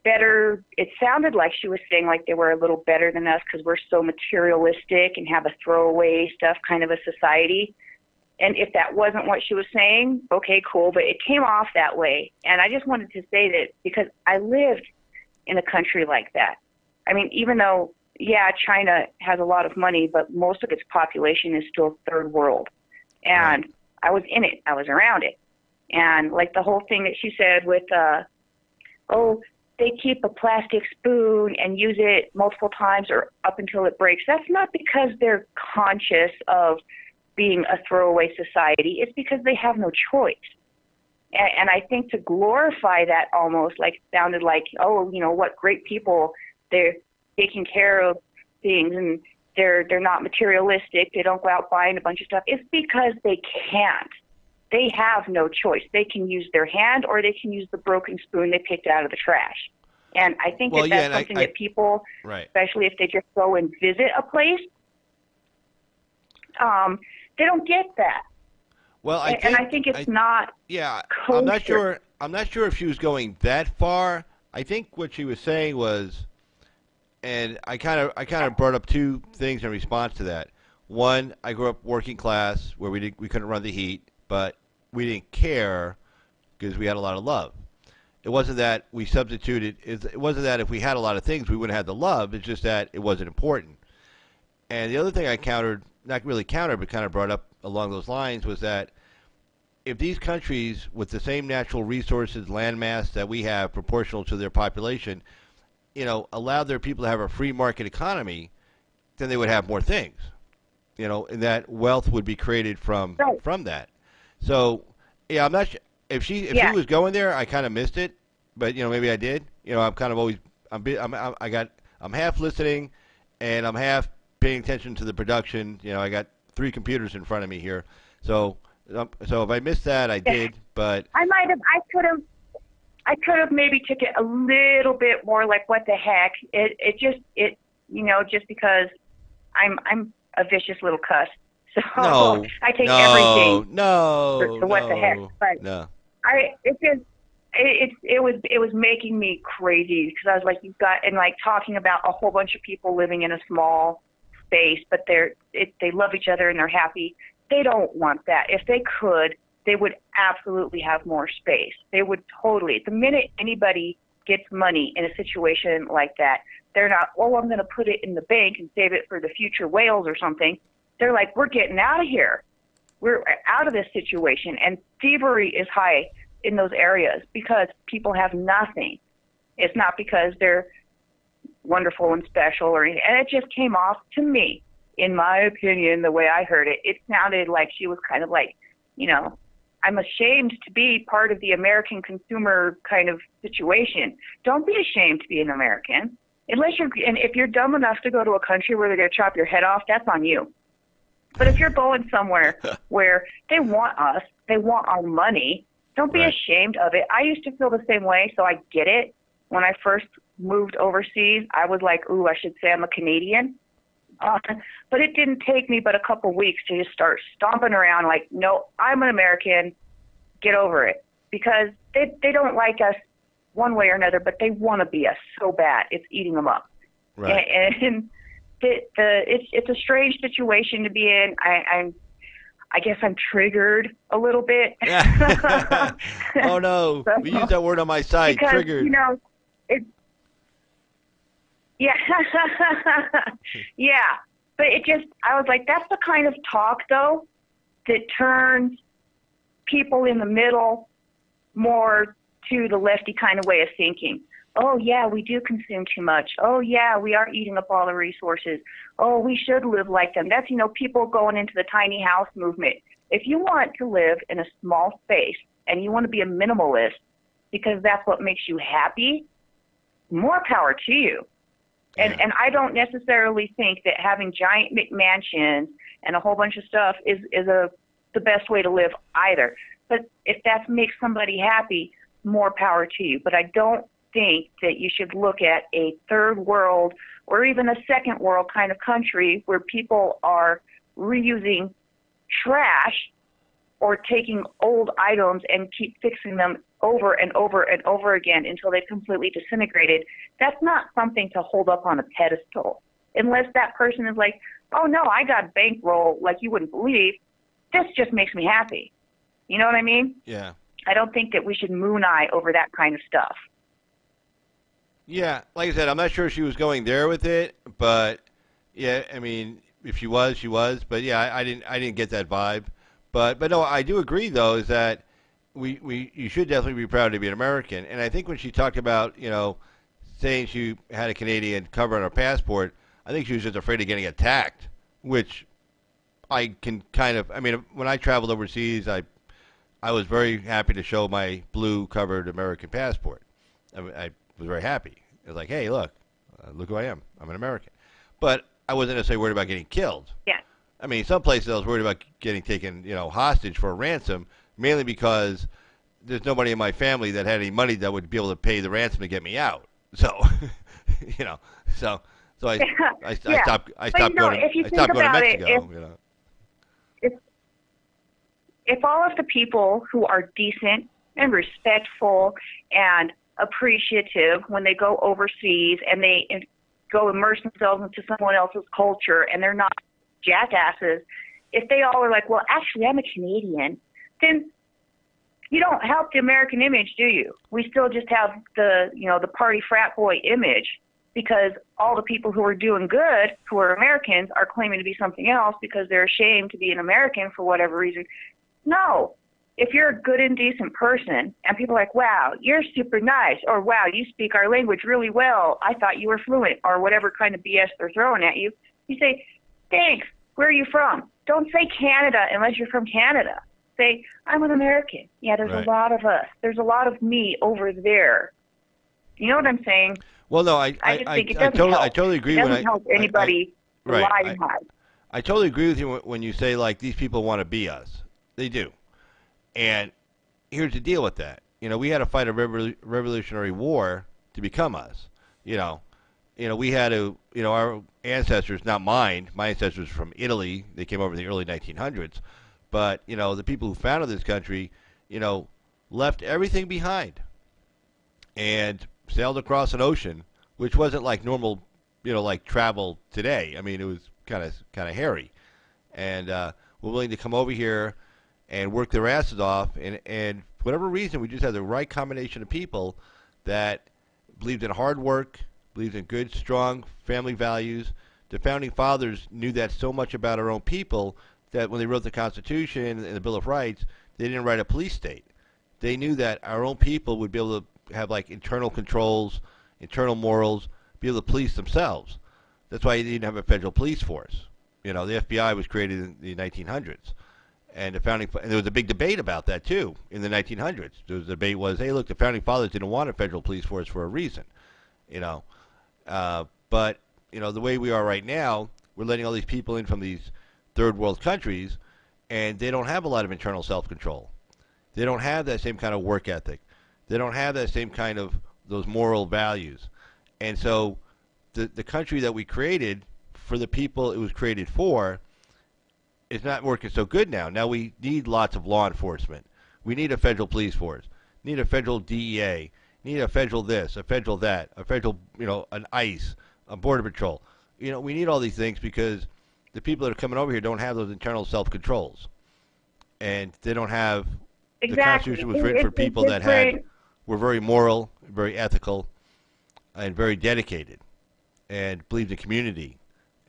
Speaker 6: better, it sounded like she was saying like they were a little better than us because we're so materialistic and have a throwaway stuff kind of a society. And if that wasn't what she was saying, okay, cool, but it came off that way. And I just wanted to say that because I lived in a country like that. I mean, even though, yeah, China has a lot of money, but most of its population is still third world. And
Speaker 1: right.
Speaker 6: I was in it. I was around it. And like the whole thing that she said with, they keep a plastic spoon and use it multiple times or up until it breaks. That's not because they're conscious of being a throwaway society. It's because they have no choice. And I think to glorify that almost like sounded like, what great people, they're taking care of things and they're not materialistic. They don't go out buying a bunch of stuff. It's because they can't. They have no choice. They can use their hand or they can use the broken spoon they picked out of the trash. And I think that's something that people,
Speaker 1: right.
Speaker 6: especially if they just go and visit a place, they don't get that.
Speaker 1: Well, I
Speaker 6: think it's not.
Speaker 1: Yeah,
Speaker 6: kosher.
Speaker 1: I'm not sure if she was going that far. I think what she was saying was, and I kind of brought up two things in response to that. One, I grew up working class where we couldn't run the heat, but we didn't care because we had a lot of love. It wasn't that we substituted. It wasn't that if we had a lot of things we wouldn't have the love. It's just that it wasn't important. And the other thing I countered, not really countered, but kind of brought up along those lines was that if these countries with the same natural resources, landmass that we have proportional to their population, allowed their people to have a free market economy, then they would have more things. And that wealth would be created from that. So, yeah, I'm not sure if she was going there. I kind of missed it, but maybe I did. I'm kind of always I'm half listening, and I'm half paying attention to the production. I got 3 computers in front of me here, so if I missed that, I did. But
Speaker 6: I could have maybe took it a little bit more like what the heck. Just because I'm a vicious little cuss. So I take everything for what the heck. But
Speaker 1: no.
Speaker 6: It was making me crazy because I was like, you've got, and like talking about a whole bunch of people living in a small space, but they love each other and they're happy. They don't want that. If they could, they would absolutely have more space. They would totally. The minute anybody gets money in a situation like that, they're not, oh, I'm going to put it in the bank and save it for the future whales or something. They're like, we're getting out of here. We're out of this situation. And thievery is high in those areas because people have nothing. It's not because they're wonderful and special or anything. And it just came off to me, in my opinion, the way I heard it. It sounded like she was kind of like, you know, I'm ashamed to be part of the American consumer kind of situation. Don't be ashamed to be an American. Unless you're, and if you're dumb enough to go to a country where they're going to chop your head off, that's on you. But if you're going somewhere where they want us, they want our money, don't be ashamed of it. I used to feel the same way, so I get it. When I first moved overseas, I was like, ooh, I should say I'm a Canadian. But it didn't take me but a couple weeks to just start stomping around like, no, I'm an American, get over it. Because they don't like us one way or another, but they want to be us so bad. It's eating them up.
Speaker 1: Right.
Speaker 6: And it's a strange situation to be in. I guess I'm triggered a little bit.
Speaker 1: Oh, no.
Speaker 6: So,
Speaker 1: we use that word on my site,
Speaker 6: because,
Speaker 1: triggered.
Speaker 6: You know, yeah. Yeah. But I was like, that's the kind of talk, though, that turns people in the middle more to the lefty kind of way of thinking. Oh, yeah, we do consume too much. Oh, yeah, we are eating up all the resources. Oh, we should live like them. That's, you know, people going into the tiny house movement. If you want to live in a small space and you want to be a minimalist because that's what makes you happy, more power to you. And I don't necessarily think that having giant McMansions and a whole bunch of stuff is the best way to live either. But if that makes somebody happy, more power to you. But I don't think that you should look at a third world or even a second world kind of country where people are reusing trash or taking old items and keep fixing them over and over and over again until they've completely disintegrated. That's not something to hold up on a pedestal. Unless that person is like, oh no, I got bankroll like you wouldn't believe. This just makes me happy. You know what I mean?
Speaker 1: Yeah.
Speaker 6: I don't think that we should moon eye over that kind of stuff.
Speaker 1: Yeah, like I said, I'm not sure she was going there with it, but yeah, I mean, if she was, she was. But yeah, I didn't get that vibe. But no, I do agree though, is that you should definitely be proud to be an American. And I think when she talked about, you know, saying she had a Canadian cover on her passport, I think she was just afraid of getting attacked, which I can kind of. I mean, when I traveled overseas, I was very happy to show my blue covered American passport. I was very happy. It was like, hey, look who I am. I'm an American. But I wasn't necessarily worried about getting killed.
Speaker 6: Yeah.
Speaker 1: I mean, some places I was worried about getting taken, you know, hostage for a ransom, mainly because there's nobody in my family that had any money that would be able to pay the ransom to get me out. So, you know, so I stopped going to Mexico. You know.
Speaker 6: If all of the people who are decent and respectful and appreciative when they go overseas and they go immerse themselves into someone else's culture and they're not jackasses, if they all are like, well, actually, I'm a Canadian, then you don't help the American image, do you? We still just have the party frat boy image because all the people who are doing good, who are Americans, are claiming to be something else because they're ashamed to be an American for whatever reason. No. If you're a good and decent person and people are like, wow, you're super nice, or wow, you speak our language really well, I thought you were fluent, or whatever kind of BS they're throwing at you, you say, thanks, where are you from? Don't say Canada unless you're from Canada. Say, I'm an American. Yeah, there's a lot of us. There's a lot of me over there. You know what I'm saying?
Speaker 1: Well, no, I totally agree.
Speaker 6: It doesn't help anybody lie and hide.
Speaker 1: I totally agree with you when you say, like, these people want to be us. They do. And here's the deal with that. You know, we had to fight a revolutionary war to become us. You know, we had to, you know, our ancestors, not mine, my ancestors from Italy, they came over in the early 1900s. But, you know, the people who founded this country, you know, left everything behind and sailed across an ocean, which wasn't like normal, you know, like travel today. I mean, it was kind of hairy. And we're willing to come over here and work their asses off, and for whatever reason, we just had the right combination of people that believed in hard work, believed in good, strong family values. The Founding Fathers knew that so much about our own people that when they wrote the Constitution and the Bill of Rights, they didn't write a police state. They knew that our own people would be able to have like internal controls, internal morals, be able to police themselves. That's why you didn't have a federal police force. You know, the FBI was created in the 1900s. And and there was a big debate about that too in the 1900s. The debate was, hey, look, the Founding Fathers didn't want a federal police force for a reason, you know. But you know, the way we are right now, we're letting all these people in from these third world countries, and they don't have a lot of internal self-control. They don't have that same kind of work ethic. They don't have that same kind of those moral values. And so the country that we created for the people it was created for is not working so good now. Now we need lots of law enforcement. We need a federal police force. Need a federal DEA. Need a federal this, a federal that, a federal, you know, an ICE, a border patrol. You know, we need all these things because the people that are coming over here don't have those internal self-controls. And they don't have
Speaker 6: Exactly.
Speaker 1: The Constitution was written for people that were very moral, very ethical, and very dedicated, and believed in community.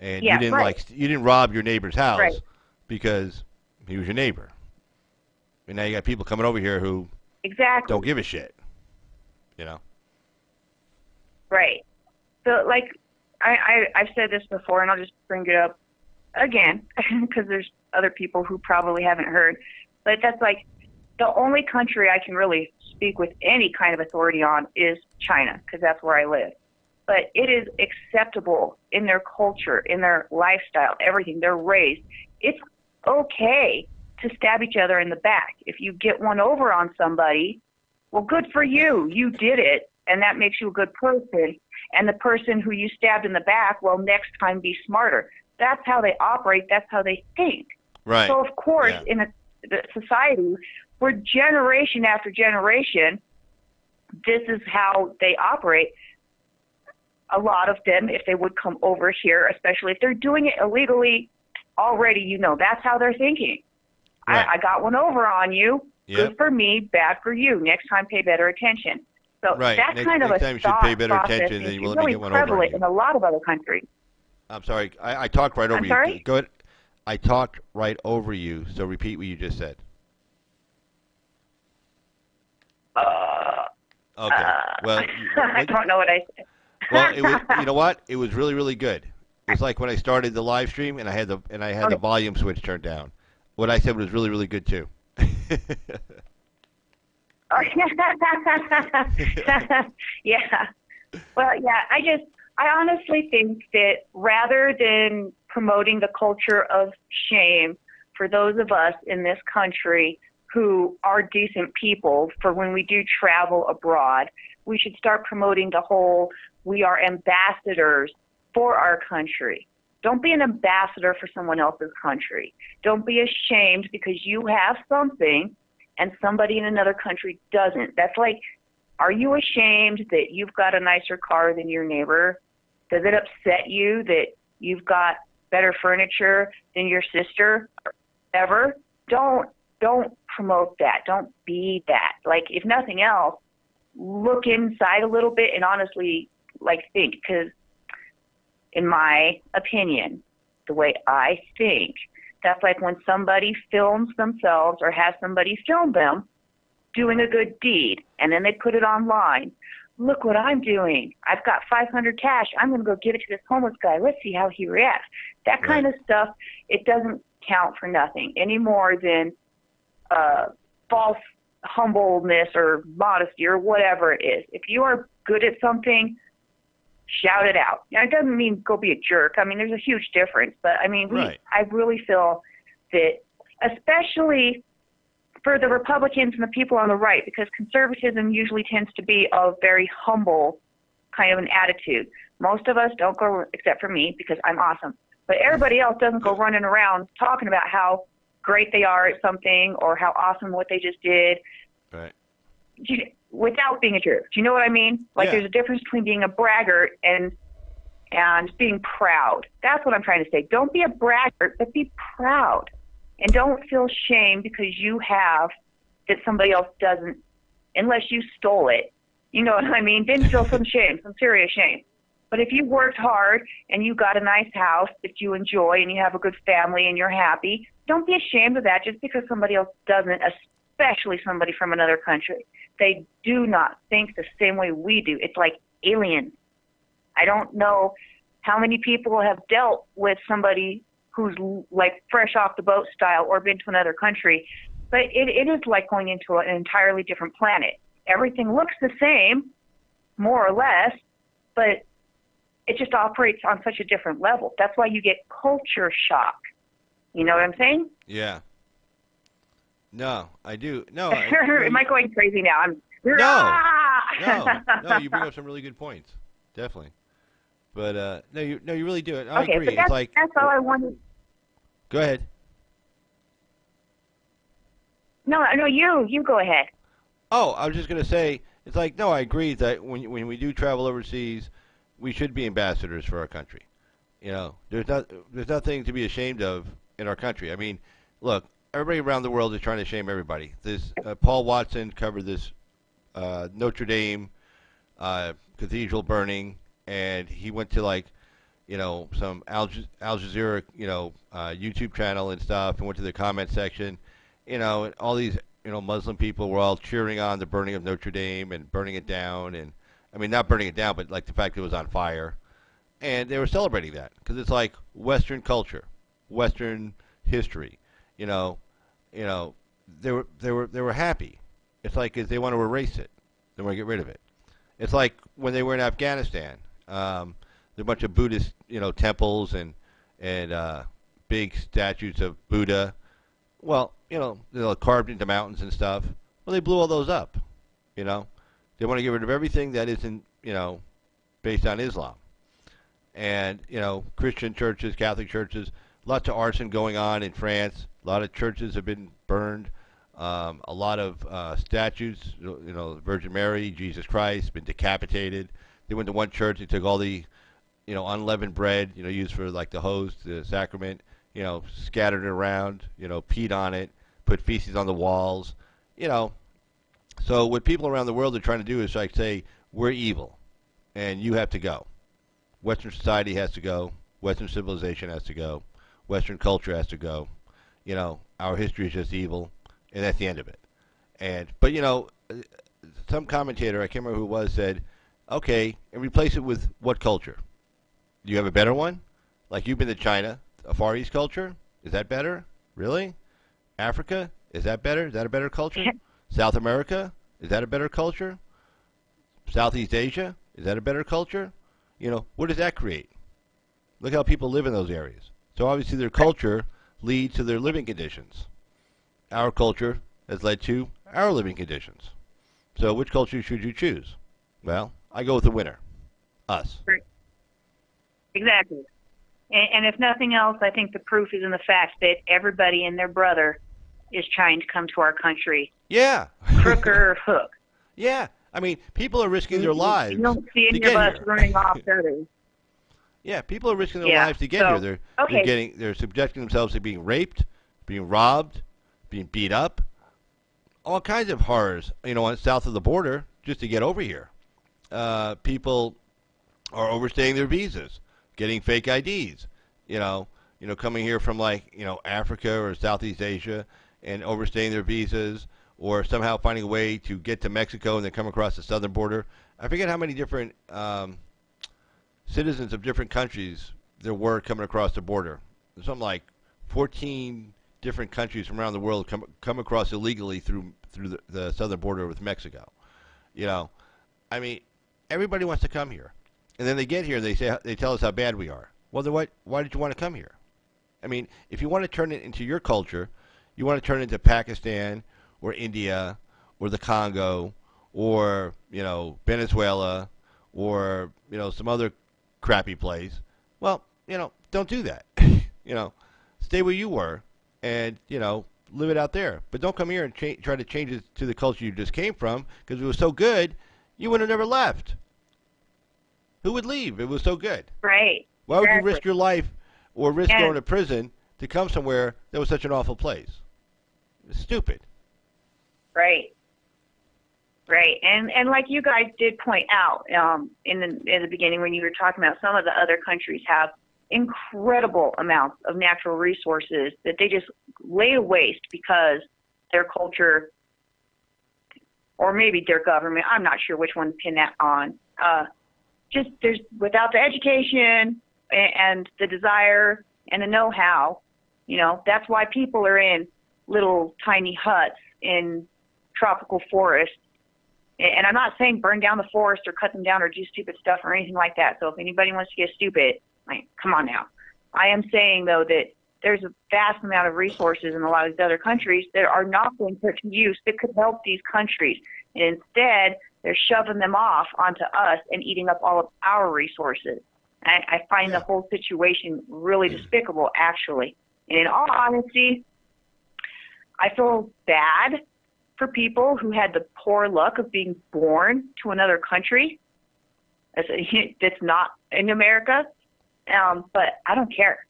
Speaker 1: And
Speaker 6: Yeah,
Speaker 1: you didn't
Speaker 6: right.
Speaker 1: you didn't rob your neighbor's house
Speaker 6: Right.
Speaker 1: because he was your neighbor. And now you got people coming over here who
Speaker 6: Exactly.
Speaker 1: don't give a shit. You know?
Speaker 6: Right. So, like, I've said this before, and I'll just bring it up again because there's other people who probably haven't heard. But that's like the only country I can really speak with any kind of authority on is China, because that's where I live. But it is acceptable in their culture, in their lifestyle, everything. They're raised. It's okay to stab each other in the back. If you get one over on somebody, well, good for you. You did it, and that makes you a good person. And the person who you stabbed in the back, well, next time be smarter. That's how they operate. That's how they think.
Speaker 1: Right.
Speaker 6: So, of course,
Speaker 1: Yeah.
Speaker 6: in a society where generation after generation, this is how they operate. A lot of them, if they would come over here, especially if they're doing it illegally already, you know, that's how they're thinking.
Speaker 1: Right.
Speaker 6: I got one over on you.
Speaker 1: Yep.
Speaker 6: Good for me, bad for you. Next time, pay better attention. So
Speaker 1: Right.
Speaker 6: that
Speaker 1: Next-
Speaker 6: kind of
Speaker 1: next
Speaker 6: a
Speaker 1: time you should
Speaker 6: thought
Speaker 1: pay better
Speaker 6: process
Speaker 1: attention than
Speaker 6: is
Speaker 1: you will let me
Speaker 6: really
Speaker 1: get one over on
Speaker 6: prevalent
Speaker 1: you.
Speaker 6: in a lot of other countries.
Speaker 1: I'm sorry. I talked right over
Speaker 6: I'm
Speaker 1: you.
Speaker 6: sorry?
Speaker 1: Go ahead. I talked right over you, so repeat what you just said. Okay. Well,
Speaker 6: I don't know what I said.
Speaker 1: well, it was, you know what? It was really, really good. It's like when I started the live stream and I had the volume switch turned down. What I said was really, really good too.
Speaker 6: Yeah. Well, yeah, I honestly think that rather than promoting the culture of shame for those of us in this country who are decent people for when we do travel abroad, we should start promoting the whole we are ambassadors for our country. Don't be an ambassador for someone else's country. Don't be ashamed because you have something and somebody in another country doesn't. That's like, are you ashamed that you've got a nicer car than your neighbor? Does it upset you that you've got better furniture than your sister ever? Don't promote that. Don't be that. Like, if nothing else, look inside a little bit and honestly, like, think. Because in my opinion, the way I think, that's like when somebody films themselves or has somebody film them doing a good deed, and then they put it online. Look what I'm doing. I've got $500 cash. I'm going to go give it to this homeless guy. Let's see how he reacts. That kind of stuff, it doesn't count for nothing any more than false humbleness or modesty or whatever it is. If you are good at something, shout it out. Now, it doesn't mean go be a jerk. I mean, there's a huge difference. But, I mean, I really feel that, especially for the Republicans and the people on the right, because conservatism usually tends to be a very humble kind of an attitude. Most of us don't go, except for me, because I'm awesome. But everybody else doesn't go running around talking about how great they are at something or how awesome what they just did.
Speaker 1: Right.
Speaker 6: Without being a jerk. Do you know what I mean? Like, there's a difference between being a braggart and being proud. That's what I'm trying to say. Don't be a braggart, but be proud. And don't feel shame because you have that somebody else doesn't, unless you stole it. You know what I mean? Then feel some shame, some serious shame. But if you worked hard and you got a nice house that you enjoy and you have a good family and you're happy, don't be ashamed of that just because somebody else doesn't, especially somebody from another country. They do not think the same way we do. It's like aliens. I don't know how many people have dealt with somebody who's like fresh off the boat style or been to another country, but it is like going into an entirely different planet. Everything looks the same, more or less, but it just operates on such a different level. That's why you get culture shock. You know what I'm saying?
Speaker 1: Yeah. No, I do. No.
Speaker 6: Am I going crazy now?
Speaker 1: No, you bring up some really good points. Definitely. But no, you really do it. I
Speaker 6: okay,
Speaker 1: agree.
Speaker 6: But
Speaker 1: It's like,
Speaker 6: that's all I wanted.
Speaker 1: Go ahead.
Speaker 6: No, you go ahead.
Speaker 1: Oh, I was just going to say, it's like, no, I agree that when we do travel overseas, we should be ambassadors for our country. You know, there's nothing to be ashamed of in our country. I mean, look, everybody around the world is trying to shame everybody. This Paul Watson covered this Notre Dame cathedral burning, and he went to like, you know, some Al Jazeera, you know, YouTube channel and stuff, and went to the comment section, you know, and all these, you know, Muslim people were all cheering on the burning of Notre Dame and burning it down, and I mean, not burning it down, but like the fact it was on fire, and they were celebrating that because it's like Western culture, Western history, you know, they were happy. It's like they want to erase it, they want to get rid of it. It's like when they were in Afghanistan. There are a bunch of Buddhist, you know, temples and big statues of Buddha. Well, you know, they're carved into mountains and stuff. Well, they blew all those up. You know, they want to get rid of everything that isn't, you know, based on Islam. And you know, Christian churches, Catholic churches, lots of arson going on in France. A lot of churches have been burned. A lot of statues, you know, Virgin Mary, Jesus Christ, been decapitated. They went to one church. They took all the, you know, unleavened bread, you know, used for like the host, the sacrament, you know, scattered it around, you know, peed on it, put feces on the walls, you know. So what people around the world are trying to do is like say, we're evil, and you have to go. Western society has to go. Western civilization has to go. Western culture has to go. You know, our history is just evil, and that's the end of it. But you know, some commentator, I can't remember who it was, said, okay, and replace it with what culture? Do you have a better one? Like you've been to China, a Far East culture? Is that better? Really? Africa? Is that better? Is that a better culture? South America? Is that a better culture? Southeast Asia? Is that a better culture? You know, what does that create? Look how people live in those areas. So obviously their culture leads to their living conditions. Our culture has led to our living conditions. So which culture should you choose? Well, I go with the winner. Us.
Speaker 6: Right. Exactly. And if nothing else, I think the proof is in the fact that everybody and their brother is trying to come to our country.
Speaker 1: Yeah.
Speaker 6: Crook or hook.
Speaker 1: Yeah. I mean, people are risking their lives.
Speaker 6: You don't see any of us running off others.
Speaker 1: Yeah, people are risking their lives to get here. They're subjecting themselves to being raped, being robbed, being beat up, all kinds of horrors, you know, south of the border just to get over here. People are overstaying their visas, getting fake IDs, you know, coming here from like, you know, Africa or Southeast Asia and overstaying their visas, or somehow finding a way to get to Mexico and then come across the southern border. I forget how many different citizens of different countries there were coming across the border. Something like 14 different countries from around the world come across illegally through the southern border with Mexico. You know, I mean, everybody wants to come here, and then they get here and they tell us how bad we are. Well, then why did you want to come here? I mean, if you want to turn it into your culture, you want to turn it into Pakistan or India or the Congo or, you know, Venezuela or, you know, some other crappy place. Well, you know, don't do that. You know, stay where you were and, you know, live it out there. But don't come here and try to change it to the culture you just came from, because it was so good, you would have never left. Who would leave? It was so good.
Speaker 6: Right.
Speaker 1: Why would you risk your life or risk going to prison to come somewhere that was such an awful place? It's stupid.
Speaker 6: Right. Right, and like you guys did point out in the beginning when you were talking about some of the other countries have incredible amounts of natural resources that they just lay to waste because their culture or maybe their government, I'm not sure which one to pin that on, just there's without the education and the desire and the know-how, you know, that's why people are in little tiny huts in tropical forests. And I'm not saying burn down the forest or cut them down or do stupid stuff or anything like that. So if anybody wants to get stupid, like, come on now. I am saying, though, that there's a vast amount of resources in a lot of these other countries that are not being put to use that could help these countries. And instead, they're shoving them off onto us and eating up all of our resources. I find the whole situation really despicable, actually. And in all honesty, I feel bad for people who had the poor luck of being born to another country that's not in America, but I don't care.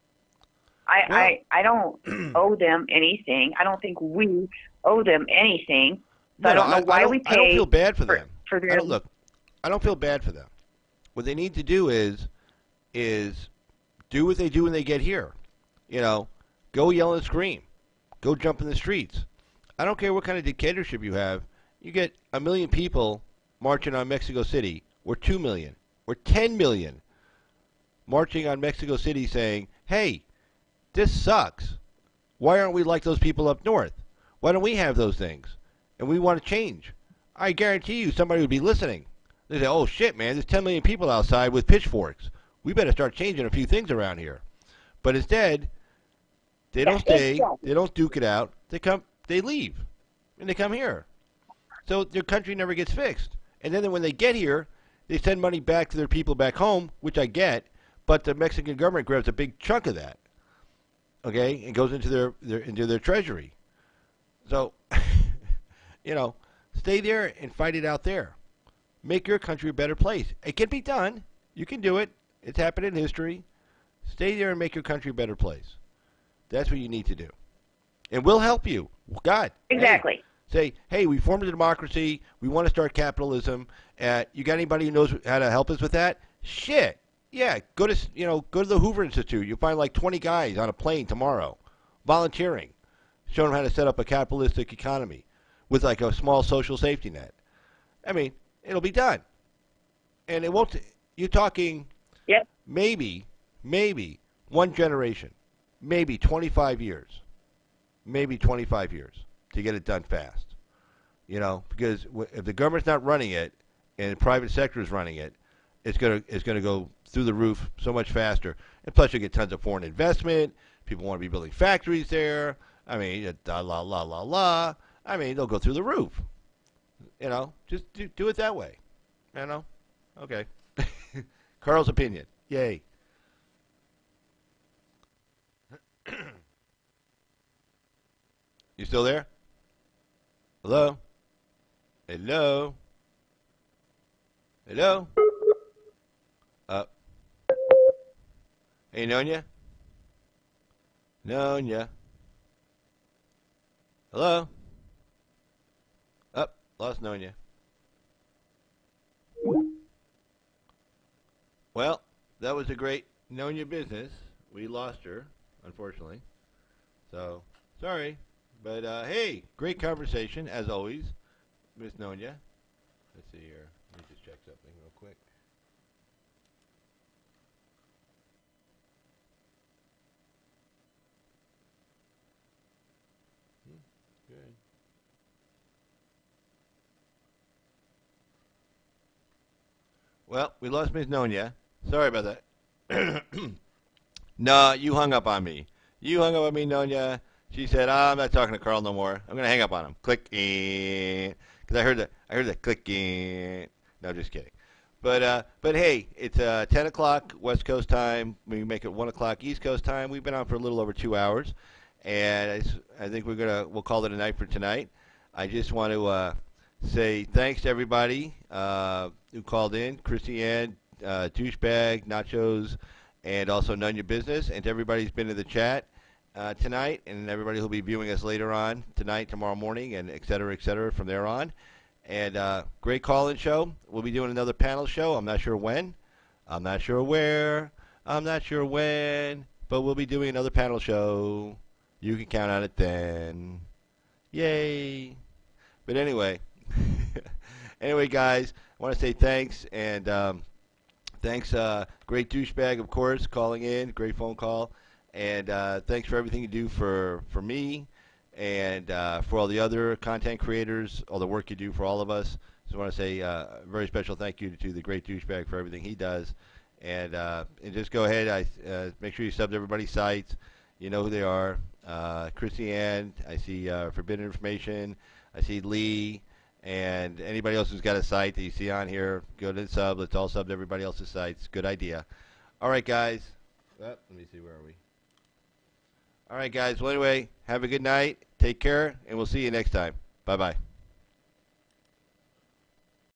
Speaker 6: I don't owe them anything. I don't think we owe them anything. So I don't know why we pay.
Speaker 1: I don't feel bad for them.
Speaker 6: Look,
Speaker 1: I don't feel bad for them. What they need to do is do what they do when they get here. You know, go yell and scream. Go jump in the streets. I don't care what kind of dictatorship you have. You get 1 million people marching on Mexico City, or 2 million, or 10 million marching on Mexico City saying, hey, this sucks. Why aren't we like those people up north? Why don't we have those things? And we want to change. I guarantee you somebody would be listening. They say, oh, shit, man, there's 10 million people outside with pitchforks. We better start changing a few things around here. But instead, they don't stay. They don't duke it out. They leave, and they come here. So their country never gets fixed. And then when they get here, they send money back to their people back home, which I get, but the Mexican government grabs a big chunk of that, okay, and goes into their treasury. So, you know, stay there and fight it out there. Make your country a better place. It can be done. You can do it. It's happened in history. Stay there and make your country a better place. That's what you need to do. And we'll help you. God.
Speaker 6: Exactly.
Speaker 1: Hey, say, hey, we formed a democracy. We want to start capitalism. You got anybody who knows how to help us with that? Shit. Yeah, go to the Hoover Institute. You'll find like 20 guys on a plane tomorrow volunteering, showing them how to set up a capitalistic economy with like a small social safety net. I mean, it'll be done. And it won't, you're talking maybe one generation, maybe 25 years. Maybe 25 years to get it done fast. You know, because if the government's not running it and the private sector is running it, it's gonna go through the roof so much faster. And plus, you get tons of foreign investment. People want to be building factories there. I mean, I mean, they'll go through the roof. You know, just do it that way. You know, okay. Carl's opinion. Yay. You still there? Hello? Hello? Hello? Hey, Nonya? Nonya? Hello? Lost Nonya. Well, that was a great Nonya business. We lost her, unfortunately. So, sorry. But, hey, great conversation, as always, Miss Nonya. Let's see here. Let me just check something real quick. Good. Well, we lost Miss Nonya. Sorry about that. No, you hung up on me. You hung up on me, Nonya. She said, I'm not talking to Carl no more. I'm going to hang up on him. Click. Because I heard that clicking. No, just kidding. But hey, it's 10 o'clock West Coast time. We make it 1 o'clock East Coast time. We've been on for a little over 2 hours. And I think we'll call it a night for tonight. I just want to say thanks to everybody who called in. Chrissy Ann, Douchebag, Nachos, and also None Your Business. And to everybody who's been in the chat tonight, and everybody who'll be viewing us later on tonight, tomorrow morning, and et cetera from there on. And great call-in show. We'll be doing another panel show. I'm not sure when. I'm not sure where. I'm not sure when. But we'll be doing another panel show. You can count on it then. Yay. But anyway. Anyway, guys, I want to say thanks. And thanks, great douchebag, of course, calling in. Great phone call. And thanks for everything you do for me and for all the other content creators, all the work you do for all of us. Just want to say a very special thank you to the great douchebag for everything he does. And just go ahead, make sure you sub to everybody's sites. You know who they are. Chrissy Ann, I see Forbidden Information. I see Lee. And anybody else who's got a site that you see on here, go to the sub. Let's all sub to everybody else's sites. Good idea. All right, guys. Let me see, where are we? All right, guys. Well, anyway, have a good night. Take care, and we'll see you next time. Bye-bye.